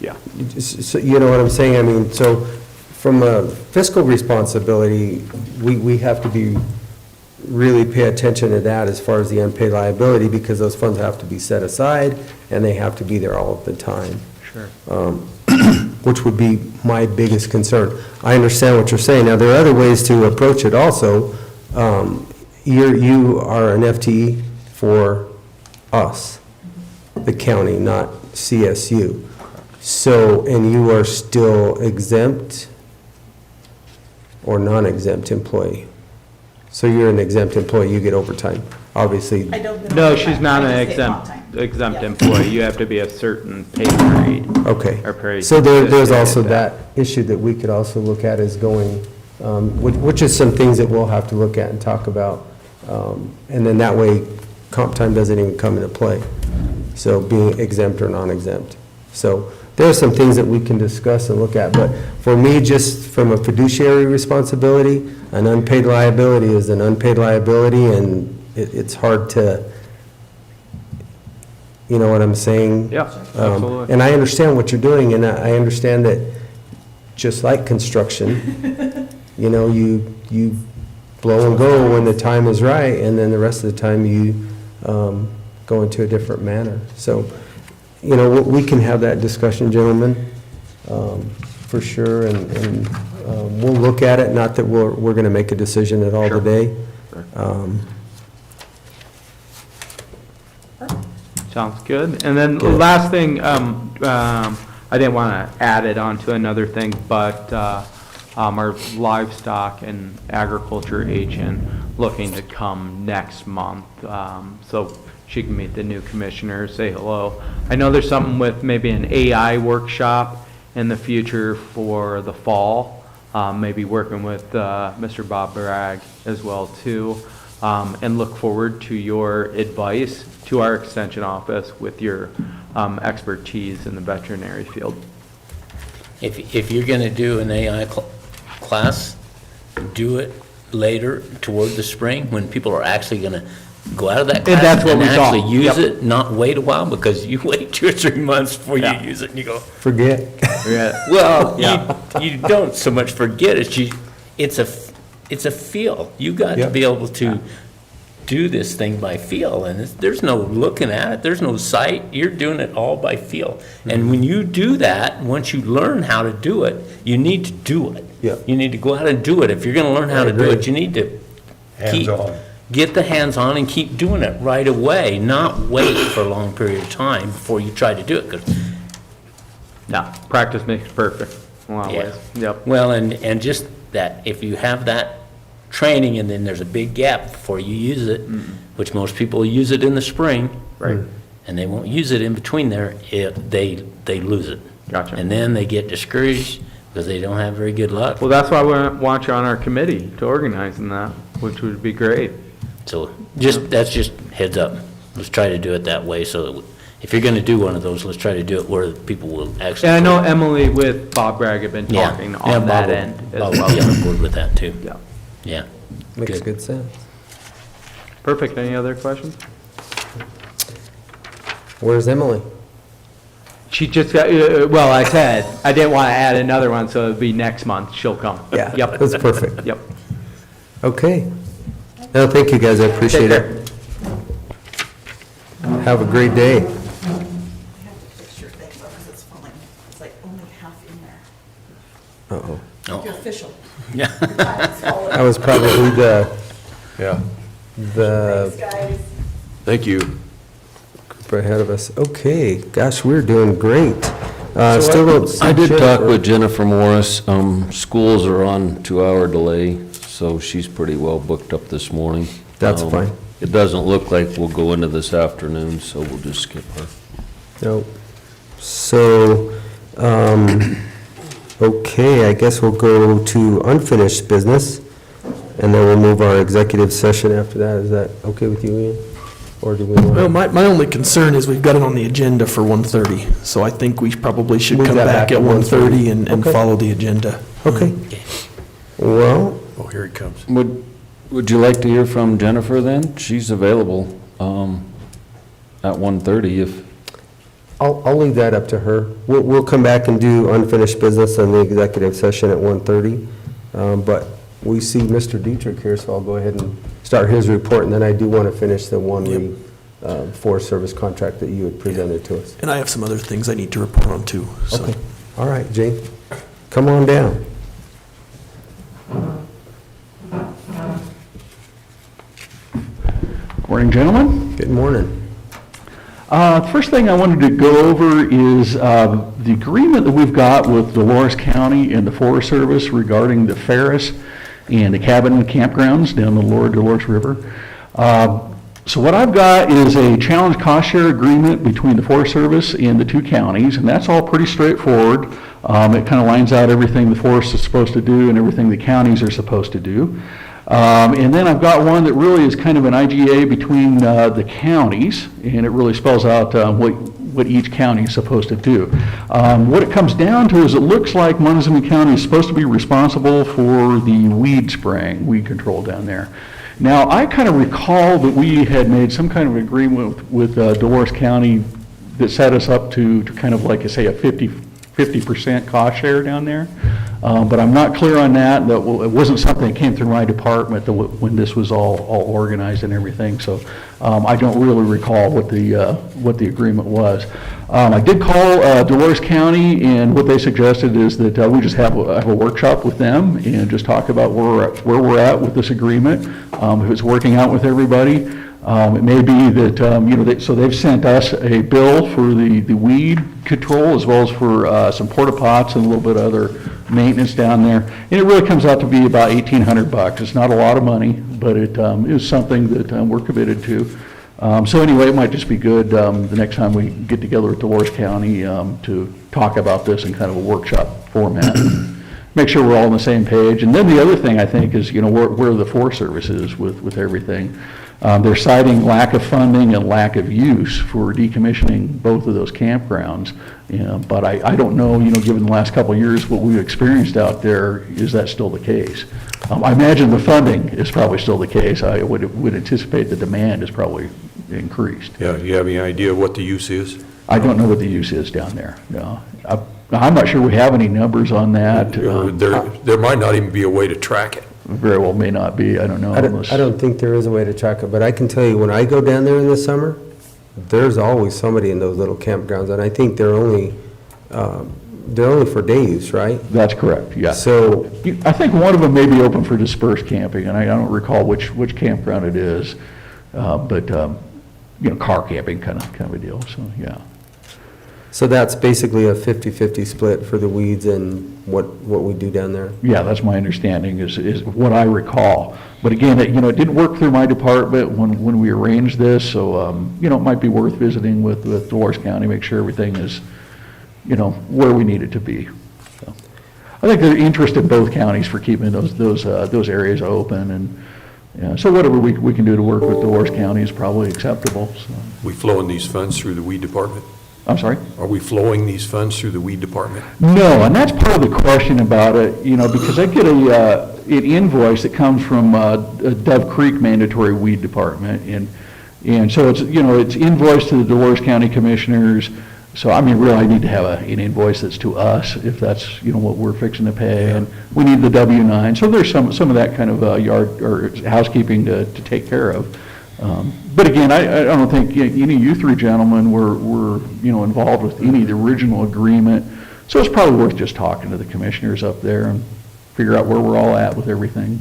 Yeah. so you know what I'm saying? I mean, so from a fiscal responsibility, we have to really pay attention to that as far as the unpaid liability, because those funds have to be set aside and they have to be there all of the time. Sure. Which would be my biggest concern. I understand what you're saying. Now, there are other ways to approach it also. You are an FTE for us, the county, not CSU. So, and you are still exempt or non-exempt employee? So you're an exempt employee, you get overtime, obviously. I don't get No, overtime. she's not I an just get comp time. exempt Yeah. employee. You have to be a certain pay grade. Okay. Or period. So there's Just also get that issue that we could also look at as going, which is some things that we'll have to look at and talk about. And then that way, comp time doesn't even come into play. So being exempt or non-exempt. So there are some things that we can discuss and look at. But for me, just from a fiduciary responsibility, an unpaid liability is an unpaid liability, and it's hard to, you know what I'm saying? Yeah, absolutely. And I understand what you're doing, and I understand that, just like construction, you blow and go when the time is right, and then the rest of the time you go into a different manner. So, we can have that discussion, gentlemen, for sure, and we'll look at it, not that we're going to make a decision at all Sure. today. Sounds good. And then the last thing, I didn't want to add it on to another thing, but our livestock and agriculture agent looking to come next month, so she can meet the new commissioner, say hello. I know there's something with maybe an AI workshop in the future for the fall, maybe working with Mr. Bob Bragg as well too, and look forward to your advice to our extension office with your expertise in the veterinary field. If you're going to do an AI class, do it later toward the spring when people are actually going to go out of that class that's what and we thought. actually use Yep. it, not wait a while, because you wait 2 or 3 months before you use it and you go, Forget. well, Yeah. you don't so much forget it. it's a feel. You got to be able to do this thing by feel, and there's no looking at it, there's no sight, you're doing it all by feel. And when you do that, once you learn how to do it, you need to do it. Yeah. You need to go out and do it. If you're gonna learn how to do it, you need to get the hands on and keep doing it right away, not wait for a long period of time before you try to do it. 'Cause No, practice makes perfect, in a lot of Yeah. ways. Yep. Well, and just that, if you have that training and then there's a big gap before you use it, which most people use it in the spring. Right. And they won't use it in between there, they lose it. Gotcha. And then they get discouraged because they don't have very good luck. Well, that's why we want you on our committee to organize in that, which would be great. So that's just heads up. Let's try to do it that way, so that if you're gonna do one of those, let's try to do it where people will actually. And I know Emily with Bob Bragg have been talking Yeah, on that Bob will- end as Bob will well. be on board with that too. Yeah. Yeah. Makes good sense. Perfect. Any other questions? Where's Emily? She just got, well, I said, I didn't want to add another one, so it'll be next month. She'll come. Yeah, Yep. that's perfect. Yep. Okay. No, thank you, guys, I appreciate Take it. Have a great day. I have to fix your thing though, because it's falling. It's like only half in there. Uh-oh. You're official. Yeah. That was probably the Thanks, guys. Thank you. group ahead of us. Okay, gosh, we're doing great. So Still don't see I did talk Jennifer. with Jennifer Morris. Schools are on 2-hour delay, so she's pretty well booked up this morning. That's fine. It doesn't look like we'll go into this afternoon, so we'll just skip her. Nope. So, okay, I guess we'll go to unfinished business, and then we'll move our executive session after that. Is that okay with you, Ian? Or do we Well, want? my only concern is we've got it on the agenda for 1:30, so I think we probably should Move come that back back at to 1:30 and Okay. follow the agenda. Okay. Well, Oh, here he comes. Would you like to hear from Jennifer then? She's available at 1:30 if, I'll leave that up to her. We'll come back and do unfinished business in the executive session at 1:30. But we see Mr. Dietrich here, so I'll go ahead and start his report, and then I do want to finish the one Forest Service contract that you had presented to us. And I have some other things I need to report on too, so. Okay. All right, Jane, come on down. Morning, gentlemen. Good morning. First thing I wanted to go over is the agreement that we've got with Dolores County and the Forest Service regarding the Ferris and the cabin and campgrounds down the Lower Dolores River. So what I've got is a challenge cost share agreement between the Forest Service and the two counties, and that's all pretty straightforward. It kind of lines out everything the forest is supposed to do and everything the counties are supposed to do. And then I've got one that really is kind of an IGA between the counties, and it really spells out what each county is supposed to do. What it comes down to is it looks like Montezuma County is supposed to be responsible for the weed spraying, weed control down there. Now, I kind of recall that we had made some kind of agreement with Dolores County that set us up to kind of like, say, a 50% cost share down there. But I'm not clear on that. It wasn't something that came through my department when this was all organized and everything. So I don't really recall what the agreement was. I did call Dolores County, and what they suggested is that we just have a workshop with them and just talk about where we're at with this agreement, if it's working out with everybody. It may be that, so they've sent us a bill for the weed control as well as for some porta pots and a little bit of other maintenance down there. And it really comes out to be about $1,800. It's not a lot of money, but it is something that we're committed to. So anyway, it might just be good the next time we get together with Dolores County to talk about this in kind of a workshop format. Make sure we're all on the same page. And then the other thing I think is, where the Forest Service is with everything. They're citing lack of funding and lack of use for decommissioning both of those campgrounds. But I don't know, given the last couple of years, what we've experienced out there, is that still the case? I imagine the funding is probably still the case. I would anticipate the demand is probably increased. Yeah, do you have any idea what the use is? I don't know what the use is down there. No. I'm not sure we have any numbers on that. There might not even be a way to track it. Very well may not be, I don't know. I don't think there is a way to track it, but I can tell you, when I go down there in the summer, there's always somebody in those little campgrounds, and I think they're only for day use, right? That's correct, yeah. So, I think one of them may be open for dispersed camping, and I don't recall which campground it is, but, car camping kind of a deal, so, yeah. so that's basically a 50-50 split for the weeds and what we do down there? Yeah, that's my understanding, is what I recall. But again, it didn't work through my department when we arranged this, so, it might be worth visiting with Dolores County, make sure everything is, where we need it to be. So, I think they're interested in both counties for keeping those areas open, and so whatever we can do to work with Dolores County is probably acceptable, so. We flowing these funds through the weed department? I'm sorry? Are we flowing these funds through the weed department? No, and that's part of the question about it, because I get an invoice that comes from Dove Creek Mandatory Weed Department, and so it's, it's invoiced to the Dolores County Commissioners. So, really, I need to have an invoice that's to us, if that's, what we're fixing to pay, and we need the W-9. So there's some of that kind of yard or housekeeping to take care of. But again, I don't think any of you three gentlemen were involved with any of the original agreement. So it's probably worth just talking to the commissioners up there and figure out where we're all at with everything.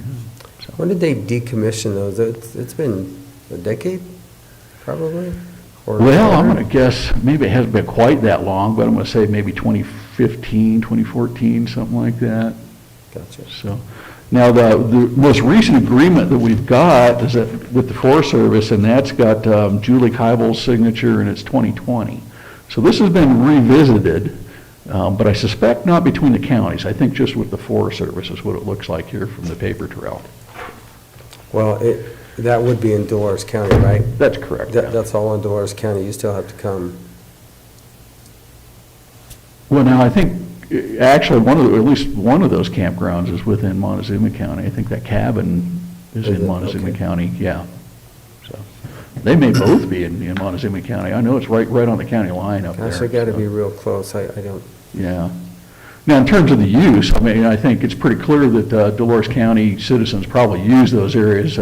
So. When did they decommission those? It's been a decade, probably? Well, I'm going to guess, maybe it hasn't been quite that long, but I'm going to say maybe 2015, 2014, something like that. Gotcha. So, now the most recent agreement that we've got is with the Forest Service, and that's got Julie Keibel's signature, and it's 2020. So this has been revisited, but I suspect not between the counties. I think just with the Forest Service is what it looks like here from the paper trail. Well, that would be in Dolores County, right? That's correct. That's all in Dolores County. You still have to come. Well, now I think actually at least one of those campgrounds is within Montezuma County. I think that cabin is in Montezuma County. Yeah. So they may both be in Montezuma County. I know it's right on the county line up there. Gosh, I got to be real close. I don't. Yeah. Now, in terms of the use, I think it's pretty clear that Dolores County citizens probably use those areas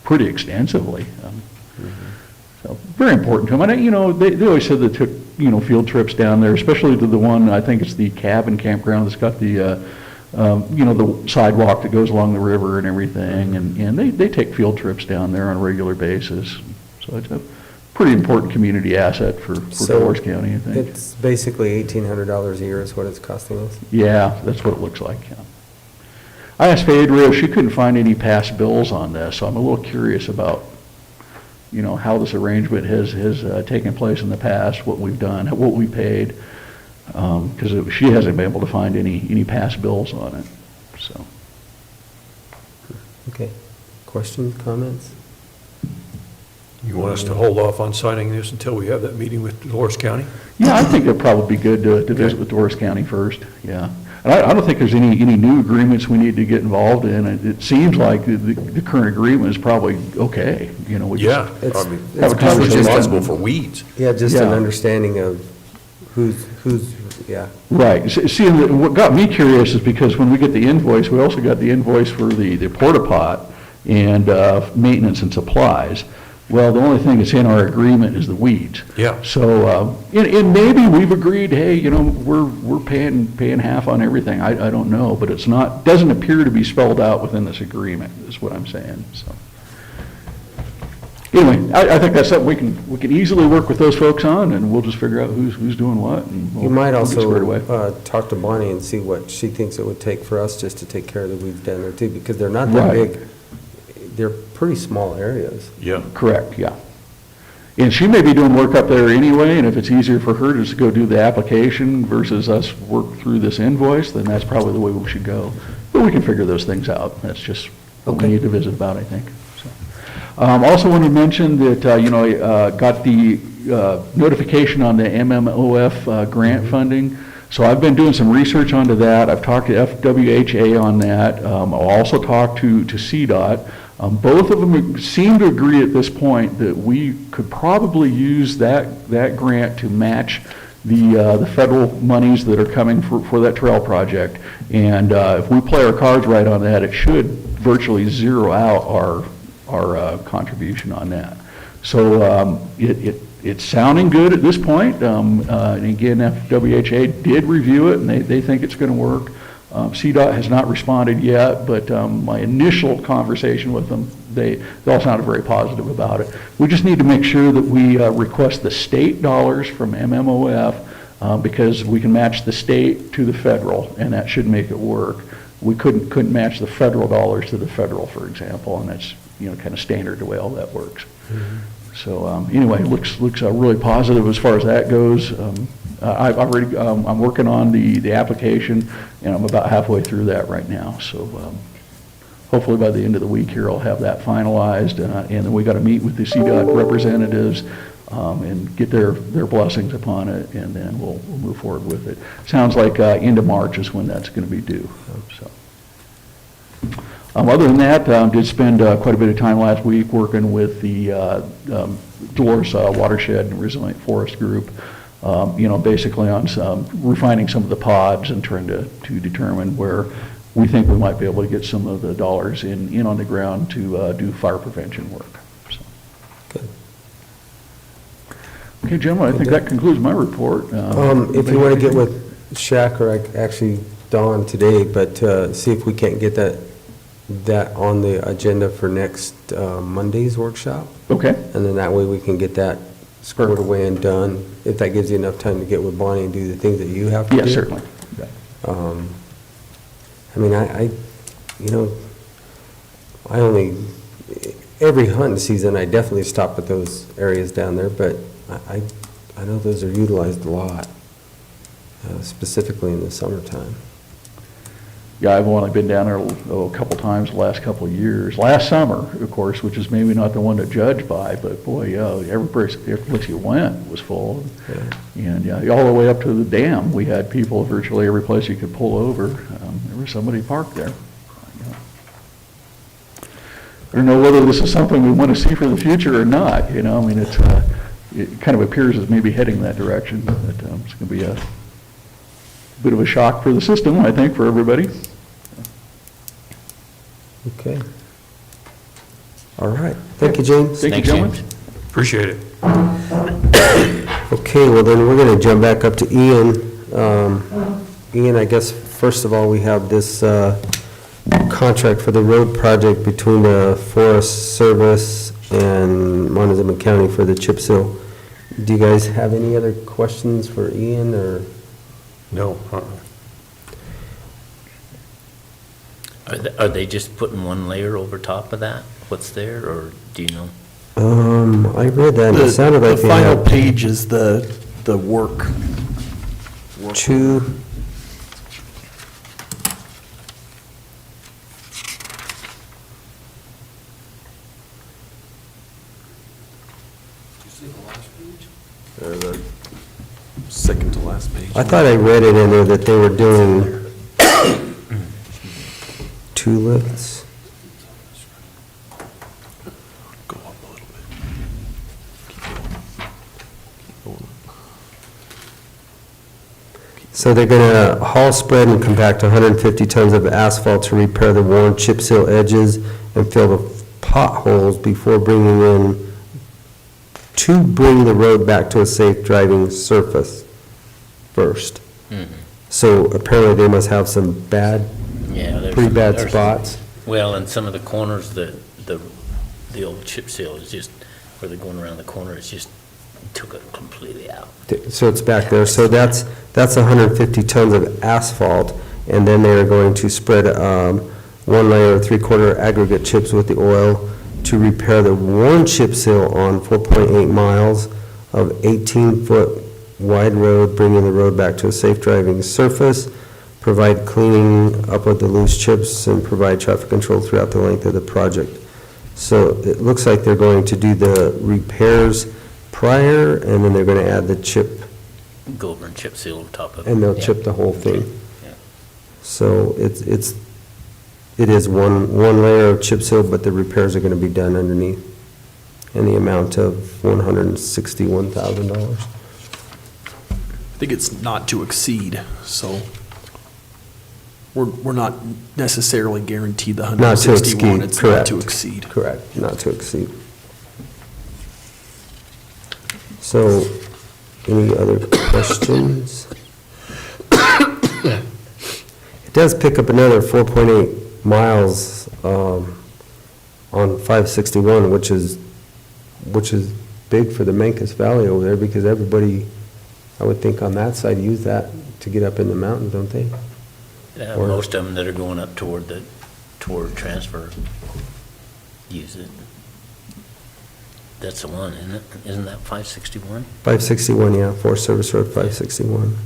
pretty extensively. So very important to them. And, they always said they took, field trips down there, especially to the one, I think it's the cabin campground that's got the, the sidewalk that goes along the river and everything. And they take field trips down there on a regular basis. So it's a pretty important community asset for Dolores County, I think. It's basically $1,800 a year is what it's costing us? Yeah, that's what it looks like, yeah. I asked Phaedra if she couldn't find any past bills on this, so I'm a little curious about, how this arrangement has taken place in the past, what we've done, what we paid, because she hasn't been able to find any past bills on it, so. Okay. Questions, comments? You want us to hold off on signing this until we have that meeting with Dolores County? Yeah, I think it'd probably be good to visit with Dolores County first, yeah. And I don't think there's any new agreements we need to get involved in. It seems like the current agreement is probably okay, Yeah, it's responsible for weeds. Yeah, just an understanding of who's, yeah. Right. See, what got me curious is because when we get the invoice, we also got the invoice for the porta pot and maintenance and supplies. Well, the only thing that's in our agreement is the weeds. Yeah. So, and maybe we've agreed, hey, we're paying half on everything. I don't know, but it's not, doesn't appear to be spelled out within this agreement, is what I'm saying, so. Anyway, I think that's something we can easily work with those folks on, and we'll just figure out who's doing what, and You might we'll get squared away. also talk to Bonnie and see what she thinks it would take for us just to take care of the weeds down there too, because they're not that big. They're pretty small areas. Yeah. Correct, yeah. And she may be doing work up there anyway, and if it's easier for her to just go do the application versus us work through this invoice, then that's probably the way we should go. But we can figure those things out. That's just what we need to visit about, I think. So. Also want to mention that, got the notification on the MMOF grant funding. So I've been doing some research onto that. I've talked to FWHA on that. I'll also talk to CDOT. Both of them seem to agree at this point that we could probably use that grant to match the federal monies that are coming for that trail project. And if we play our cards right on that, it should virtually zero out our contribution on that. So it's sounding good at this point. And again, FWHA did review it, and they think it's going to work. CDOT has not responded yet, but my initial conversation with them, they all sounded very positive about it. We just need to make sure that we request the state dollars from MMOF because we can match the state to the federal, and that should make it work. We couldn't match the federal dollars to the federal, for example, and that's kind of standard the way all that works. Mm-hmm. So anyway, looks really positive as far as that goes. I've already I'm working on the application, and I'm about halfway through that right now. So hopefully by the end of the week here, I'll have that finalized, and then we got to meet with the CDOT representatives and get their blessings upon it, and then we'll move forward with it. Sounds like end of March is when that's going to be due. So. Other than that, did spend quite a bit of time last week working with the Dolores Watershed and Resilient Forest Group, basically on refining some of the pods and trying to determine where we think we might be able to get some of the dollars in on the ground to do fire prevention work. So. Good. Okay, gentlemen, I think that concludes my report. If you want to get with Shaq or actually Dawn today, but see if we can't get that on the agenda for next Monday's workshop. Okay. And then that way we can get that squared away and done, if that gives you enough time to get with Bonnie and do the things that you have to do. Yes, certainly. I mean, I only, every hunting season, I definitely stop at those areas down there, but I know those are utilized a lot, specifically in the summertime. Yeah, I've only been down there a couple times the last couple of years. Last summer, of course, which is maybe not the one to judge by, but boy, every place you went was full. Yeah. And all the way up to the dam, we had people virtually every place you could pull over. There was somebody parked there. I don't know whether this is something we want to see for the future or not. I mean, it kind of appears as maybe heading that direction. But it's going to be a bit of a shock for the system, I think, for everybody. Okay. All right. Thank you, James. Thank you, gentlemen. Appreciate it. Okay, well then we're going to jump back up to Ian. Ian, I guess first of all, we have this contract for the road project between the Forest Service and Montezuma County for the chip seal. Do you guys have any other questions for Ian or? No. Are they just putting one layer over top of that? What's there, or do you know? I read that and it sounded like the final page is the work. Two. Did you see the last page? Or the second to last page. I thought I read it in there that they were doing two lifts. Go up a little bit. Keep going. So they're going to haul, spread, and compact 150 tons of asphalt to repair the worn chip seal edges and fill the potholes before bring the road back to a safe driving surface first. Mm-hmm. So apparently they must have some pretty bad spots. Well, and some of the corners, the old chip seal is just, where they're going around the corner, it's just took it completely out. So it's back there. So that's 150 tons of asphalt, and then they're going to spread one layer of 3/4 aggregate chips with the oil to repair the worn chip seal on 4.8 miles of 18-foot wide road, bringing the road back to a safe driving surface, provide cleaning up of the loose chips, and provide traffic control throughout the length of the project. So it looks like they're going to do the repairs prior, and then they're going to add the chip. Go over and chip seal on top of it. And they'll Yeah. chip the whole thing. Yeah. So it is one layer of chip seal, but the repairs are going to be done underneath in the amount of $161,000. I think it's not to exceed, so we're not necessarily guaranteed the Not to 161. exceed, It's correct. not to exceed. Correct, not to exceed. So, any other questions? It does pick up another 4.8 miles on 561, which is big for the Mancos Valley over there, because everybody, I would think on that side, use that to get up in the mountains, don't they? Or- Most of them that are going up toward transfer use it. That's the one, isn't it? Isn't that 561? 561, yeah, Forest Service Road 561.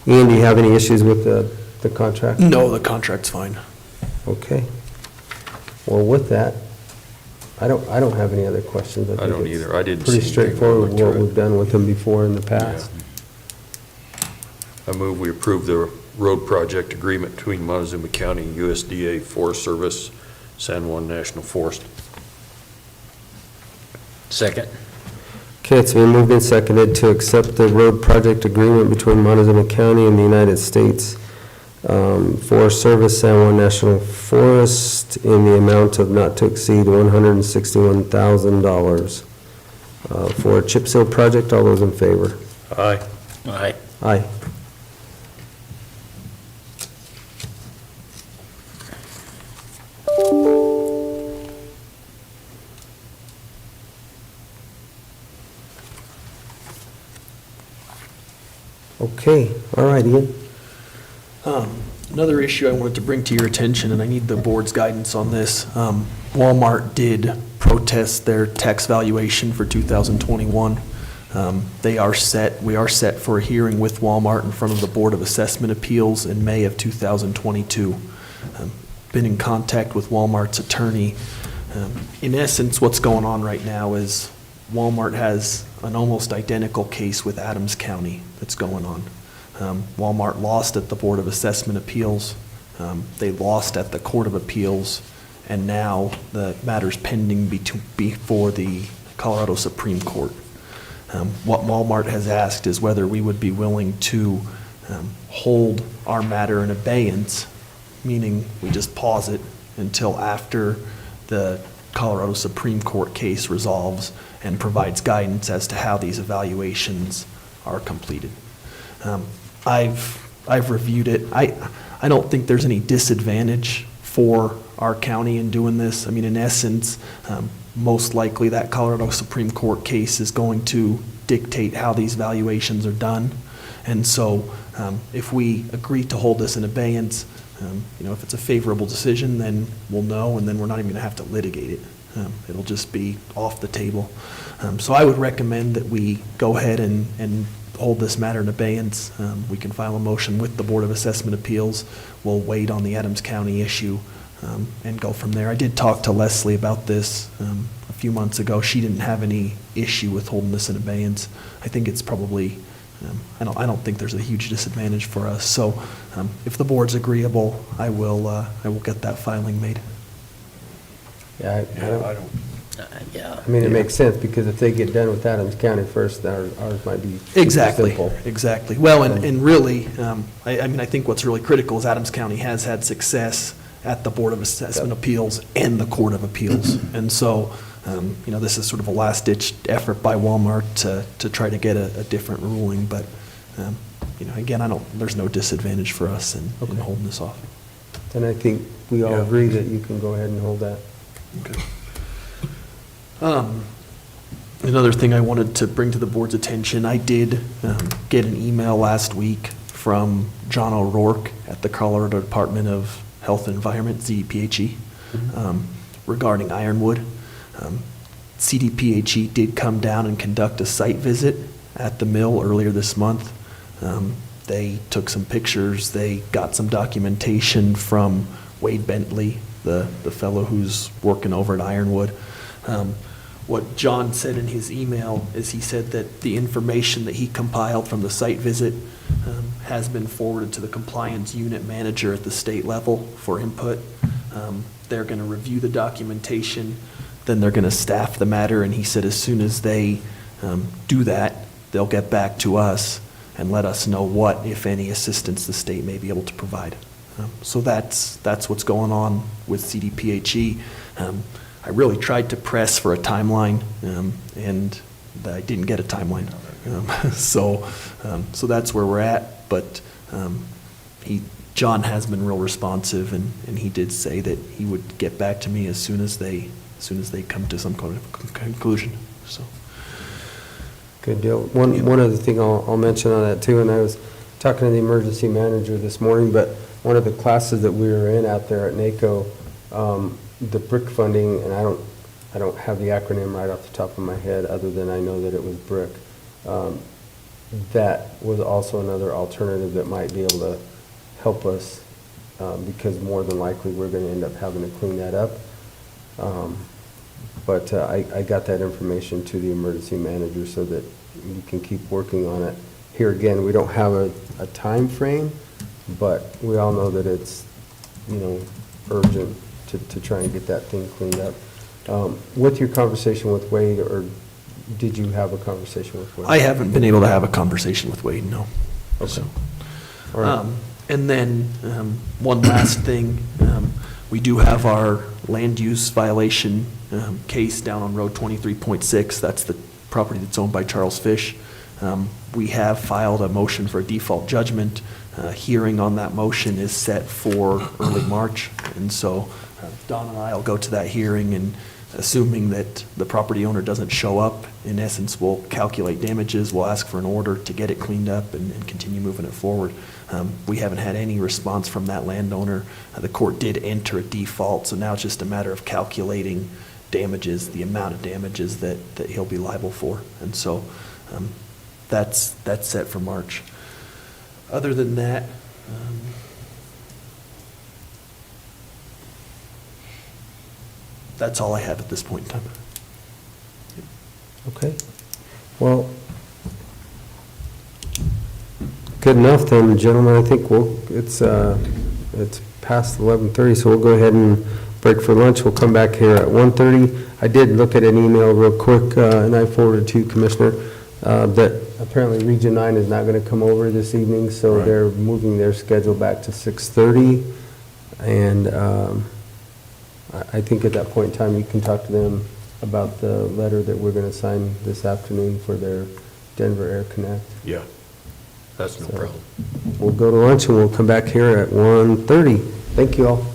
Ian, do you have any issues with the contract? No, the contract's fine. Okay. Well, with that, I don't have any other questions. I think don't it's either. I didn't pretty see anything when I straightforward, looked through what it. we've done with them before in the past. I move we approve the road project agreement between Montezuma County and USDA Forest Service, San Juan National Forest. Second. Okay, it's been moved and seconded to accept the road project agreement between Montezuma County and the United States Forest Service, San Juan National Forest, in the amount of not to exceed $161,000 for a chip seal project. All those in favor? Aye. Aye. Aye. Okay, all right, Ian. Another issue I wanted to bring to your attention, and I need the board's guidance on this. Walmart did protest their tax valuation for 2021. We are set for a hearing with Walmart in front of the Board of Assessment Appeals in May of 2022. Been in contact with Walmart's attorney. In essence, what's going on right now is Walmart has an almost identical case with Adams County that's going on. Walmart lost at the Board of Assessment Appeals. They lost at the Court of Appeals, and now the matter's pending before the Colorado Supreme Court. What Walmart has asked is whether we would be willing to hold our matter in abeyance, meaning we just pause it until after the Colorado Supreme Court case resolves and provides guidance as to how these evaluations are completed. I've reviewed it. I don't think there's any disadvantage for our county in doing this. I mean, in essence, most likely that Colorado Supreme Court case is going to dictate how these valuations are done. And so if we agree to hold this in abeyance, if it's a favorable decision, then we'll know, and then we're not even gonna have to litigate it. It'll just be off the table. So I would recommend that we go ahead and hold this matter in abeyance. We can file a motion with the Board of Assessment Appeals. We'll wait on the Adams County issue and go from there. I did talk to Leslie about this a few months ago. She didn't have any issue with holding this in abeyance. I think it's probably, I don't think there's a huge disadvantage for us. So if the board's agreeable, I will get that filing made. Yeah, I don't. Yeah. I mean, it makes sense, because if they get done with Adams County first, ours might be super Exactly, simple. exactly. Well, and really, I mean, I think what's really critical is Adams County has had success at the Board of Assessment Appeals and the Court of Appeals. And so, this is sort of a last-ditch effort by Walmart to try to get a different ruling. But, again, there's no disadvantage for us in holding this off. And I think we all agree that you can go ahead and hold that. Okay. Another thing I wanted to bring to the board's attention, I did get an email last week from John O'Rourke at the Colorado Department of Health and Environment, CDPHE, regarding Ironwood. CDPHE did come down and conduct a site visit at the mill earlier this month. They took some pictures, they got some documentation from Wade Bentley, the fellow who's working over at Ironwood. What John said in his email is he said that the information that he compiled from the site visit has been forwarded to the compliance unit manager at the state level for input. They're going to review the documentation, then they're going to staff the matter, and he said as soon as they do that, they'll get back to us and let us know what, if any, assistance the state may be able to provide. So that's what's going on with CDPHE. I really tried to press for a timeline, and I didn't get a timeline. So that's where we're at, but John has been real responsive, and he did say that he would get back to me as soon as they come to some kind of conclusion, so. Good deal. One other thing I'll mention on that too, and I was talking to the emergency manager this morning, but one of the classes that we were in out there at NACO, the BRIC funding, and I don't have the acronym right off the top of my head, other than I know that it was BRIC. That was also another alternative that might be able to help us, because more than likely we're going to end up having to clean that up. But I got that information to the emergency manager so that you can keep working on it. Here again, we don't have a time frame, but we all know that it's, urgent to try and get that thing cleaned up. With your conversation with Wade, or did you have a conversation with Wade? I haven't been able to have a conversation with Wade, no. Okay. So, all right. and then one last thing, we do have our land use violation case down on Road 23.6. That's the property that's owned by Charles Fish. We have filed a motion for a default judgment. Hearing on that motion is set for early March, and so Don and I will go to that hearing, and assuming that the property owner doesn't show up, in essence, we'll calculate damages, we'll ask for an order to get it cleaned up and continue moving it forward. We haven't had any response from that landowner. The court did enter a default, so now it's just a matter of calculating damages, the amount of damages that he'll be liable for. And so that's set for March. Other than that, that's all I have at this point in time. Okay. Well, good enough then, gentlemen. I think it's past 11:30, so we'll go ahead and break for lunch. We'll come back here at 1:30. I did look at an email real quick, and I forwarded to Commissioner, that apparently Region 9 is not going to come over this evening, so Right. they're moving their schedule back to 6:30. And I think at that point in time, you can talk to them about the letter that we're going to sign this afternoon for their Denver Air Connect. Yeah, that's no So, problem. We'll go to lunch and we'll come back here at 1:30. Thank you all.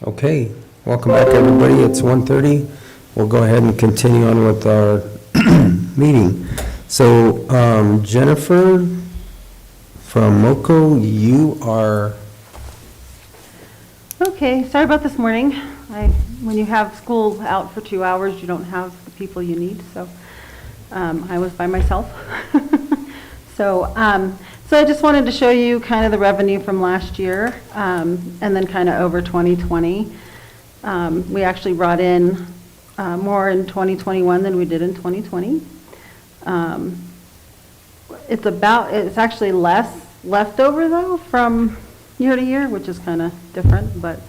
Okay, welcome back, everybody. It's 1:30. We'll go ahead and continue on with our meeting. So, Jennifer from MOCO, you are, Okay, sorry about this morning. When you have school out for 2 hours, you don't have the people you need, so I was by myself. So I just wanted to show you kind of the revenue from last year, and then kind of over 2020. We actually brought in more in 2021 than we did in 2020. It's actually less leftover though from year to year, which is kind of different, but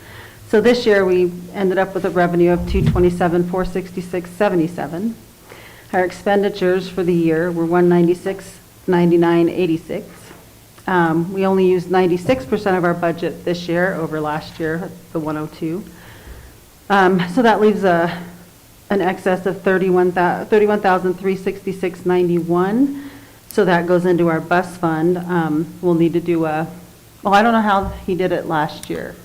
so this year we ended up with a revenue of 227,466.77. Our expenditures for the year were 196,99.86. We only used 96% of our budget this year over last year, the 102. So that leaves an excess of 31,366.91. So that goes into our bus fund. We'll need to do well, I don't know how he did it last year.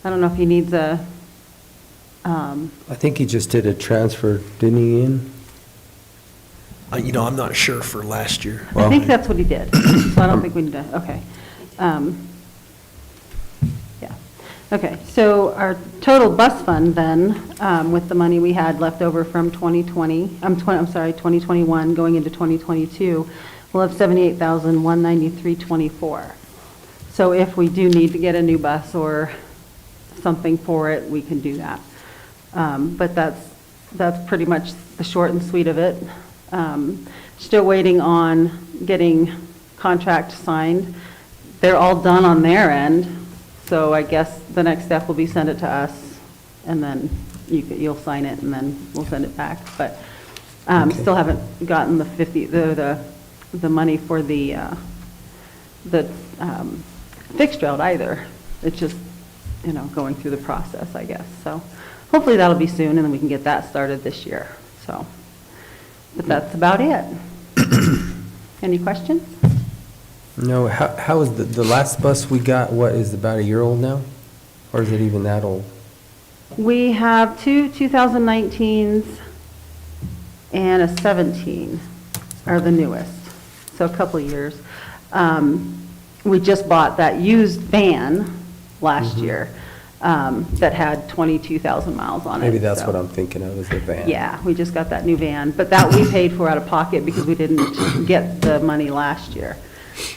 I don't know if he needs I think he just did a transfer, didn't he, Ian? I'm not sure for last year. I think that's what he did, so I don't think we need to, okay. Yeah, okay, so our total bus fund then, with the money we had left over from 2021 going into 2022, we'll have 78,193.24. So if we do need to get a new bus or something for it, we can do that. But that's pretty much the short and sweet of it. Still waiting on getting contracts signed. They're all done on their end, so I guess the next step will be send it to us, and then you'll sign it, and then we'll send it back. But still haven't gotten the money for the fixed route either. It's just going through the process, I guess. So hopefully that'll be soon, and then we can get that started this year. So. But that's about it. Any questions? No, how is the last bus we got, what, is about a year old now? Or is it even that old? We have two 2019s and a 17 are the newest, so a couple of years. We just bought that used van last year that had 22,000 miles on it. Maybe that's so. what I'm thinking of, is the van. Yeah, we just got that new van, but that we paid for out of pocket because we didn't get the money last year.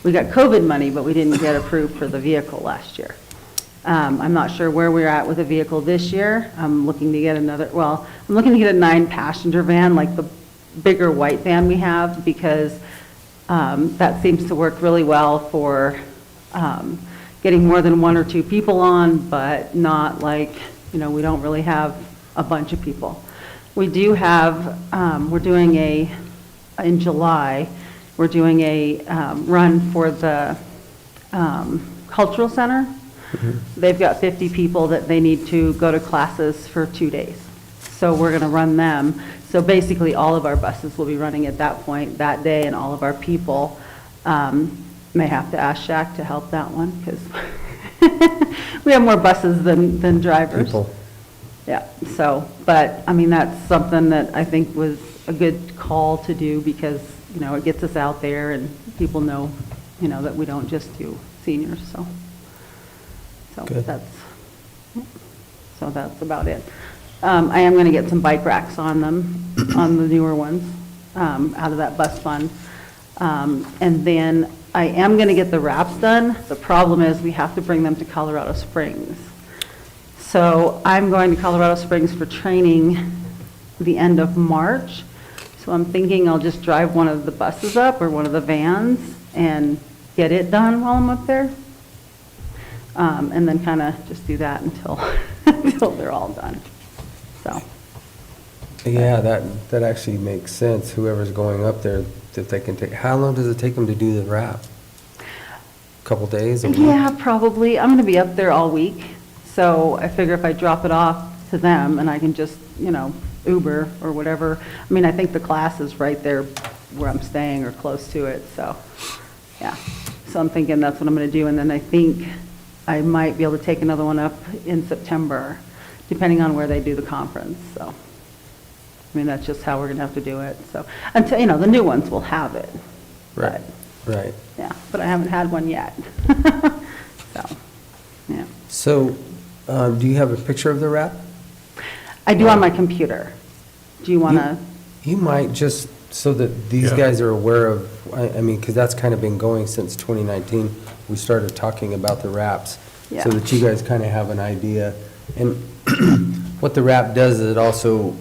We got COVID money, but we didn't get approved for the vehicle last year. I'm not sure where we're at with the vehicle this year. I'm looking to get I'm looking to get a 9-passenger van, like the bigger white van we have, because that seems to work really well for getting more than 1 or 2 people on, but not like, we don't really have a bunch of people. We do have, in July, we're doing a run for the cultural center. They've got 50 people that they need to go to classes for 2 days. So we're going to run them. So basically all of our buses will be running at that point that day, and all of our people may have to ask Shaq to help that one, because we have more buses than drivers. People. Yeah, so, but, that's something that I think was a good call to do, because, it gets us out there and people know, that we don't just do seniors, so. Good. That's about it. I am gonna get some bike racks on them, on the newer ones, out of that bus fund. And then I am gonna get the wraps done. The problem is we have to bring them to Colorado Springs. So I'm going to Colorado Springs for training the end of March. So I'm thinking I'll just drive one of the buses up, or one of the vans, and get it done while I'm up there. And then kind of just do that until they're all done. So. Yeah, that actually makes sense. Whoever's going up there, that they can take, how long does it take them to do the wrap? Couple days? A week? Yeah, probably. I'm going to be up there all week. So I figure if I drop it off to them and I can just, Uber or whatever. I think the class is right there where I'm staying or close to it. So, yeah. So I'm thinking that's what I'm going to do. And then I think I might be able to take another one up in September, depending on where they do the conference, so. I mean, that's just how we're gonna have to do it, so. Until, the new ones will have it. Right, right. Yeah, but I haven't had one yet. So, yeah. So, do you have a picture of the wrap? I do on my computer. Do you wanna? You might, just so that these Yeah. guys are aware of, I mean, because that's kind of been going since 2019. We started talking about the wraps, Yeah. so that you guys kind of have an idea. And what the wrap does is it also,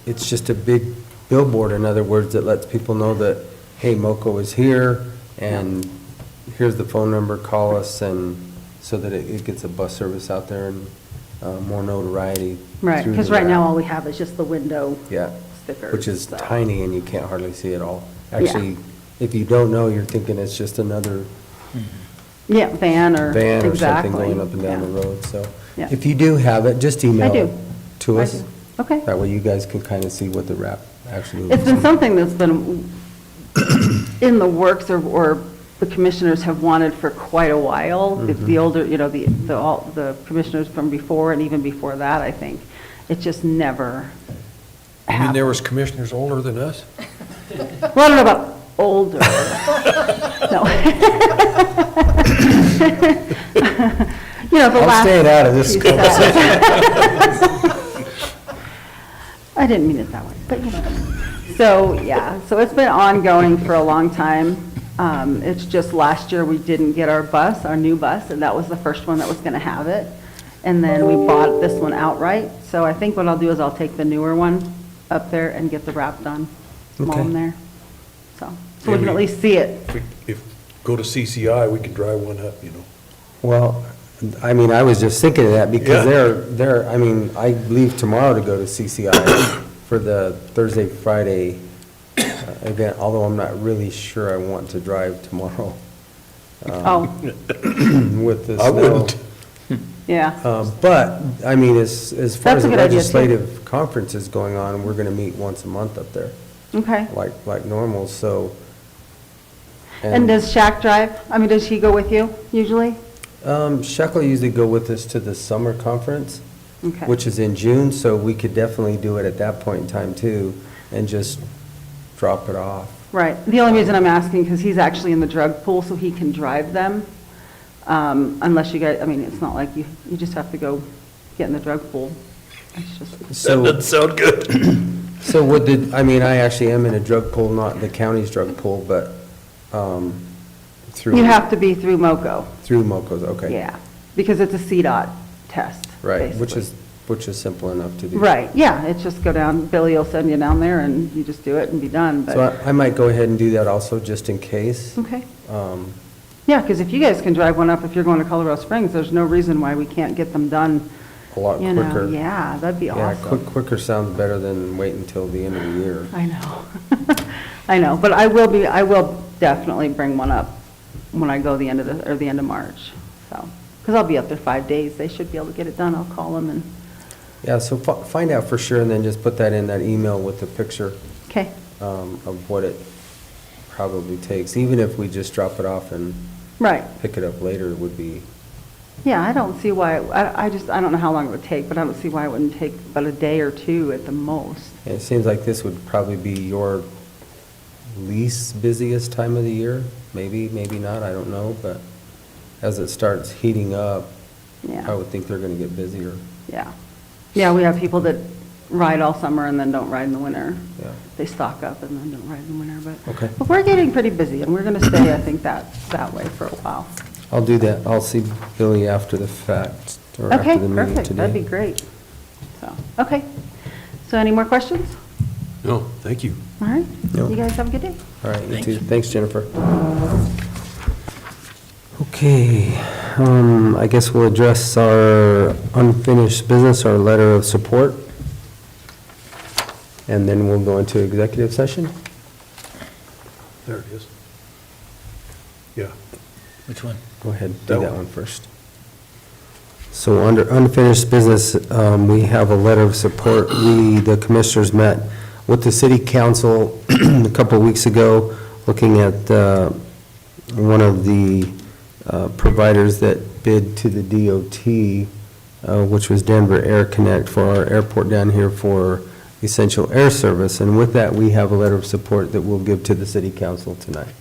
it's just a big billboard, in other words, that lets people know that, hey, MoCo is here, and here's the phone number, call us, and so that it gets a bus service out there and more notoriety. Right, through because the right now wrap. all we have is just the window Yeah. stickers. Which is so. tiny and you can't hardly see it all. Yeah. Actually, if you don't know, you're thinking it's just another Yeah, van or. van or exactly, something going up and down yeah. the road, so. Yeah. If you do have it, just email I do. it to I us. do. Okay. That way you guys can kind of see what the wrap actually It's looks been like. something that's been in the works, or the commissioners have wanted for quite a while. Mm-hmm. The older, the commissioners from before and even before that, I think. It just never You mean there was commissioners older than us? Well, I don't know about older. No. The I'm last. staying out of this few conversation. I didn't mean it that way, but So, yeah, so it's been ongoing for a long time. It's just last year we didn't get our new bus, and that was the first one that was going to have it. And then we bought this one outright. So I think what I'll do is I'll take the newer one up there and get the wrap done while I'm Okay. there. So we can at least see it. If go to CCI, we can drive one up, Well, I mean, I was just thinking of that because Yeah. I mean, I leave tomorrow to go to CCI for the Thursday, Friday event, although I'm not really sure I want to drive tomorrow. With the snow. I wouldn't. Yeah. But, I mean, as far That's as a the good idea, too. legislative conference is going on, we're going to meet once a month up there, Okay. like normal, so. And does Shaq drive? I mean, does he go with you usually? Shaq will usually go with us to the summer conference, Okay. which is in June, so we could definitely do it at that point in time too, and just drop it off. Right. The only reason I'm asking, because he's actually in the drug pool, so he can drive them. Unless you guys, I mean, it's not like you just have to go get in the drug pool. It's just. So- That doesn't sound good. So I mean, I actually am in a drug pool, not the county's drug pool, but through. You have to be through MoCo. Through MoCO's, okay. Yeah, because it's a CDOT test. Right, basically. which is simple enough to do. Right, yeah, it's just go down, Billy will send you down there and you just do it and be done, So but, I might go ahead and do that also, just in case. okay. Yeah, because if you guys can drive one up, if you're going to Colorado Springs, there's no reason why we can't get them done. A lot quicker. Yeah, that'd be Yeah, awesome. quicker sounds better than waiting until the end of the year. I know. I know, but I will definitely bring one up when I go the end of March, so. Because I'll be up there 5 days, they should be able to get it done, I'll call them and, Yeah, so find out for sure and then just put that in that email with the picture okay, of what it probably takes. Even if we just drop it off and right. pick it up later would be, Yeah, I don't see why, I don't know how long it would take, but I don't see why it wouldn't take but a day or two at the most. and it seems like this would probably be your least busiest time of the year. Maybe not, I don't know, but as it starts heating up, Yeah. I would think they're gonna get busier. Yeah. Yeah, we have people that ride all summer and then don't ride in the winter. Yeah. They stock up and then don't ride in the winter, Okay. but we're getting pretty busy and we're gonna stay, I think, that way for a while. I'll do that. I'll see Billy after the fact, or Okay, after the meeting perfect, today. that'd be great. So, okay. So any more questions? No, thank you. All right, No. you guys have a good day. All right, you too. Thanks, Jennifer. Okay, I guess we'll address our unfinished business, our letter of support. And then we'll go into executive session. There it is. Yeah. Which one? Go ahead, That do that one. one first. So under unfinished business, we have a letter of support. The commissioners met with the city council a couple of weeks ago, looking at one of the providers that bid to the DOT, which was Denver Air Connect for our airport down here for essential air service. And with that, we have a letter of support that we'll give to the city council tonight.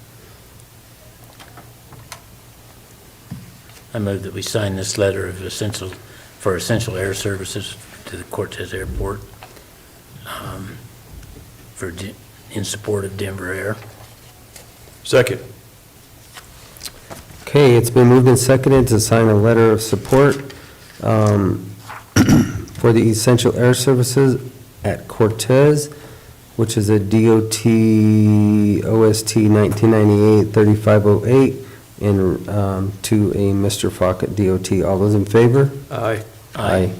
I move that we sign this letter of essential air services to the Cortez Airport in support of Denver Air. Second. Okay, it's been moved and seconded to sign a letter of support for the essential air services at Cortez, which is a DOT OST 1998-3508, and to a Mr. Falk at DOT. All those in favor? Aye. Aye.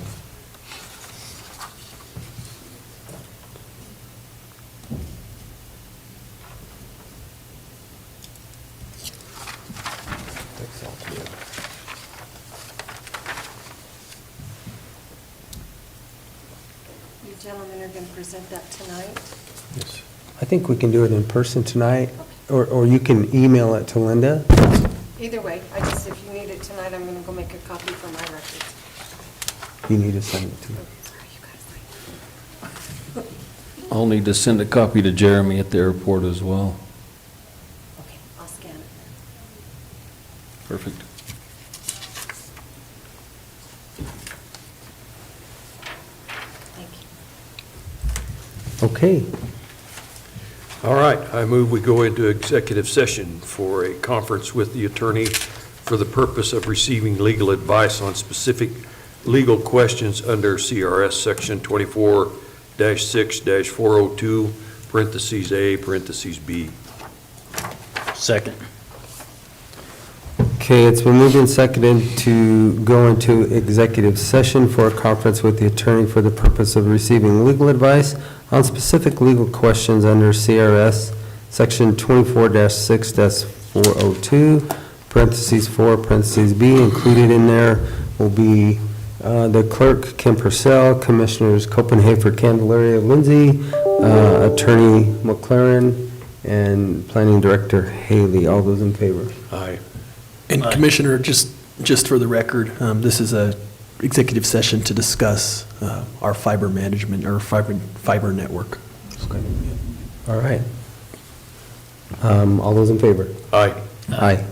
You gentlemen are going to present that tonight? Yes. I think we can do it in person tonight, or you can email it to Linda. Either way, if you need it tonight, I'm going to go make a copy for my records. You need to send it to me. I'll need to send a copy to Jeremy at the airport as well. Okay, I'll scan it. Perfect. Thank you. Okay. All right, I move we go into executive session for a conference with the attorney for the purpose of receiving legal advice on specific legal questions under CRS Section 24-6-402, parentheses A, parentheses B. Second. Okay, it's been moved and seconded to go into executive session for a conference with the attorney for the purpose of receiving legal advice on specific legal questions under CRS Section 24-6-402, parentheses 4, parentheses B. Included in there will be the clerk, Kim Purcell, Commissioners Copenhaver, Candelaria, Lindsay, Attorney McLaren, and Planning Director Haley. All those in favor? Aye. And Commissioner, just for the record, this is a executive session to discuss our fiber management, or fiber network. Okay. All right. All those in favor? Aye. Aye.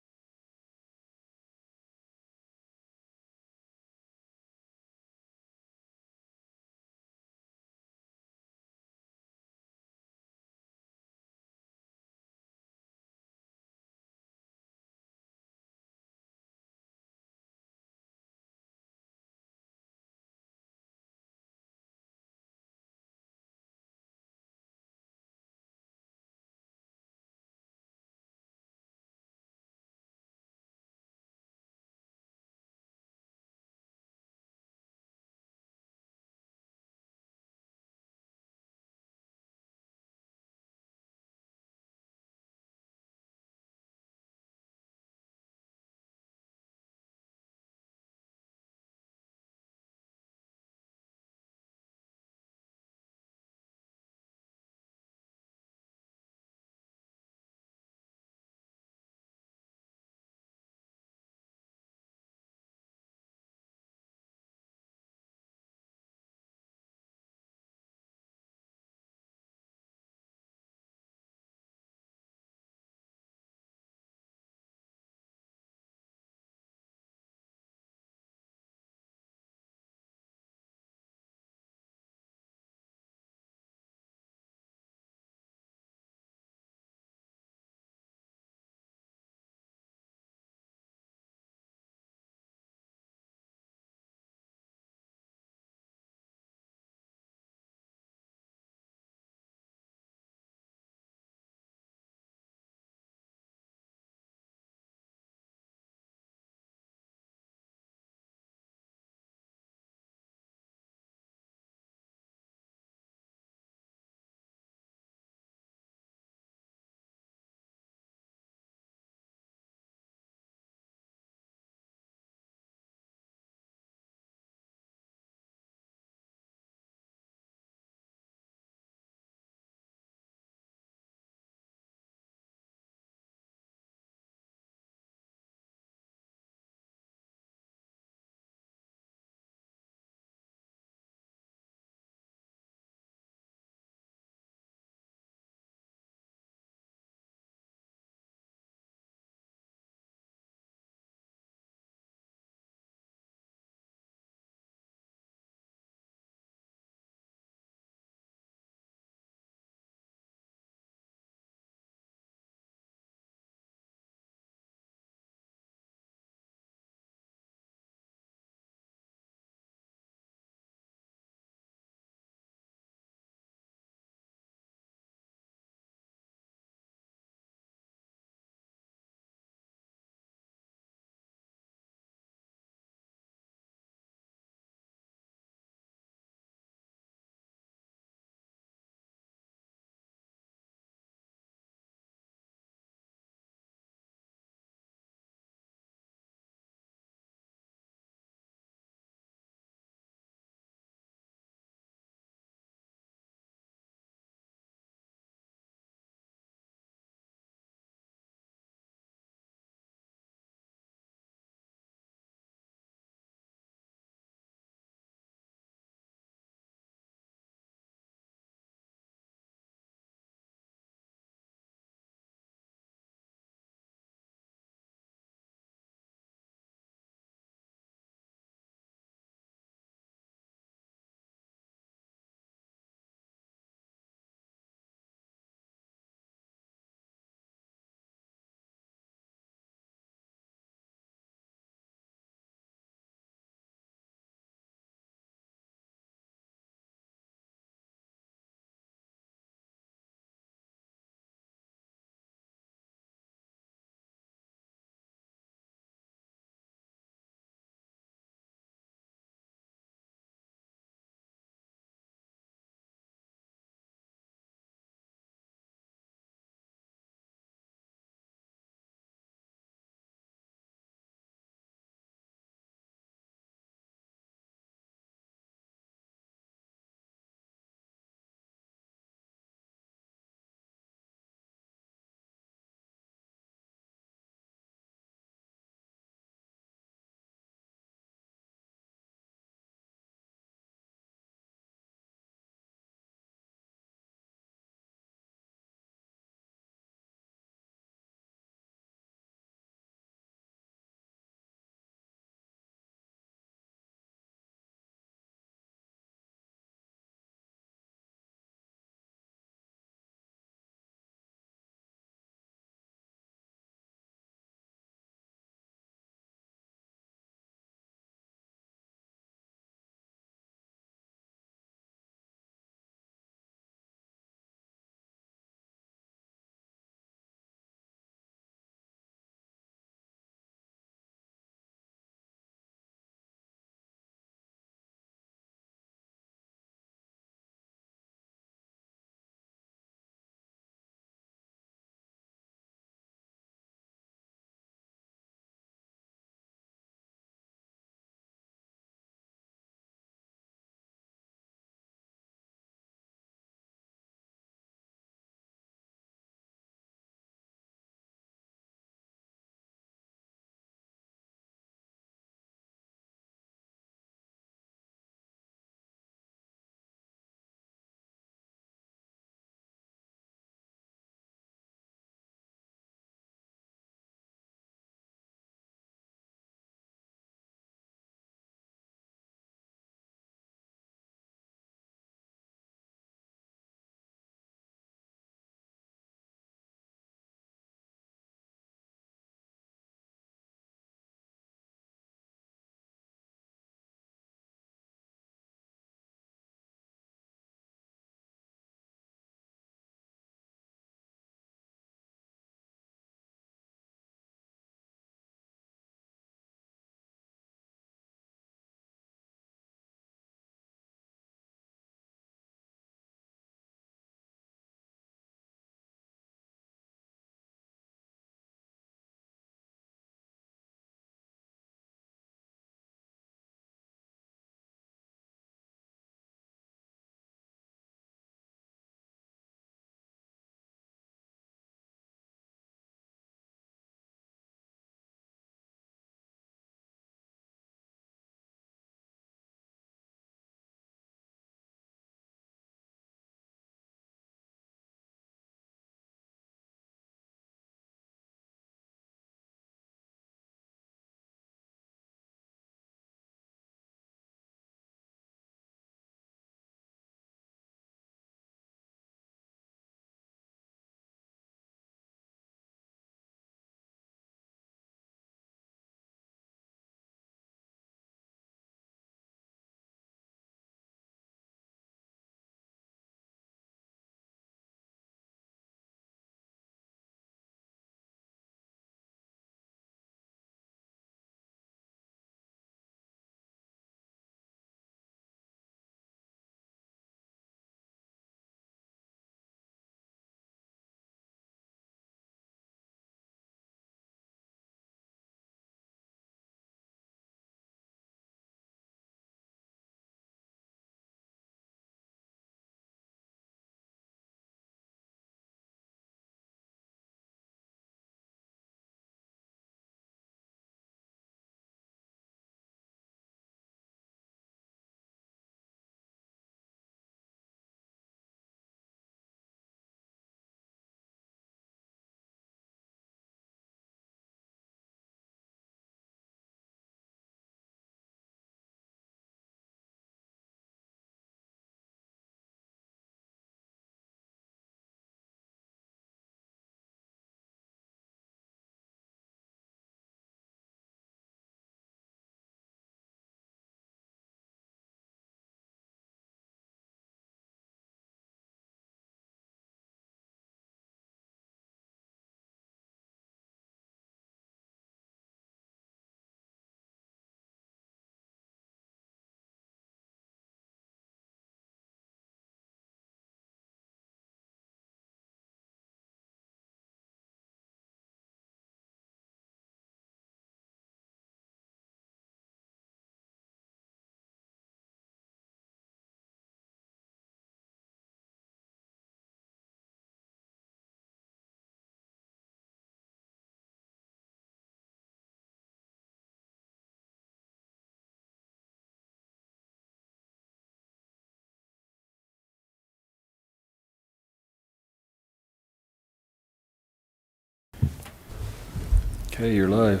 Okay, you're live.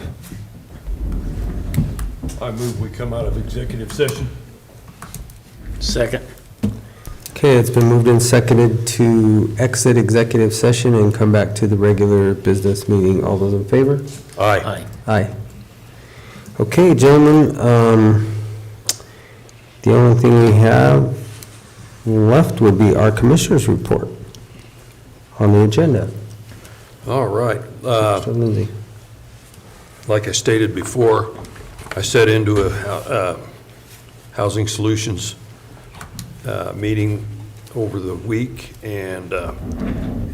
I move we come out of executive session. Second. Okay, it's been moved and seconded to exit executive session and come back to the regular business meeting. All those in favor? Aye. Aye. Okay, gentlemen, the only thing we have left would be our commissioners' report on the agenda. All right. Mr. Lindsay. Like I stated before, I set into a Housing Solutions meeting over the week and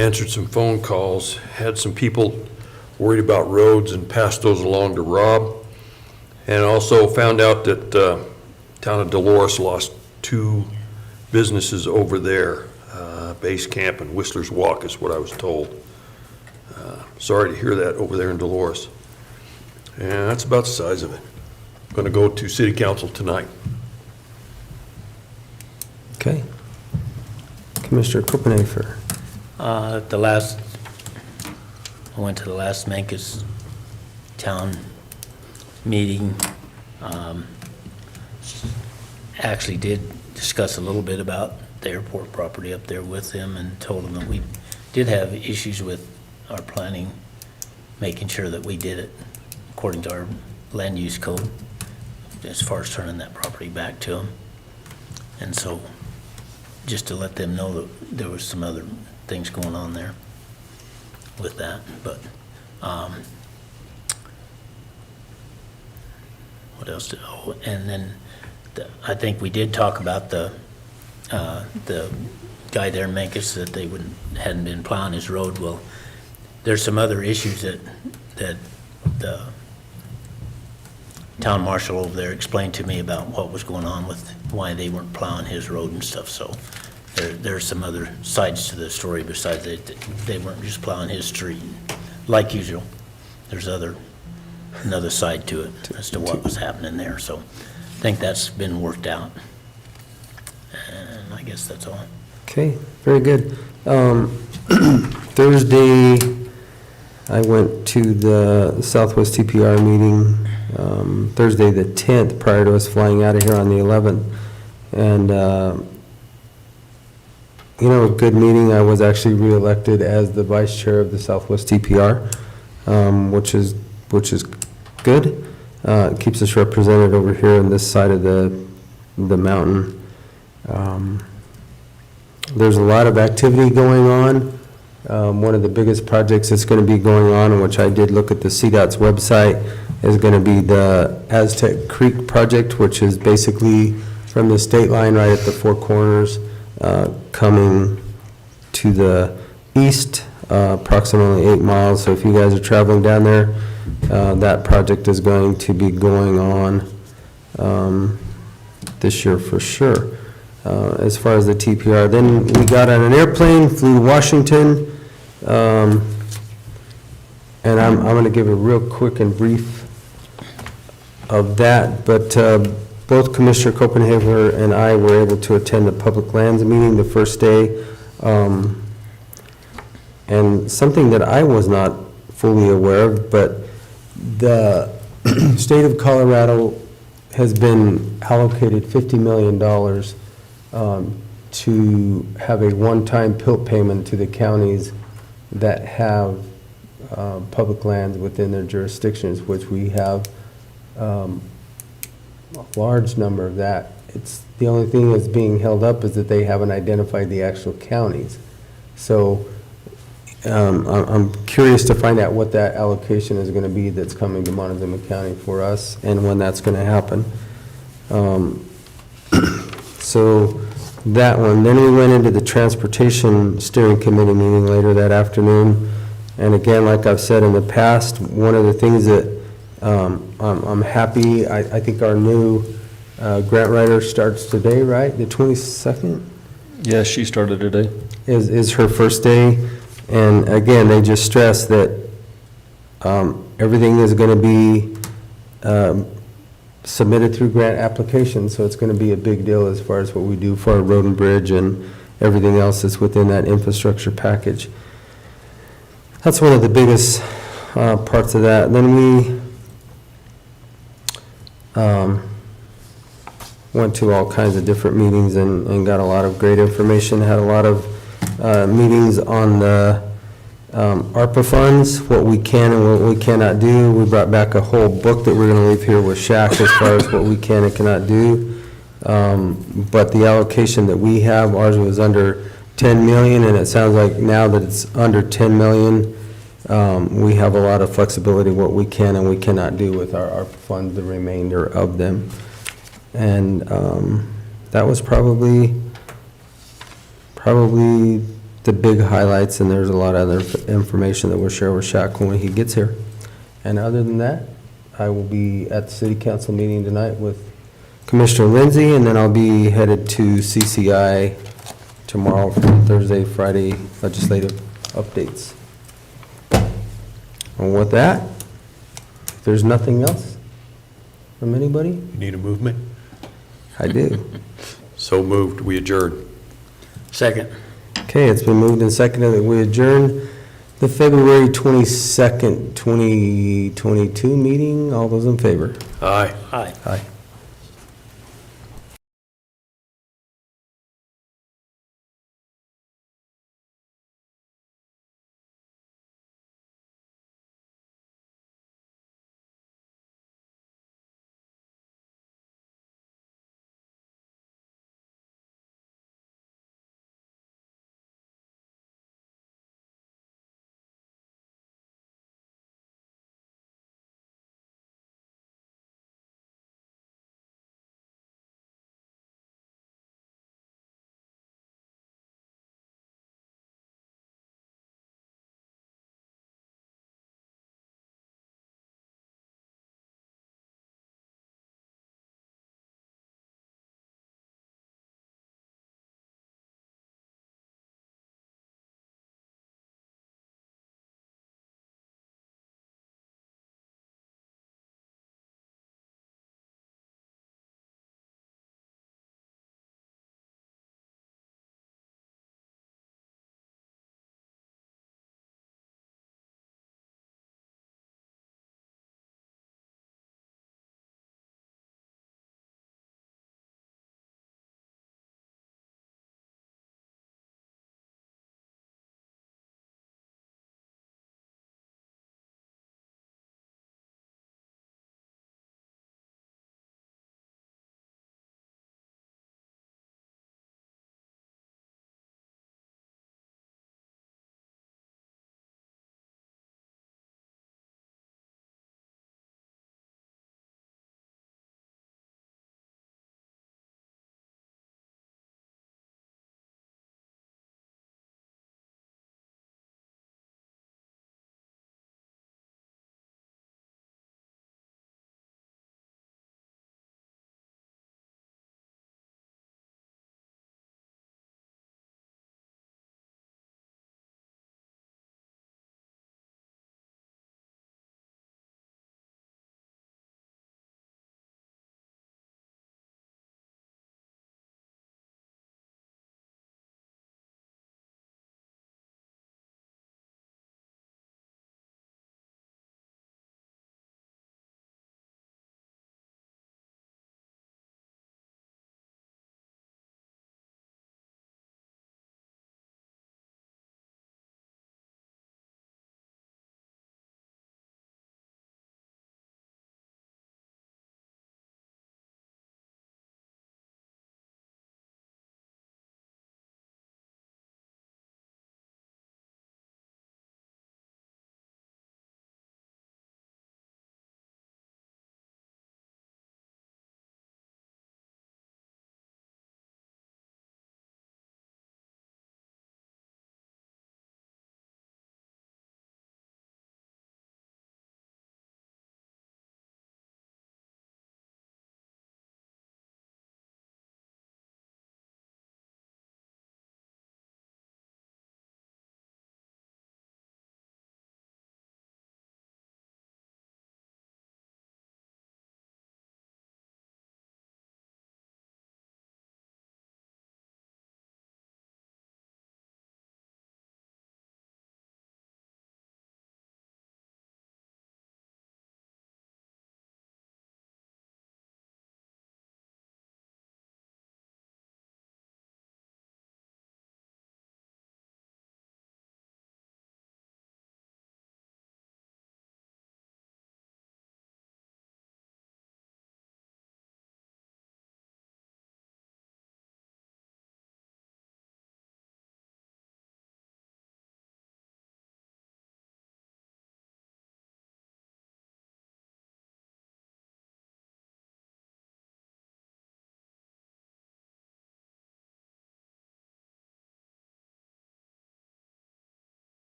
answered some phone calls, had some people worried about roads and passed those along to Rob. And also found out that town of Dolores lost 2 businesses over there. Base Camp and Whistler's Walk is what I was told. Sorry to hear that over there in Dolores. And that's about the size of it. Going to go to city council tonight. Okay. Commissioner Copenhaver. I went to the last Mancus town meeting. Actually did discuss a little bit about the airport property up there with them and told them that we did have issues with our planning, making sure that we did it according to our land use code as far as turning that property back to them. And so just to let them know that there was some other things going on there with that, but what else did, and then I think we did talk about the guy there in Mancus that they hadn't been plowing his road. Well, there's some other issues that the town marshal over there explained to me about what was going on with why they weren't plowing his road and stuff. So there's some other sides to the story besides that they weren't just plowing his street like usual. There's another side to it as to what was happening there. So I think that's been worked out. And I guess that's all. Okay, very good. Thursday, I went to the Southwest TPR meeting, Thursday the 10th, prior to us flying out of here on the 11th. And, a good meeting. I was actually reelected as the vice chair of the Southwest TPR, which is good. It keeps us represented over here on this side of the mountain. There's a lot of activity going on. One of the biggest projects that's going to be going on, and which I did look at the CDOT's website, is going to be the Aztec Creek project, which is basically from the state line right at the Four Corners, coming to the east, approximately 8 miles. So if you guys are traveling down there, that project is going to be going on this year for sure. As far as the TPR, then we got on an airplane, flew to Washington, and I'm going to give a real quick and brief of that, but both Commissioner Copenhaver and I were able to attend the public lands meeting the first day, and something that I was not fully aware of, but the state of Colorado has been allocated $50 million to have a one-time PILT payment to the counties that have public lands within their jurisdictions, which we have a large number of that. It's the only thing that's being held up is that they haven't identified the actual counties. So I'm curious to find out what that allocation is going to be that's coming to Montezuma County for us and when that's going to happen. So that one. Then we went into the Transportation Steering Committee meeting later that afternoon. And again, like I've said in the past, one of the things that I'm happy, I think our new grant writer starts today, right? The 22nd? Yeah, she started today. Is her first day. And again, they just stress that everything is going to be submitted through grant applications, so it's going to be a big deal as far as what we do for our road and bridge and everything else that's within that infrastructure package. That's one of the biggest parts of that. Then we went to all kinds of different meetings and got a lot of great information, had a lot of meetings on the ARPA funds, what we can and what we cannot do. We brought back a whole book that we're going to leave here with Shaq as far as what we can and cannot do. But the allocation that we have, ours was under 10 million, and it sounds like now that it's under 10 million, we have a lot of flexibility what we can and we cannot do with our ARPA funds, the remainder of them. And that was probably the big highlights, and there's a lot of other information that we'll share with Shaq when he gets here. And other than that, I will be at the city council meeting tonight with Commissioner Lindsay, and then I'll be headed to CCI tomorrow for Thursday, Friday legislative updates. And with that, if there's nothing else from anybody? You need a movement? I do. So moved, we adjourn. Second. Okay, it's been moved and seconded that we adjourn the February 22nd, 2022 meeting. All those in favor? Aye. Aye. Aye.